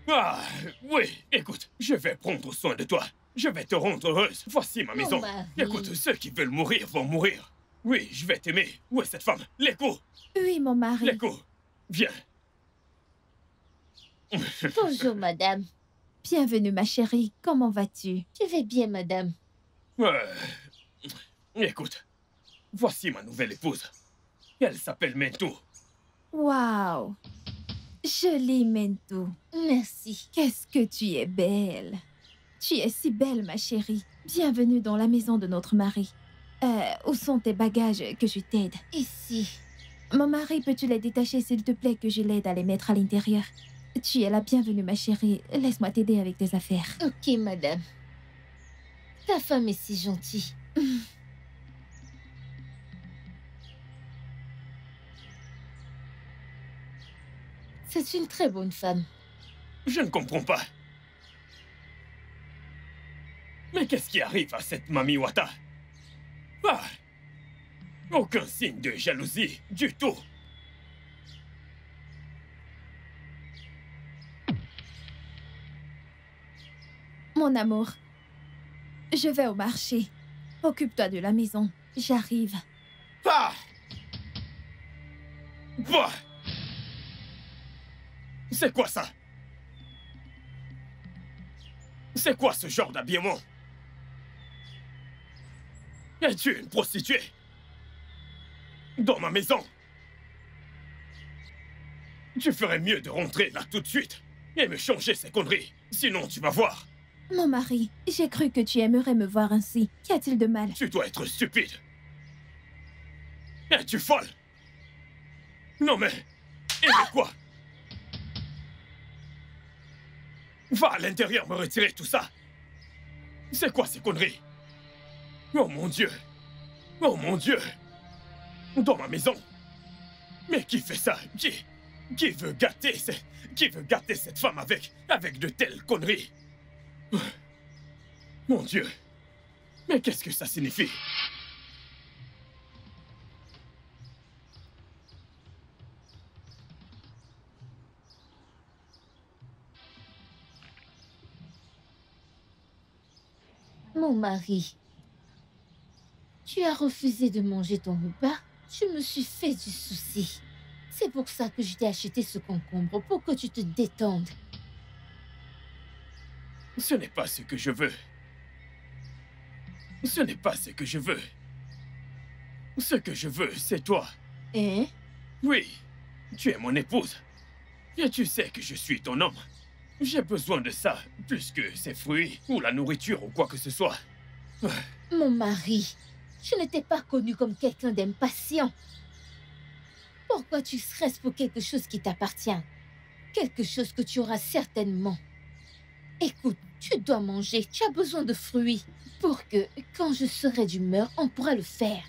[SPEAKER 4] Ah, oui, écoute, je vais prendre soin de toi. Je vais te rendre heureuse. Voici ma maison. Écoute, ceux qui veulent mourir vont mourir. Oui, je vais t'aimer. Où est cette femme? L'écho.
[SPEAKER 5] Oui, mon mari.
[SPEAKER 4] L'écho. Viens.
[SPEAKER 10] Bonjour, madame.
[SPEAKER 5] Bienvenue, ma chérie. Comment vas-tu?
[SPEAKER 10] Je vais bien, madame.
[SPEAKER 4] Écoute, voici ma nouvelle épouse. Elle s'appelle Mentou.
[SPEAKER 5] Waouh! Jolie Mentou.
[SPEAKER 10] Merci.
[SPEAKER 5] Qu'est-ce que tu es belle. Tu es si belle, ma chérie. Bienvenue dans la maison de notre mari. Où sont tes bagages que je t'aide?
[SPEAKER 10] Ici.
[SPEAKER 5] Mon mari, peux-tu les détacher, s'il te plaît, que je l'aide à les mettre à l'intérieur? Tu es la bienvenue, ma chérie. Laisse-moi t'aider avec tes affaires.
[SPEAKER 10] Ok, madame. Ta femme est si gentille. C'est une très bonne femme.
[SPEAKER 4] Je ne comprends pas. Mais qu'est-ce qui arrive à cette Mami Wata? Ah! Aucun signe de jalousie du tout.
[SPEAKER 5] Mon amour, je vais au marché. Occupe-toi de la maison. J'arrive.
[SPEAKER 4] Ah! Bah! C'est quoi ça? C'est quoi ce genre d'habillement? Es-tu une prostituée? Dans ma maison? Tu ferais mieux de rentrer là tout de suite et me changer ces conneries. Sinon, tu vas voir.
[SPEAKER 5] Mon mari, j'ai cru que tu aimerais me voir ainsi. Qu'y a-t-il de mal?
[SPEAKER 4] Tu dois être stupide. Es-tu folle? Non mais... Et de quoi? Va à l'intérieur me retirer tout ça. C'est quoi ces conneries? Oh mon Dieu! Oh mon Dieu! Dans ma maison? Mais qui fait ça? Qui veut gâter cette femme avec de telles conneries? Mon Dieu! Mais qu'est-ce que ça signifie?
[SPEAKER 10] Mon mari, tu as refusé de manger ton repas. Je me suis fait du souci. C'est pour ça que je t'ai acheté ce concombre, pour que tu te détendes.
[SPEAKER 4] Ce n'est pas ce que je veux. Ce n'est pas ce que je veux. Ce que je veux, c'est toi.
[SPEAKER 10] Hein?
[SPEAKER 4] Oui, tu es mon épouse. Et tu sais que je suis ton homme. J'ai besoin de ça, plus que ces fruits, ou la nourriture, ou quoi que ce soit.
[SPEAKER 10] Mon mari, je ne t'ai pas connu comme quelqu'un d'impatient. Pourquoi tu stresses pour quelque chose qui t'appartient? Quelque chose que tu auras certainement. Écoute, tu dois manger, tu as besoin de fruits. Pour que, quand je serai d'humeur, on pourra le faire.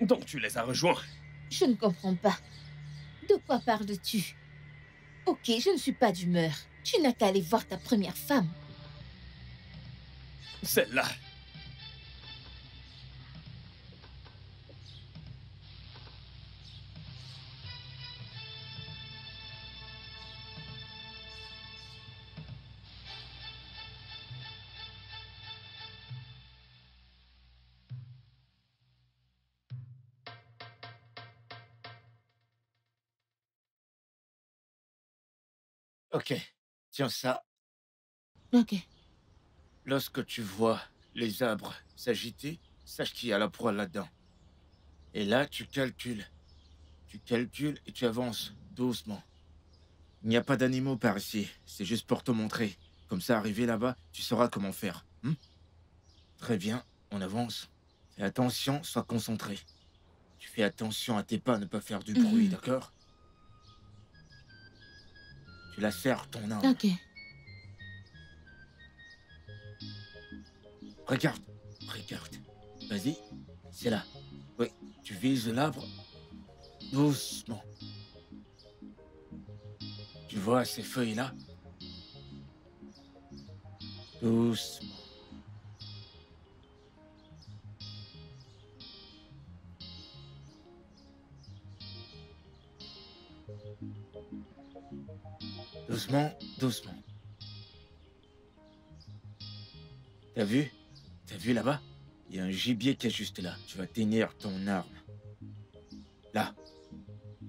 [SPEAKER 4] Donc tu les as rejoints?
[SPEAKER 10] Je ne comprends pas. De quoi parles-tu? Ok, je ne suis pas d'humeur. Tu n'as qu'à aller voir ta première femme.
[SPEAKER 4] Celle-là.
[SPEAKER 2] Ok, tiens ça.
[SPEAKER 3] Ok.
[SPEAKER 2] Lorsque tu vois les arbres s'agiter, sache qu'il y a la proie là-dedans. Et là, tu calcules. Tu calcules et tu avances doucement. Il n'y a pas d'animaux par ici, c'est juste pour te montrer. Comme ça, arrivé là-bas, tu sauras comment faire. Très bien, on avance. Fais attention, sois concentré. Tu fais attention à tes pas, ne pas faire du bruit, d'accord? Tu la serres, ton âme.
[SPEAKER 3] Ok.
[SPEAKER 2] Regarde, regarde. Vas-y, c'est là. Oui, tu vises l'arbre doucement. Tu vois ces feuilles-là? Doucement. Doucement, doucement. T'as vu? T'as vu là-bas? Il y a un gibier qui est juste là. Tu vas tenir ton arme. Là.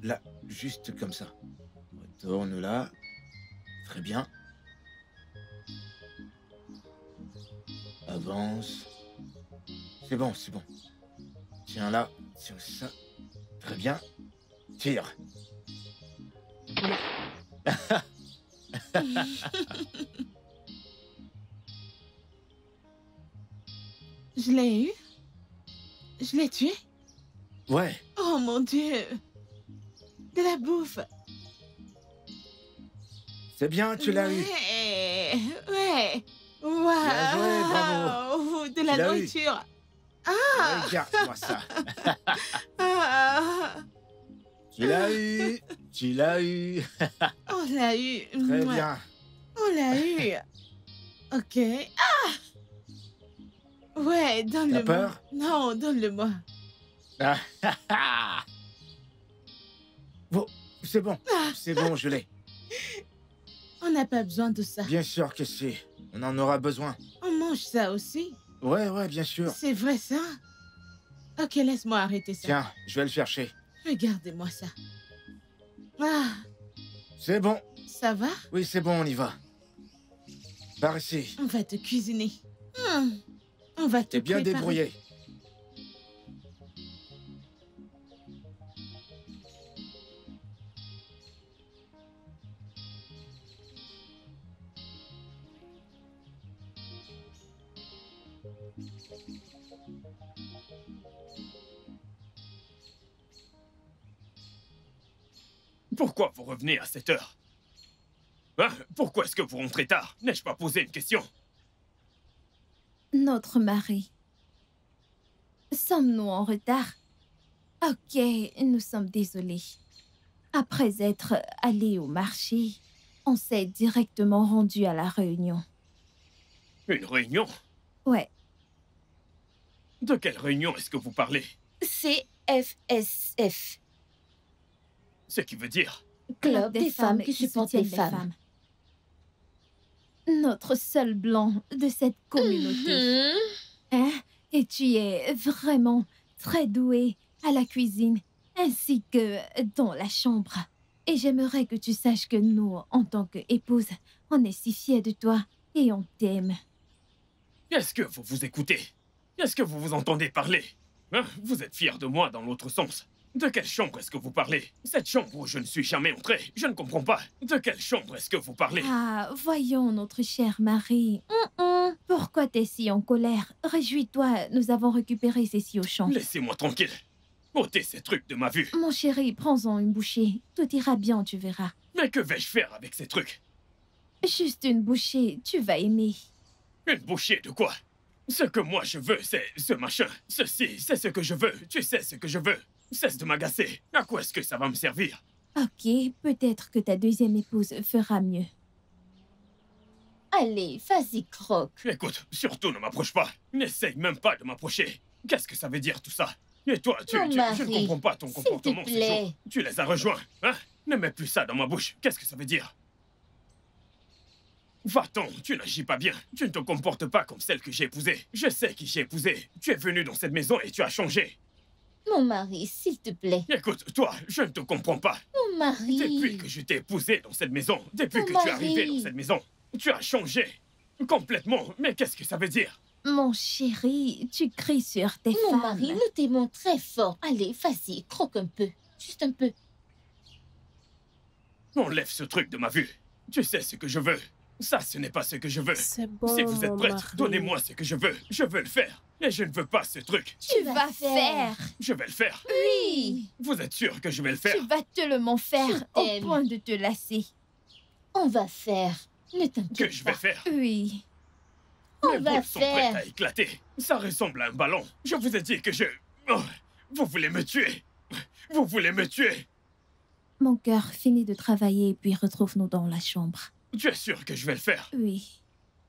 [SPEAKER 2] Là, juste comme ça. Retourne là. Très bien. Avance. C'est bon, c'est bon. Tiens là, tiens ça. Très bien. Tire.
[SPEAKER 3] Je l'ai eu? Je l'ai tué?
[SPEAKER 2] Ouais.
[SPEAKER 3] Oh mon Dieu! De la bouffe!
[SPEAKER 2] C'est bien, tu l'as eu.
[SPEAKER 3] Ouais! Waouh!
[SPEAKER 2] Bien joué, bravo.
[SPEAKER 3] De la
[SPEAKER 2] Tu l'as eu.
[SPEAKER 3] nourriture! Ah!
[SPEAKER 2] Regarde-moi ça.
[SPEAKER 3] Ah!
[SPEAKER 2] Tu l'as eu. Tu l'as eu.
[SPEAKER 3] On l'a eu!
[SPEAKER 2] Très
[SPEAKER 3] Mouah.
[SPEAKER 2] bien.
[SPEAKER 3] On l'a eu! Ok. Ah! Ouais, donne-le-moi.
[SPEAKER 2] T'as peur?
[SPEAKER 3] Non, donne-le-moi.
[SPEAKER 2] Bon, c'est bon. C'est bon, je l'ai.
[SPEAKER 3] On n'a pas besoin de ça.
[SPEAKER 2] Bien sûr que si. On en aura besoin.
[SPEAKER 3] On mange ça aussi.
[SPEAKER 2] Ouais, bien sûr.
[SPEAKER 3] C'est vrai ça? Ok, laisse-moi arrêter ça.
[SPEAKER 2] Tiens, je vais le chercher.
[SPEAKER 3] Regardez-moi ça. Ah,
[SPEAKER 2] C'est bon.
[SPEAKER 3] ça va?
[SPEAKER 2] Oui, c'est bon, on y va. Par ici.
[SPEAKER 3] On va te cuisiner. On va te
[SPEAKER 2] T'es bien
[SPEAKER 3] préparer.
[SPEAKER 2] débrouillé.
[SPEAKER 4] Pourquoi vous revenez à cette heure? Hein? Pourquoi est-ce que vous rentrez tard? N'ai-je pas posé une question?
[SPEAKER 5] Notre mari. Sommes-nous en retard? Ok, nous sommes désolés. Après être allés au marché, on s'est directement rendu à la réunion.
[SPEAKER 4] Une réunion?
[SPEAKER 5] Ouais,
[SPEAKER 4] De quelle réunion est-ce que vous parlez?
[SPEAKER 10] CFSF.
[SPEAKER 4] Ce qui veut dire...
[SPEAKER 10] Club des femmes qui supportent les femmes.
[SPEAKER 5] Notre seul blanc de cette communauté. Hein? Et tu es vraiment très douée à la cuisine, ainsi que dans la chambre. Et j'aimerais que tu saches que nous, en tant qu'épouse, on est si fiers de toi et on t'aime.
[SPEAKER 4] Est-ce que vous vous écoutez? Est-ce que vous vous entendez parler? Hein? Vous êtes fiers de moi dans l'autre sens. De quelle chambre est-ce que vous parlez? Cette chambre où je ne suis jamais entré. Je ne comprends pas. De quelle chambre est-ce que vous parlez?
[SPEAKER 5] Ah, voyons, notre cher mari. Pourquoi t'es si en colère? Réjouis-toi, nous avons récupéré ces au champ.
[SPEAKER 4] Laissez-moi tranquille. Ôtez ces trucs de ma vue.
[SPEAKER 5] Mon chéri, prends-en une bouchée. Tout ira bien, tu verras.
[SPEAKER 4] Mais que vais-je faire avec ces trucs?
[SPEAKER 5] Juste une bouchée, tu vas aimer.
[SPEAKER 4] Une bouchée de quoi? Ce que moi je veux, c'est ce machin. Ceci, c'est ce que je veux. Tu sais ce que je veux. Cesse de m'agacer. À quoi est-ce que ça va me servir?
[SPEAKER 5] Ok, peut-être que ta deuxième épouse fera mieux.
[SPEAKER 10] Allez, vas-y, croque.
[SPEAKER 4] Écoute, surtout ne m'approche pas. N'essaye même pas de m'approcher. Qu'est-ce que ça veut dire tout ça? Et toi, je
[SPEAKER 10] Mon
[SPEAKER 4] ne
[SPEAKER 10] mari,
[SPEAKER 4] comprends pas ton
[SPEAKER 10] s'il te
[SPEAKER 4] comportement ces
[SPEAKER 10] plaît.
[SPEAKER 4] jours. Tu les as rejoints, hein? Ne mets plus ça dans ma bouche. Qu'est-ce que ça veut dire? Va-t'en, tu n'agis pas bien. Tu ne te comportes pas comme celle que j'ai épousée. Je sais qui j'ai épousé. Tu es venu dans cette maison et tu as changé.
[SPEAKER 10] Mon mari, s'il te plaît.
[SPEAKER 4] Écoute, toi, je ne te comprends pas.
[SPEAKER 10] Mon mari.
[SPEAKER 4] Depuis que je t'ai épousé dans cette maison, depuis
[SPEAKER 10] Mon
[SPEAKER 4] que tu es
[SPEAKER 10] mari.
[SPEAKER 4] arrivé dans cette maison, tu as changé. Complètement. Mais qu'est-ce que ça veut dire?
[SPEAKER 5] Mon chéri, tu cries sur tes
[SPEAKER 10] Mon
[SPEAKER 5] femmes.
[SPEAKER 10] mari, nous t'aimons très fort. Allez, vas-y, croque un peu. Juste un peu.
[SPEAKER 4] Enlève ce truc de ma vue. Tu sais ce que je veux. Ça, ce n'est pas ce que je veux.
[SPEAKER 8] C'est bon,
[SPEAKER 4] Si vous êtes
[SPEAKER 8] mon
[SPEAKER 4] prête,
[SPEAKER 8] mari.
[SPEAKER 4] donnez-moi ce que je veux. Je veux le faire. Et je ne veux pas ce truc.
[SPEAKER 5] Tu vas faire.
[SPEAKER 4] Je vais le faire.
[SPEAKER 5] Oui.
[SPEAKER 4] Vous êtes sûr que je vais le faire?
[SPEAKER 5] Tu vas tellement faire
[SPEAKER 10] Je
[SPEAKER 5] au
[SPEAKER 10] t'aime.
[SPEAKER 5] point de te lasser.
[SPEAKER 10] On va faire. Ne
[SPEAKER 4] Que
[SPEAKER 10] t'inquiète
[SPEAKER 4] je vais
[SPEAKER 10] pas.
[SPEAKER 4] faire?
[SPEAKER 5] Oui.
[SPEAKER 10] On
[SPEAKER 4] Mes
[SPEAKER 10] va
[SPEAKER 4] boules sont prêtes
[SPEAKER 10] faire.
[SPEAKER 4] à éclater. Ça ressemble à un ballon. Je vous ai dit que je... Oh, Vous voulez me tuer? Vous voulez me tuer?
[SPEAKER 5] Mon cœur, finis de travailler et puis retrouve-nous dans la chambre.
[SPEAKER 4] Tu es sûr que je vais le faire?
[SPEAKER 5] Oui.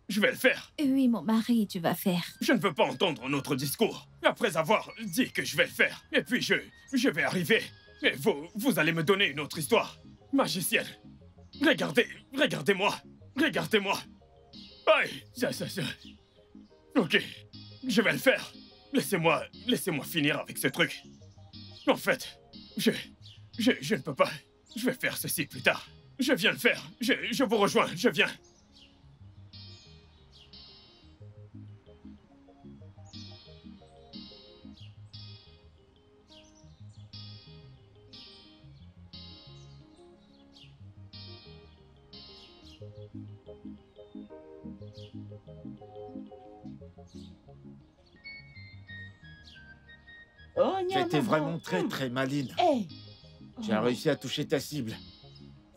[SPEAKER 4] Je vais le faire.
[SPEAKER 5] Oui, mon mari, tu vas faire.
[SPEAKER 4] Je ne veux pas entendre un autre discours. Après avoir dit que je vais le faire. Et puis je vais arriver. Et vous allez me donner une autre histoire. Magicienne. Regardez-moi. Regardez-moi. Aïe, ça. Ok, je vais le faire. Laissez-moi finir avec ce truc. En fait, je ne peux pas. Je vais faire ceci plus tard. Je viens le faire. Je vous rejoins, je viens.
[SPEAKER 2] C'était vraiment très maligne.
[SPEAKER 9] Hey.
[SPEAKER 2] Tu as réussi à toucher ta cible.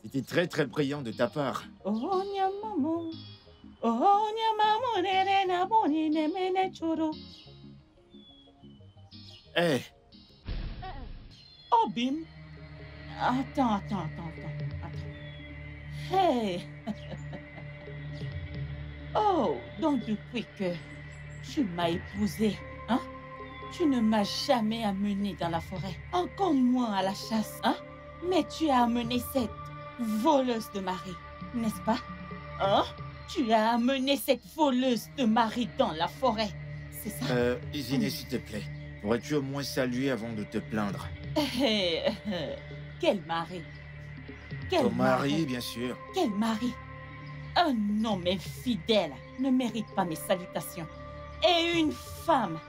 [SPEAKER 2] C'était très brillant de ta part. Hé.
[SPEAKER 9] Oh, Bim. Attends. Hey. Oh, donc depuis que tu m'as épousée, hein? Tu ne m'as jamais amenée dans la forêt, encore moins à la chasse, hein? Mais tu as amené cette voleuse de mari, n'est-ce pas? Hein? Tu as amené cette voleuse de mari dans la forêt, c'est ça?
[SPEAKER 2] Iziné, s'il te plaît, pourrais-tu au moins saluer avant de te plaindre?
[SPEAKER 9] Quel mari?
[SPEAKER 2] Ton mari, bien sûr.
[SPEAKER 9] Quel mari? Un homme infidèle ne mérite pas mes salutations. Et une femme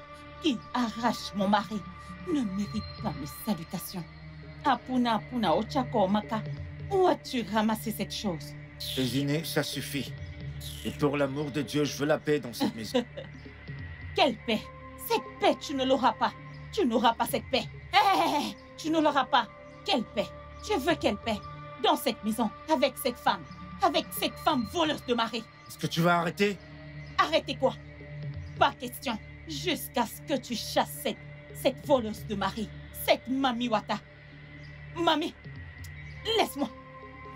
[SPEAKER 9] qui arrache mon mari ne mérite pas mes salutations. Apuna, Ochako, Maka, où as-tu ramassé cette chose?
[SPEAKER 2] Iziné, ça suffit. Et pour l'amour de Dieu, je veux la paix dans cette maison.
[SPEAKER 9] Quelle paix? Cette paix, tu ne l'auras pas. Tu n'auras pas cette paix. Hey, tu ne l'auras pas. Quelle paix? Je veux quelle paix? Dans cette maison, avec cette femme voleuse de mari.
[SPEAKER 2] Est-ce que tu vas arrêter?
[SPEAKER 9] Arrêter quoi? Pas question. Jusqu'à ce que tu chasses cette voleuse de mari, cette Mami Wata. Mami, laisse-moi.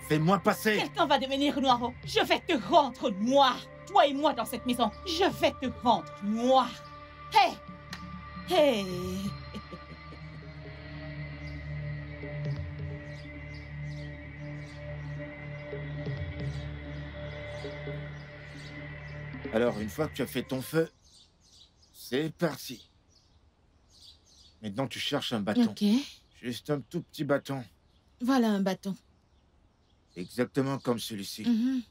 [SPEAKER 2] Fais-moi passer.
[SPEAKER 9] Quelqu'un va devenir noir. Je vais te rendre noir. Toi et moi dans cette maison. Je vais te rendre noir. Hey.
[SPEAKER 2] Alors, une fois que tu as fait ton feu, c'est parti. Maintenant, tu cherches un bâton.
[SPEAKER 3] Ok.
[SPEAKER 2] Juste un tout petit bâton.
[SPEAKER 3] Voilà un bâton.
[SPEAKER 2] Exactement comme celui-ci.
[SPEAKER 3] Mhm.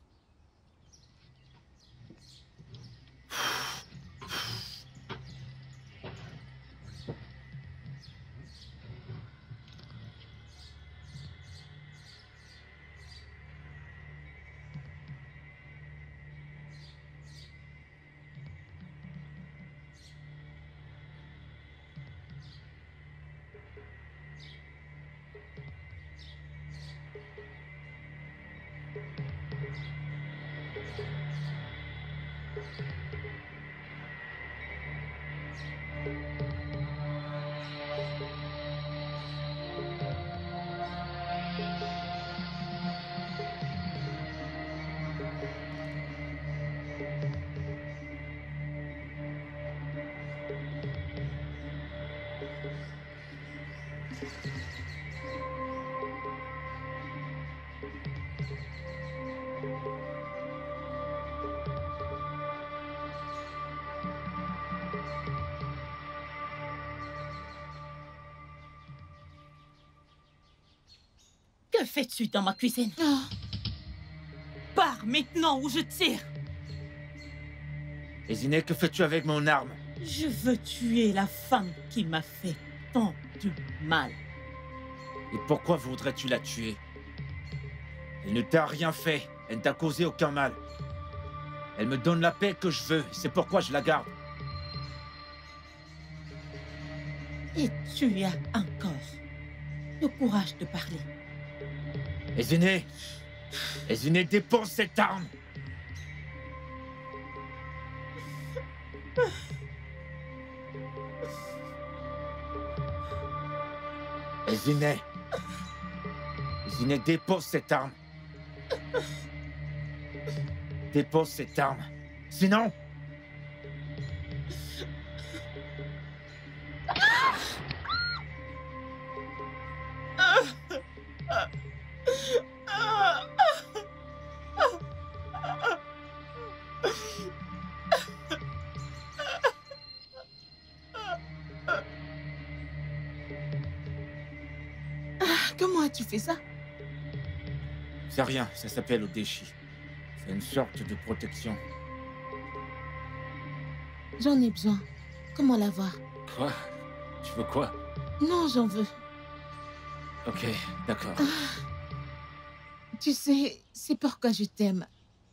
[SPEAKER 9] Que fais-tu dans ma cuisine?
[SPEAKER 3] Oh.
[SPEAKER 9] Pars maintenant ou je tire.
[SPEAKER 2] Iziné, que fais-tu avec mon arme?
[SPEAKER 9] Je veux tuer la femme qui m'a fait tant de mal.
[SPEAKER 2] Et pourquoi voudrais-tu la tuer? Elle ne t'a rien fait. Elle ne t'a causé aucun mal. Elle me donne la paix que je veux. C'est pourquoi je la garde.
[SPEAKER 9] Et tu as encore le courage de parler.
[SPEAKER 2] Iziné, dépense cette arme. Zinet. Zinet, dépose cette arme. Dépose cette arme. Sinon...
[SPEAKER 3] Comment as-tu fait ça?
[SPEAKER 2] C'est rien, ça s'appelle Odeshi. C'est une sorte de protection.
[SPEAKER 3] J'en ai besoin. Comment l'avoir?
[SPEAKER 2] Quoi? Tu veux quoi?
[SPEAKER 3] Non, j'en veux.
[SPEAKER 2] Ok, d'accord.
[SPEAKER 3] Tu sais, c'est pourquoi je t'aime.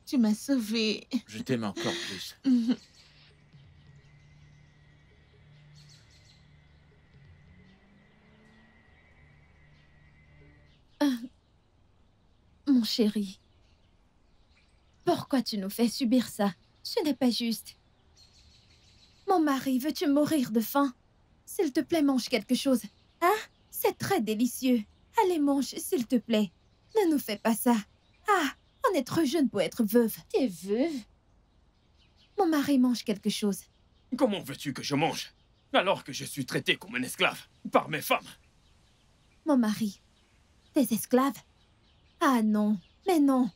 [SPEAKER 3] Tu m'as sauvée.
[SPEAKER 2] Je t'aime encore plus.
[SPEAKER 5] Mon chéri, pourquoi tu nous fais subir ça? Ce n'est pas juste. Mon mari, veux-tu mourir de faim? S'il te plaît, mange quelque chose. Hein? C'est très délicieux. Allez, mange, s'il te plaît. Ne nous fais pas ça. Ah, on est trop jeune pour être veuve.
[SPEAKER 10] T'es veuve?
[SPEAKER 5] Mon mari mange quelque chose.
[SPEAKER 4] Comment veux-tu que je mange alors que je suis traité comme un esclave par mes femmes?
[SPEAKER 5] Mon mari, des esclaves? Ah non, mais non.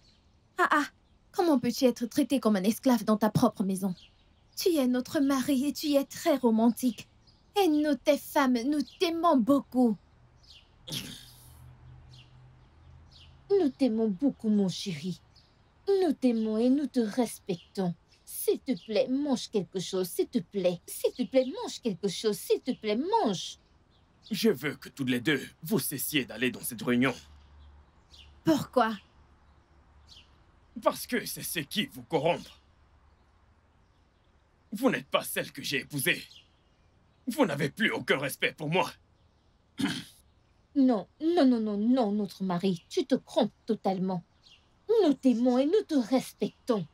[SPEAKER 5] Comment peux-tu être traité comme un esclave dans ta propre maison? Tu es notre mari et tu es très romantique. Et nous, tes femmes, nous t'aimons beaucoup.
[SPEAKER 10] Nous t'aimons beaucoup, mon chéri. Nous t'aimons et nous te respectons. S'il te plaît, mange quelque chose, s'il te plaît. S'il te plaît, mange quelque chose, s'il te plaît, mange.
[SPEAKER 4] Je veux que toutes les deux, vous cessiez d'aller dans cette réunion.
[SPEAKER 5] Pourquoi?
[SPEAKER 4] Parce que c'est ce qui vous corrompt. Vous n'êtes pas celle que j'ai épousée. Vous n'avez plus aucun respect pour moi.
[SPEAKER 10] Non, notre mari, tu te trompes totalement. Nous t'aimons et nous te respectons.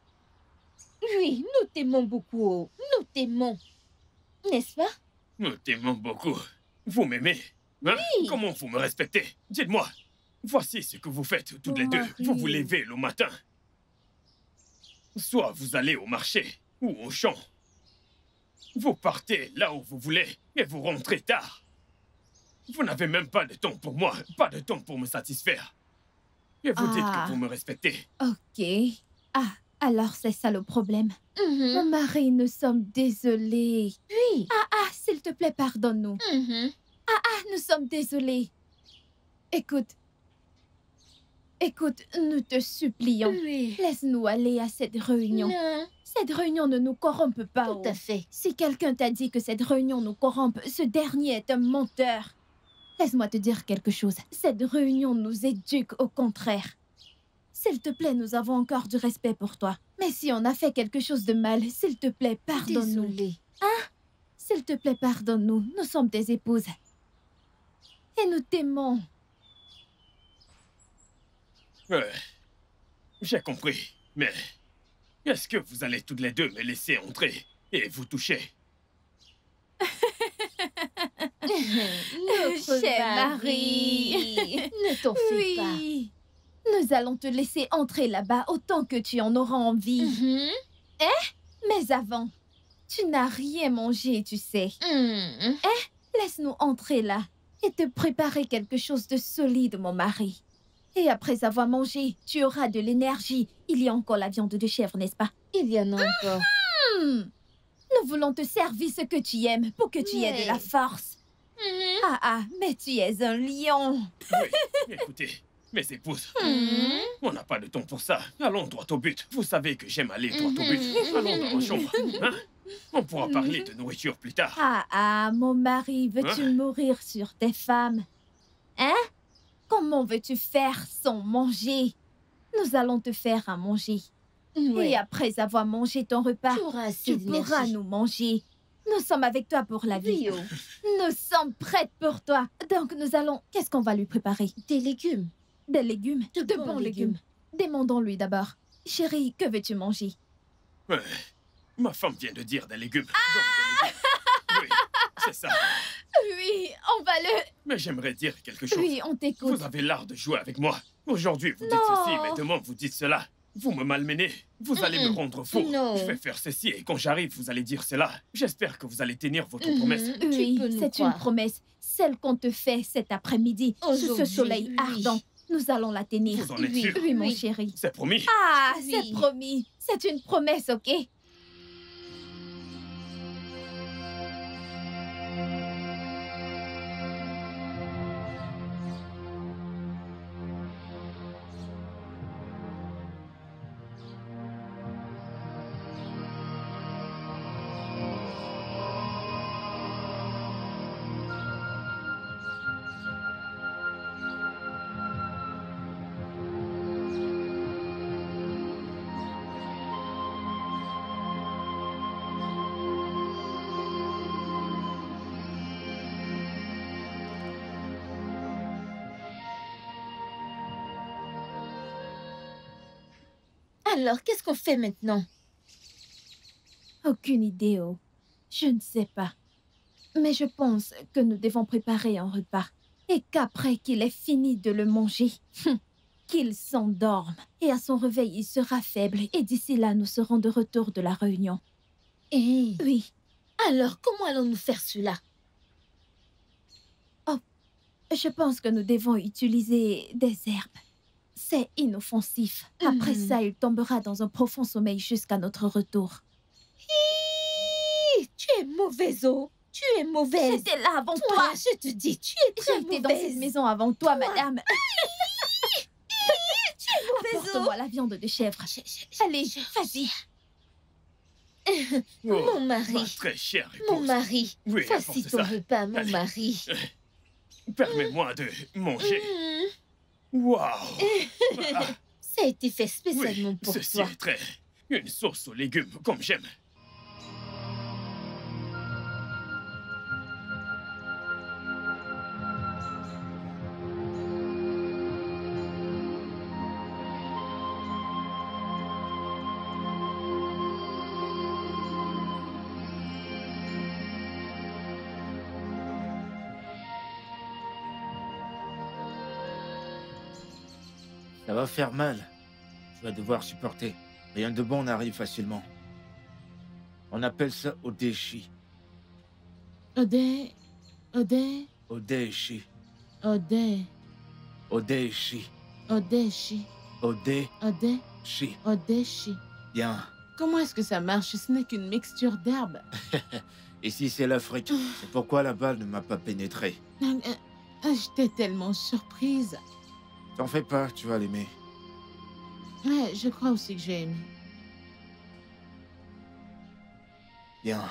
[SPEAKER 10] Oui, nous t'aimons beaucoup, nous t'aimons. N'est-ce pas?
[SPEAKER 4] Nous t'aimons beaucoup. Vous m'aimez, hein?
[SPEAKER 10] Oui.
[SPEAKER 4] Comment vous me respectez? Dites-moi. Voici ce que vous faites toutes les deux. Vous vous levez le matin. Soit vous allez au marché ou au champ. Vous partez là où vous voulez et vous rentrez tard. Vous n'avez même pas de temps pour moi, pas de temps pour me satisfaire. Et vous dites que vous me respectez.
[SPEAKER 5] Ok. Ah, alors c'est ça le problème. Mon mari, nous sommes désolés.
[SPEAKER 10] Oui.
[SPEAKER 5] S'il te plaît, pardonne-nous. Nous sommes désolés. Écoute, nous te supplions.
[SPEAKER 10] Oui.
[SPEAKER 5] Laisse-nous aller à cette réunion.
[SPEAKER 10] Non.
[SPEAKER 5] Cette réunion ne nous corrompt pas.
[SPEAKER 10] Tout à fait.
[SPEAKER 5] Si quelqu'un t'a dit que cette réunion nous corrompt, ce dernier est un menteur. Laisse-moi te dire quelque chose. Cette réunion nous éduque au contraire. S'il te plaît, nous avons encore du respect pour toi. Mais si on a fait quelque chose de mal, s'il te plaît, pardonne-nous.
[SPEAKER 10] Désolée.
[SPEAKER 5] S'il te plaît, pardonne-nous. Nous sommes tes épouses. Et nous t'aimons.
[SPEAKER 4] J'ai compris, mais est-ce que vous allez toutes les deux me laisser entrer et vous toucher?
[SPEAKER 10] Notre
[SPEAKER 5] Cher
[SPEAKER 10] mari. Ne t'en fais pas.
[SPEAKER 5] Oui. Nous allons te laisser entrer là-bas autant que tu en auras envie. Mais avant, tu n'as rien mangé, tu sais. Laisse-nous entrer là et te préparer quelque chose de solide, mon mari. Et après avoir mangé, tu auras de l'énergie. Il y a encore la viande de chèvre, n'est-ce pas?
[SPEAKER 10] Il y en a encore.
[SPEAKER 5] Nous voulons te servir ce que tu aimes pour que tu aies de la force. Mais tu es un lion.
[SPEAKER 4] Oui, écoutez, mes épouses, on n'a pas de temps pour ça. Allons droit au but. Vous savez que j'aime aller droit au but. Allons dans la chambre. Hein? On pourra parler de nourriture plus tard.
[SPEAKER 5] Mon mari, veux-tu mourir sur tes femmes? Comment veux-tu faire sans manger? Nous allons te faire à manger.
[SPEAKER 10] Ouais.
[SPEAKER 5] Et après avoir mangé ton repas,
[SPEAKER 10] Tu
[SPEAKER 5] tu pourras nous manger. Nous sommes avec toi pour la vie.
[SPEAKER 10] Oui,
[SPEAKER 5] Nous sommes prêtes pour toi. Donc nous allons... Qu'est-ce qu'on va lui préparer?
[SPEAKER 10] Des légumes.
[SPEAKER 5] Des légumes?
[SPEAKER 10] De
[SPEAKER 5] bons
[SPEAKER 10] bons
[SPEAKER 5] légumes. Demandons-lui d'abord. Chérie, que veux-tu manger?
[SPEAKER 4] Ma femme vient de dire des légumes. Donc, des légumes. Oui, c'est ça.
[SPEAKER 5] Oui, Oui, on va le...
[SPEAKER 4] Mais j'aimerais dire quelque chose.
[SPEAKER 5] Oui, on t'écoute.
[SPEAKER 4] Vous avez l'art de jouer avec moi. Aujourd'hui, vous dites
[SPEAKER 5] Non.
[SPEAKER 4] ceci, mais demain, vous dites cela. Vous me malmenez. Vous allez me rendre fou.
[SPEAKER 10] Non.
[SPEAKER 4] Je vais faire ceci et quand j'arrive, vous allez dire cela. J'espère que vous allez tenir votre promesse.
[SPEAKER 5] Oui,
[SPEAKER 10] peux nous
[SPEAKER 5] c'est une
[SPEAKER 10] croire.
[SPEAKER 5] promesse. Celle qu'on te fait cet après-midi, sous ce
[SPEAKER 10] Aujourd'hui,
[SPEAKER 5] soleil
[SPEAKER 10] oui.
[SPEAKER 5] ardent. Nous allons la tenir.
[SPEAKER 4] Vous en êtes
[SPEAKER 10] Oui.
[SPEAKER 4] sûr?
[SPEAKER 5] Oui, mon
[SPEAKER 10] Oui.
[SPEAKER 5] chéri.
[SPEAKER 4] C'est promis.
[SPEAKER 5] Ah,
[SPEAKER 10] Oui.
[SPEAKER 5] c'est promis. C'est une promesse, ok?
[SPEAKER 10] Alors, qu'est-ce qu'on fait maintenant?
[SPEAKER 5] Aucune idée, oh. Je ne sais pas. Mais je pense que nous devons préparer un repas. Et qu'après qu'il ait fini de le manger, qu'il s'endorme. Et à son réveil, il sera faible. Et d'ici là, nous serons de retour de la réunion.
[SPEAKER 10] Eh,
[SPEAKER 5] Oui.
[SPEAKER 10] alors, comment allons-nous faire cela?
[SPEAKER 5] Je pense que nous devons utiliser des herbes. C'est inoffensif. Après ça, il tombera dans un profond sommeil jusqu'à notre retour.
[SPEAKER 10] Hi, tu es mauvaise, oh. Tu es mauvaise.
[SPEAKER 5] J'étais là avant
[SPEAKER 10] Toi,
[SPEAKER 5] toi.
[SPEAKER 10] je te dis, tu es très
[SPEAKER 5] J'ai été dans
[SPEAKER 10] mauvaise.
[SPEAKER 5] cette maison avant toi, madame.
[SPEAKER 10] Tu es mauvaise, oh.
[SPEAKER 5] Apporte-moi la viande de chèvre. Allez, vas-y.
[SPEAKER 10] Mon mari.
[SPEAKER 4] Ma très chère
[SPEAKER 10] Mon
[SPEAKER 4] épouse.
[SPEAKER 10] mari.
[SPEAKER 4] Oui,
[SPEAKER 10] Voici
[SPEAKER 4] apporte
[SPEAKER 10] ton
[SPEAKER 4] ça.
[SPEAKER 10] repas, mon
[SPEAKER 4] Allez.
[SPEAKER 10] mari.
[SPEAKER 4] Permets-moi de manger.
[SPEAKER 10] Mm.
[SPEAKER 4] Waouh! Ah,
[SPEAKER 10] Ça a été fait spécialement
[SPEAKER 4] oui,
[SPEAKER 10] pour
[SPEAKER 4] ceci
[SPEAKER 10] toi.
[SPEAKER 4] est très... Une sauce aux légumes, comme j'aime.
[SPEAKER 2] Ça va faire mal. Tu vas devoir supporter. Rien de bon n'arrive facilement. On appelle ça Odeshi.
[SPEAKER 3] Ode, Ode,
[SPEAKER 2] Odeshi.
[SPEAKER 3] Ode,
[SPEAKER 2] Odeshi.
[SPEAKER 3] Odeshi,
[SPEAKER 2] Odeshi.
[SPEAKER 3] Ode, Odeshi.
[SPEAKER 2] Bien.
[SPEAKER 3] Comment est-ce que ça marche? Ce n'est qu'une mixture d'herbes.
[SPEAKER 2] Ici, c'est l'Afrique. C'est pourquoi la balle ne m'a pas pénétré.
[SPEAKER 3] J'étais tellement surprise.
[SPEAKER 2] T'en fais pas, tu vas l'aimer.
[SPEAKER 3] Ouais, je crois aussi que j'ai aimé.
[SPEAKER 2] Bien.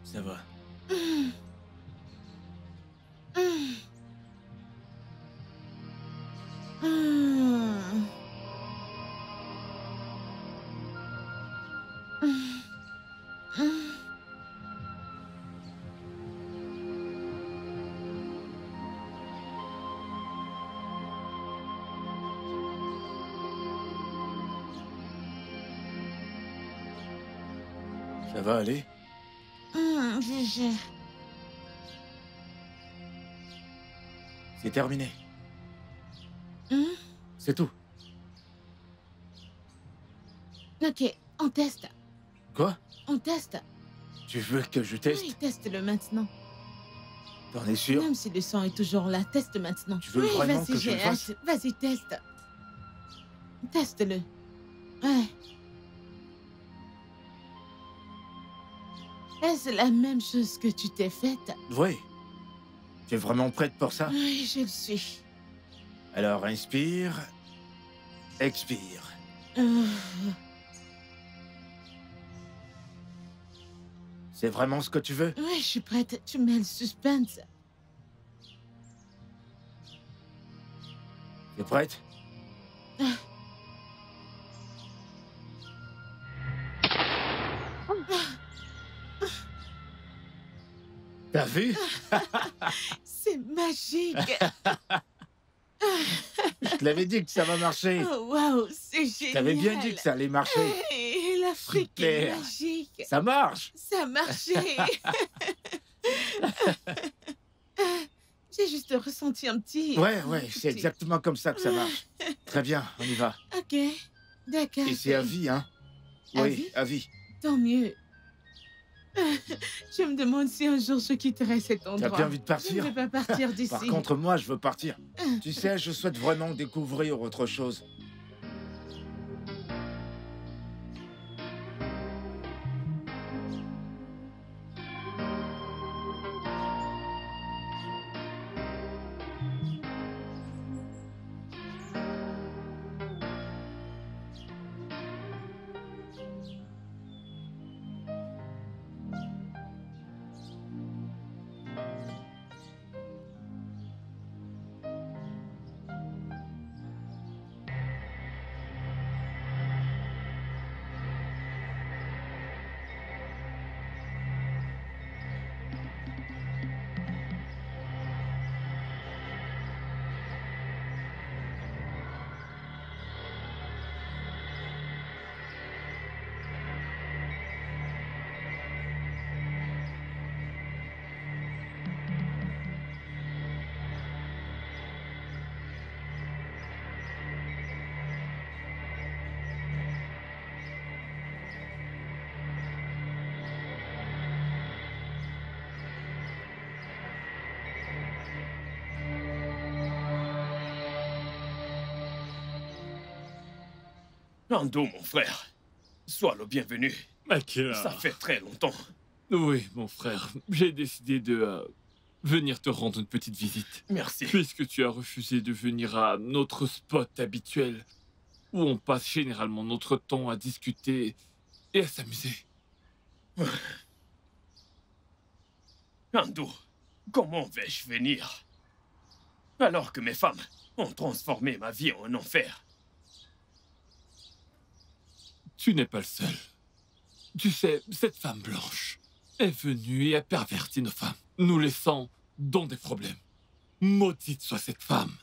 [SPEAKER 2] Ça va. Ça va aller? C'est terminé. C'est tout.
[SPEAKER 3] Ok, on teste.
[SPEAKER 2] Quoi?
[SPEAKER 3] On teste.
[SPEAKER 2] Tu veux que je teste?
[SPEAKER 3] Oui, teste-le maintenant.
[SPEAKER 2] T'en es sûr?
[SPEAKER 3] Même si le sang est toujours là, teste maintenant.
[SPEAKER 2] Tu veux
[SPEAKER 3] oui,
[SPEAKER 2] vraiment
[SPEAKER 3] vas-y,
[SPEAKER 2] que je le
[SPEAKER 3] j'ai
[SPEAKER 2] fasse?
[SPEAKER 3] hâte. Vas-y, teste. Teste-le. Ouais. Est-ce la même chose que tu t'es faite?
[SPEAKER 2] Oui. Tu es vraiment prête pour ça?
[SPEAKER 3] Oui, je le suis.
[SPEAKER 2] Alors inspire, expire. C'est vraiment ce que tu veux?
[SPEAKER 3] Oui, je suis prête. Tu mets le suspense.
[SPEAKER 2] T'es prête? T'as vu?
[SPEAKER 3] C'est magique.
[SPEAKER 2] Je te l'avais dit que ça va marcher.
[SPEAKER 3] Oh, waouh, c'est génial.
[SPEAKER 2] Je t'avais bien dit que ça allait marcher.
[SPEAKER 3] Et l'Afrique est
[SPEAKER 2] Super.
[SPEAKER 3] magique.
[SPEAKER 2] Ça marche.
[SPEAKER 3] Ça a marché. J'ai juste ressenti un petit...
[SPEAKER 2] Ouais, c'est exactement comme ça que ça marche. Très bien, on y va.
[SPEAKER 3] Ok, d'accord.
[SPEAKER 2] Et c'est à vie, hein?
[SPEAKER 3] À
[SPEAKER 2] Oui,
[SPEAKER 3] vie?
[SPEAKER 2] à vie.
[SPEAKER 3] Tant mieux. Je me demande si un jour je quitterai cet endroit.
[SPEAKER 2] T'as bien envie de
[SPEAKER 3] Je
[SPEAKER 2] partir?
[SPEAKER 3] ne vais pas partir d'ici.
[SPEAKER 2] Par contre, moi, je veux partir. Tu sais, je souhaite vraiment découvrir autre chose.
[SPEAKER 4] Ando, mon frère, sois le bienvenu.
[SPEAKER 6] Akira.
[SPEAKER 4] Ça fait très longtemps.
[SPEAKER 6] Oui, mon frère, j'ai décidé de venir te rendre une petite visite.
[SPEAKER 4] Merci.
[SPEAKER 6] Puisque tu as refusé de venir à notre spot habituel, où on passe généralement notre temps à discuter et à s'amuser.
[SPEAKER 4] Ando, comment vais-je venir alors que mes femmes ont transformé ma vie en enfer?
[SPEAKER 6] Tu n'es pas le seul. Tu sais, cette femme blanche est venue et a perverti nos femmes, nous laissant dans des problèmes. Maudite soit cette femme.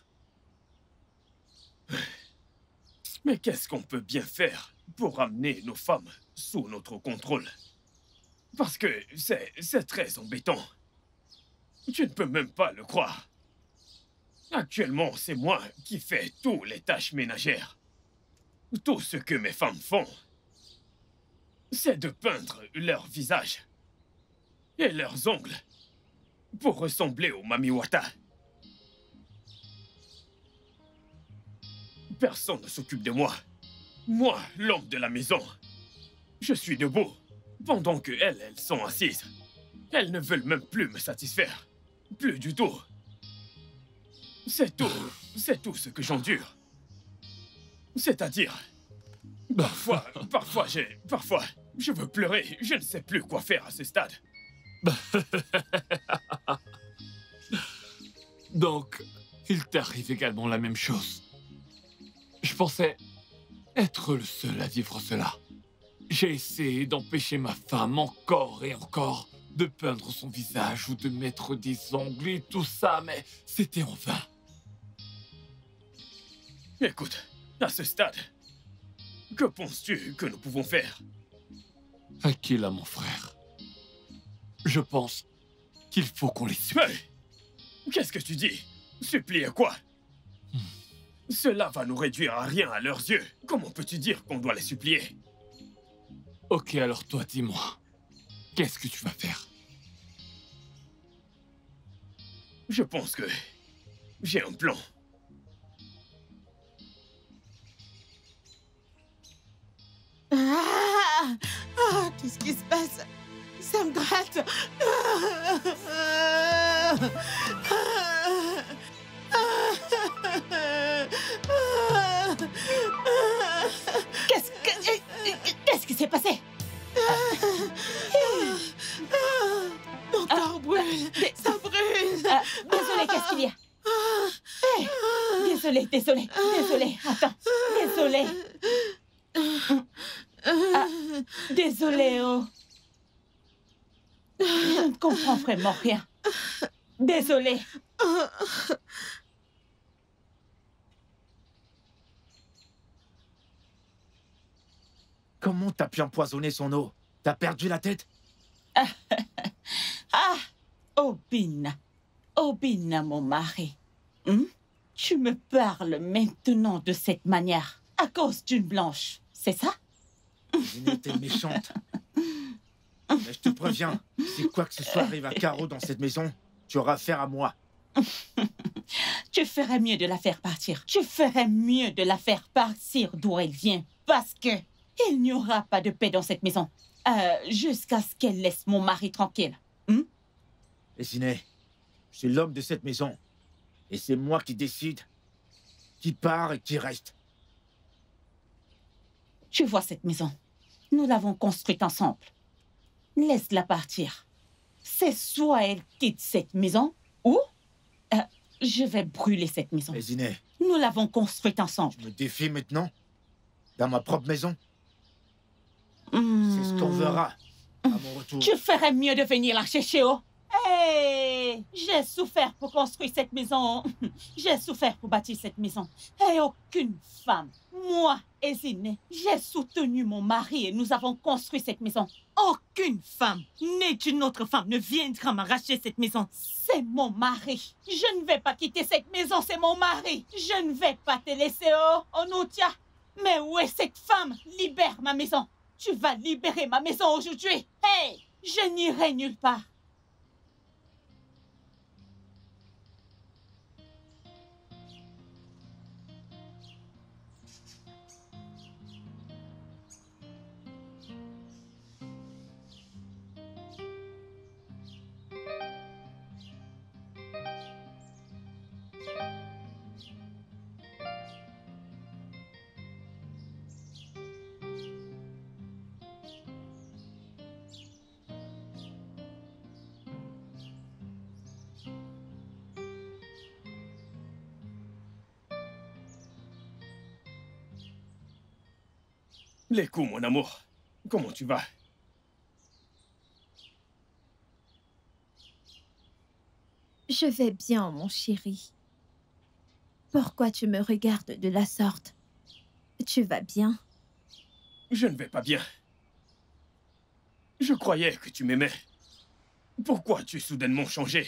[SPEAKER 4] Mais qu'est-ce qu'on peut bien faire pour amener nos femmes sous notre contrôle? Parce que c'est très embêtant. Tu ne peux même pas le croire. Actuellement, c'est moi qui fais toutes les tâches ménagères. Tout ce que mes femmes font, c'est de peindre leur visage et leurs ongles pour ressembler aux Mamiwata. Personne ne s'occupe de moi. Moi, l'homme de la maison. Je suis debout, pendant que elles sont assises. Elles ne veulent même plus me satisfaire. Plus du tout. C'est tout ce que j'endure. C'est-à-dire, parfois, je veux pleurer. Je ne sais plus quoi faire à ce stade.
[SPEAKER 6] Donc, il t'arrive également la même chose. Je pensais être le seul à vivre cela. J'ai essayé d'empêcher ma femme encore et encore de peindre son visage ou de mettre des ongles et tout ça, mais c'était en vain.
[SPEAKER 4] Écoute, à ce stade, que penses-tu que nous pouvons faire?
[SPEAKER 6] Akila, mon frère, je pense qu'il faut qu'on les supplie.
[SPEAKER 4] Hey! Qu'est-ce que tu dis? Supplier quoi? Cela va nous réduire à rien à leurs yeux. Comment peux-tu dire qu'on doit les supplier?
[SPEAKER 6] Ok, alors toi, dis-moi, qu'est-ce que tu vas faire?
[SPEAKER 4] Je pense que j'ai un plan.
[SPEAKER 3] Qu'est-ce qui se passe? Ça me gratte.
[SPEAKER 9] Qu'est-ce qui s'est passé?
[SPEAKER 3] Mon corps brûle. Ça brûle.
[SPEAKER 9] Désolé, qu'est-ce qu'il y a? Hey, désolé. Attends, désolé. Désolé, oh. Je ne comprends vraiment rien. Désolé.
[SPEAKER 2] Comment t'as pu empoisonner son eau? T'as perdu la tête?
[SPEAKER 9] Ah, Obina. Obina, mon mari. Tu me parles maintenant de cette manière à cause d'une blanche, c'est ça?
[SPEAKER 2] Ziné, t'es méchante. Mais je te préviens, si quoi que ce soit arrive à Caro dans cette maison, tu auras affaire à moi.
[SPEAKER 9] Tu ferais mieux de la faire partir. Tu ferais mieux de la faire partir d'où elle vient. Parce que il n'y aura pas de paix dans cette maison. Jusqu'à ce qu'elle laisse mon mari tranquille.
[SPEAKER 2] Et Ziné, je suis l'homme de cette maison. Et c'est moi qui décide qui part et qui reste.
[SPEAKER 9] Tu vois cette maison? Nous l'avons construite ensemble. Laisse-la partir. C'est soit elle quitte cette maison, ou je vais brûler cette maison.
[SPEAKER 2] Mais Ziné,
[SPEAKER 9] nous l'avons construite ensemble.
[SPEAKER 2] Tu me défies maintenant? Dans ma propre maison? C'est ce qu'on verra à mon retour.
[SPEAKER 9] Tu ferais mieux de venir la chercher, oh? Hey, j'ai souffert pour construire cette maison. J'ai souffert pour bâtir cette maison. Et aucune femme, moi et Ziné, j'ai soutenu mon mari et nous avons construit cette maison. Aucune femme, née d'une autre femme, ne viendra m'arracher cette maison. C'est mon mari. Je ne vais pas quitter cette maison, c'est mon mari. Je ne vais pas te laisser, oh, Onoutia. Mais où est cette femme? Libère ma maison. Tu vas libérer ma maison aujourd'hui. Hey, je n'irai nulle part.
[SPEAKER 4] Les coups, mon amour. Comment tu vas?
[SPEAKER 5] Je vais bien, mon chéri. Pourquoi tu me regardes de la sorte? Tu vas bien?
[SPEAKER 4] Je ne vais pas bien. Je croyais que tu m'aimais. Pourquoi tu es soudainement changé?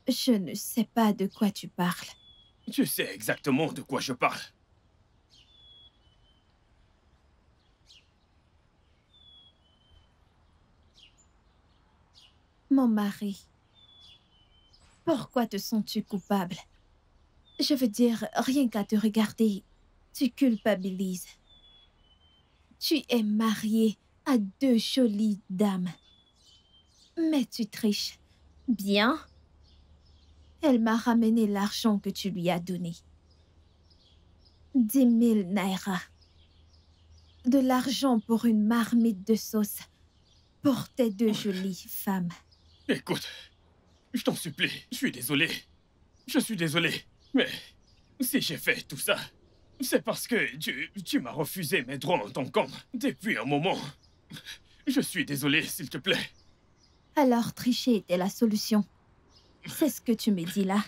[SPEAKER 5] Je ne sais pas de quoi tu parles.
[SPEAKER 4] Tu sais exactement de quoi je parle.
[SPEAKER 5] Mon mari, pourquoi te sens-tu coupable? Je veux dire, rien qu'à te regarder, tu culpabilises. Tu es marié à 2 jolies dames. Mais tu triches. Bien. Elle m'a ramené l'argent que tu lui as donné. 10 000 naira. De l'argent pour une marmite de sauce pour tes 2 jolies femmes.
[SPEAKER 4] Écoute, je t'en supplie, je suis désolé. Je suis désolé, mais si j'ai fait tout ça, c'est parce que tu m'as refusé mes droits en tant qu'homme depuis un moment. Je suis désolé, s'il te plaît.
[SPEAKER 5] Alors tricher était la solution. C'est ce que tu me dis là.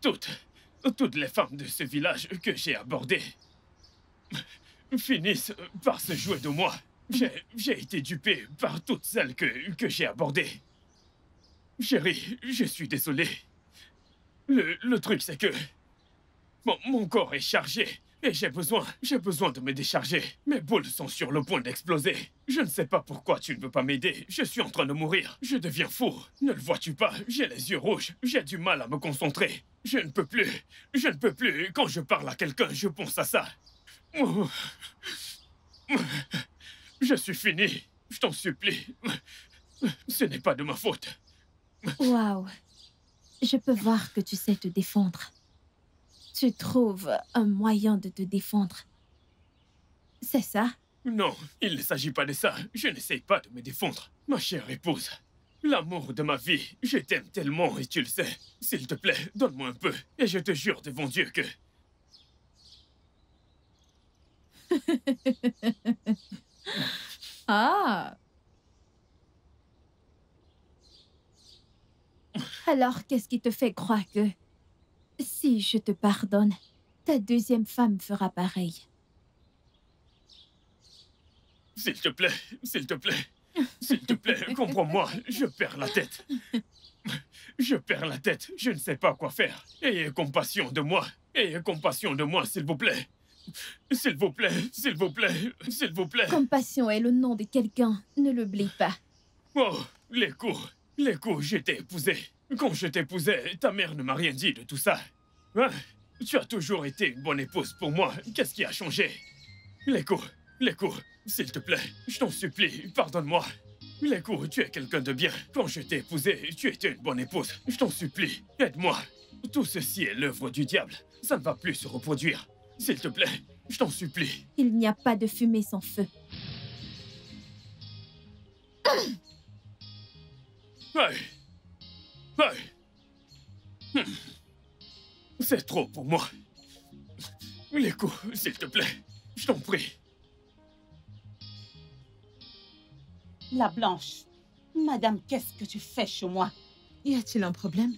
[SPEAKER 4] Toutes les femmes de ce village que j'ai abordé finissent par se jouer de moi. J'ai été dupé par toutes celles que j'ai abordées. Chérie, je suis désolé. Le truc, c'est que mon corps est chargé et j'ai besoin de me décharger. Mes boules sont sur le point d'exploser. Je ne sais pas pourquoi tu ne veux pas m'aider. Je suis en train de mourir. Je deviens fou. Ne le vois-tu pas? J'ai les yeux rouges. J'ai du mal à me concentrer. Je ne peux plus. Je ne peux plus. Quand je parle à quelqu'un, je pense à ça. Je suis fini. Je t'en supplie. Ce n'est pas de ma faute.
[SPEAKER 5] Waouh. Je peux voir que tu sais te défendre. Tu trouves un moyen de te défendre. C'est ça?
[SPEAKER 4] Non, il ne s'agit pas de ça. Je n'essaye pas de me défendre. Ma chère épouse, l'amour de ma vie, je t'aime tellement et tu le sais. S'il te plaît, donne-moi un peu. Et je te jure devant Dieu que...
[SPEAKER 5] Ah. Alors, qu'est-ce qui te fait croire que si je te pardonne, Ta deuxième femme fera pareil.
[SPEAKER 4] S'il te plaît, s'il te plaît, s'il te plaît, comprends-moi, je perds la tête. Je perds la tête, je ne sais pas quoi faire. Ayez compassion de moi, s'il vous plaît. S'il vous plaît, s'il vous plaît, s'il vous plaît.
[SPEAKER 5] Compassion est le nom de quelqu'un, ne l'oublie pas.
[SPEAKER 4] Oh, les coups, je t'ai épousé. Quand je t'épousais, ta mère ne m'a rien dit de tout ça. Hein? Tu as toujours été une bonne épouse pour moi. Qu'est-ce qui a changé? Les coups, s'il te plaît, je t'en supplie, pardonne-moi. Les coups, tu es quelqu'un de bien. Quand je t'ai épousé, tu étais une bonne épouse. Je t'en supplie, aide-moi. Tout ceci est l'œuvre du diable. Ça ne va plus se reproduire. S'il te plaît, je t'en supplie.
[SPEAKER 5] Il n'y a pas de fumée sans feu.
[SPEAKER 4] C'est trop pour moi. Les coups, s'il te plaît, je t'en prie.
[SPEAKER 9] La Blanche, madame, qu'est-ce que tu fais chez moi?
[SPEAKER 3] Y a-t-il un problème?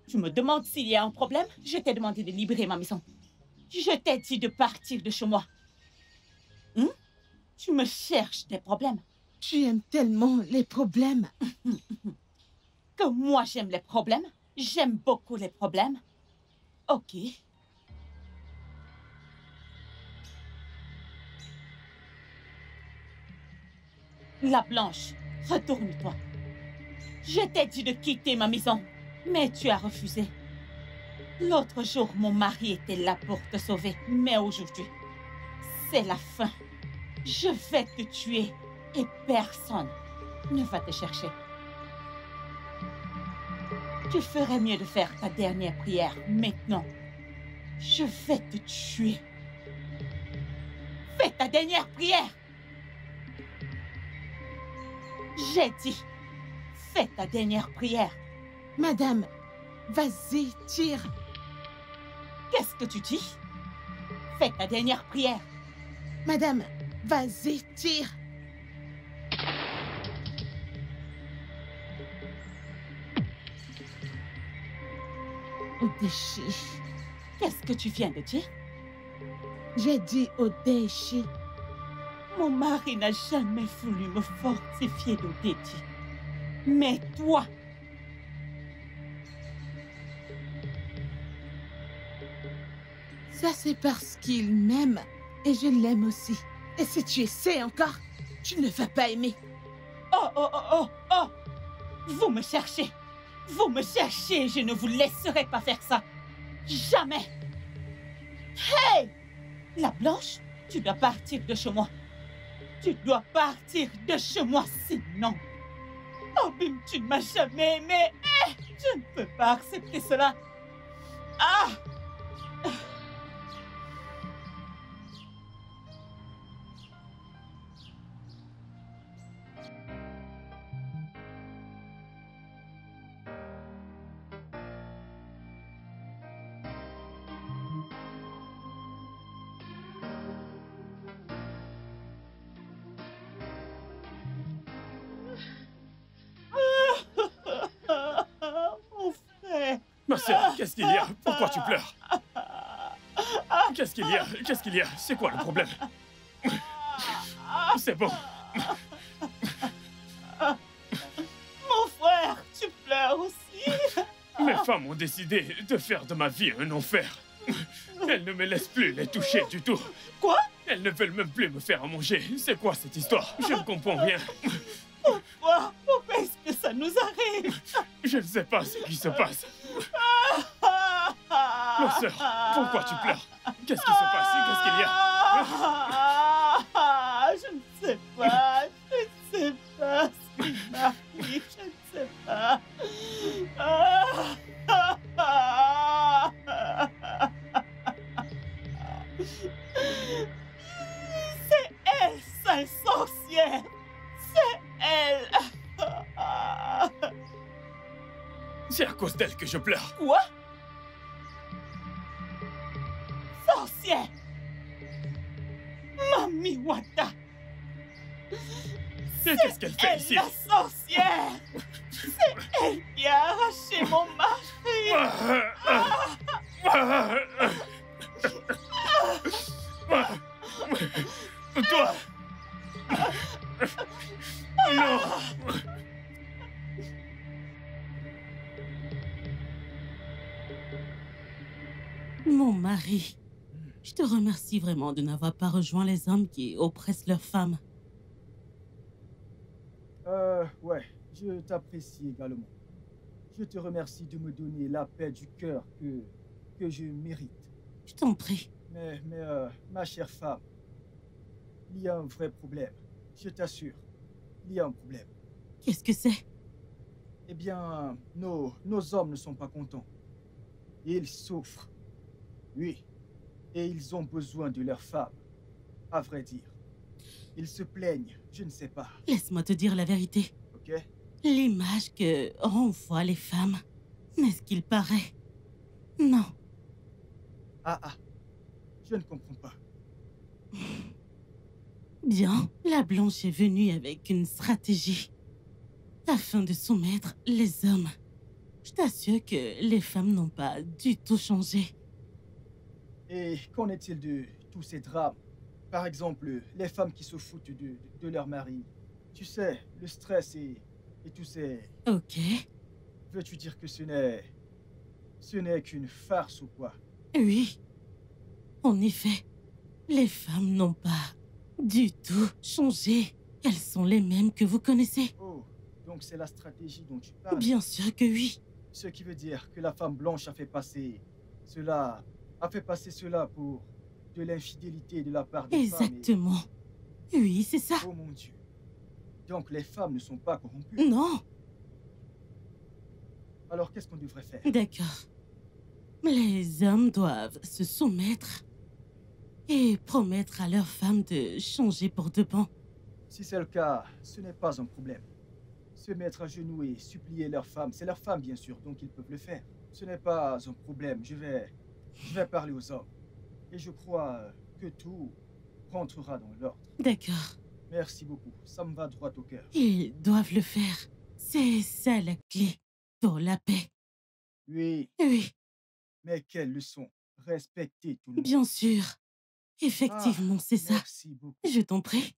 [SPEAKER 9] Tu me demandes s'il y a un problème? Je t'ai demandé de libérer ma maison. Je t'ai dit de partir de chez moi. Tu me cherches des problèmes?
[SPEAKER 3] Tu aimes tellement les problèmes.
[SPEAKER 9] Que moi j'aime les problèmes? J'aime beaucoup les problèmes. Ok. La Blanche, retourne-toi. Je t'ai dit de quitter ma maison, mais tu as refusé. L'autre jour, mon mari était là pour te sauver, mais aujourd'hui, c'est la fin. Je vais te tuer et personne ne va te chercher. Tu ferais mieux de faire ta dernière prière maintenant. Je vais te tuer. Fais ta dernière prière. J'ai dit, fais ta dernière prière.
[SPEAKER 3] Madame, vas-y, tire.
[SPEAKER 9] Qu'est-ce que tu dis? Fais ta dernière prière.
[SPEAKER 3] Madame, vas-y, tire. Odeshi.
[SPEAKER 9] Qu'est-ce que tu viens de dire?
[SPEAKER 3] J'ai dit Odeshi.
[SPEAKER 9] Mon mari n'a jamais voulu me fortifier d'Odeti. Mais toi...
[SPEAKER 3] Ça, c'est parce qu'il m'aime et je l'aime aussi. Et si tu essaies encore, tu ne vas pas aimer.
[SPEAKER 9] Oh! Vous me cherchez. Vous me cherchez. Je ne vous laisserai pas faire ça. Jamais. Hey! La Blanche, tu dois partir de chez moi. Tu dois partir de chez moi, sinon... Oh, Bim, tu ne m'as jamais aimé. Je ne peux pas accepter cela. Ah!
[SPEAKER 4] Ma sœur, qu'est-ce qu'il y a? Pourquoi tu pleures? Qu'est-ce qu'il y a? Qu'est-ce qu'il y a? C'est quoi le problème? C'est bon.
[SPEAKER 9] Mon frère, tu pleures aussi?
[SPEAKER 4] Mes femmes ont décidé de faire de ma vie un enfer. Elles ne me laissent plus les toucher du tout.
[SPEAKER 9] Quoi?
[SPEAKER 4] Elles ne veulent même plus me faire à manger. C'est quoi cette histoire? Je ne comprends rien.
[SPEAKER 9] Pourquoi? Pourquoi est-ce que ça nous arrive?
[SPEAKER 4] Je ne sais pas ce qui se passe. Ma sœur, pourquoi tu pleures? Qu'est-ce qui se passe? Qu'est-ce qu'il y a?
[SPEAKER 9] Je ne sais pas. Je ne sais pas ce qui m'arrive. Je ne sais pas. C'est elle, sale sorcière. C'est elle.
[SPEAKER 4] C'est à cause d'elle que je pleure.
[SPEAKER 9] Quoi? Sorcière! Mami Wata!
[SPEAKER 4] Qu'est-ce qu'elle fait ici?
[SPEAKER 9] La sorcière! C'est elle qui a arraché mon mari!
[SPEAKER 4] toi! Non!
[SPEAKER 11] Mon mari, je te remercie vraiment de n'avoir pas rejoint les hommes qui oppressent leurs femmes.
[SPEAKER 7] Ouais, je t'apprécie également. Je te remercie de me donner la paix du cœur que je mérite.
[SPEAKER 11] Je t'en prie.
[SPEAKER 7] Mais ma chère femme, il y a un vrai problème. Je t'assure, il y a un problème.
[SPEAKER 11] Qu'est-ce que c'est?
[SPEAKER 7] Eh bien, nos hommes ne sont pas contents. Ils souffrent. Oui. Et ils ont besoin de leurs femmes, à vrai dire. Ils se plaignent, je ne sais pas.
[SPEAKER 11] Laisse-moi te dire la vérité.
[SPEAKER 7] Ok?
[SPEAKER 11] L'image que renvoient les femmes, n'est-ce qu'il paraît? Non.
[SPEAKER 7] Ah, je ne comprends pas.
[SPEAKER 11] Bien, la Blanche est venue avec une stratégie afin de soumettre les hommes. Je t'assure que les femmes n'ont pas du tout changé.
[SPEAKER 7] Et qu'en est-il de tous ces drames? Par exemple, les femmes qui se foutent de leur mari. Tu sais, le stress et tous ces...
[SPEAKER 11] Ok.
[SPEAKER 7] Veux-tu dire que ce n'est qu'une farce ou quoi?
[SPEAKER 11] Oui. En effet, les femmes n'ont pas du tout changé. Elles sont les mêmes que vous connaissez.
[SPEAKER 7] Oh, donc c'est la stratégie dont tu parles?
[SPEAKER 11] Bien sûr que oui.
[SPEAKER 7] Ce qui veut dire que la femme blanche a fait passer cela pour de l'infidélité de la part des femmes.
[SPEAKER 11] Exactement. Oui, c'est ça.
[SPEAKER 7] Oh mon Dieu. Donc les femmes ne sont pas corrompues?
[SPEAKER 11] Non.
[SPEAKER 7] Alors qu'est-ce qu'on devrait faire?
[SPEAKER 11] D'accord. Les hommes doivent se soumettre et promettre à leurs femmes de changer pour de bon.
[SPEAKER 7] Si c'est le cas, ce n'est pas un problème. Se mettre à genoux et supplier leurs femmes, c'est leurs femmes bien sûr, donc ils peuvent le faire. Ce n'est pas un problème, je vais parler aux hommes. Et je crois que tout rentrera dans l'ordre.
[SPEAKER 11] D'accord.
[SPEAKER 7] Merci beaucoup, ça me va droit au cœur.
[SPEAKER 11] Ils doivent le faire. C'est ça la clé pour la paix.
[SPEAKER 7] Oui.
[SPEAKER 11] Oui.
[SPEAKER 7] Mais quelle leçon. Respecter tout le monde.
[SPEAKER 11] Bien sûr. Effectivement, c'est ça.
[SPEAKER 7] Merci beaucoup.
[SPEAKER 11] Je t'en prie.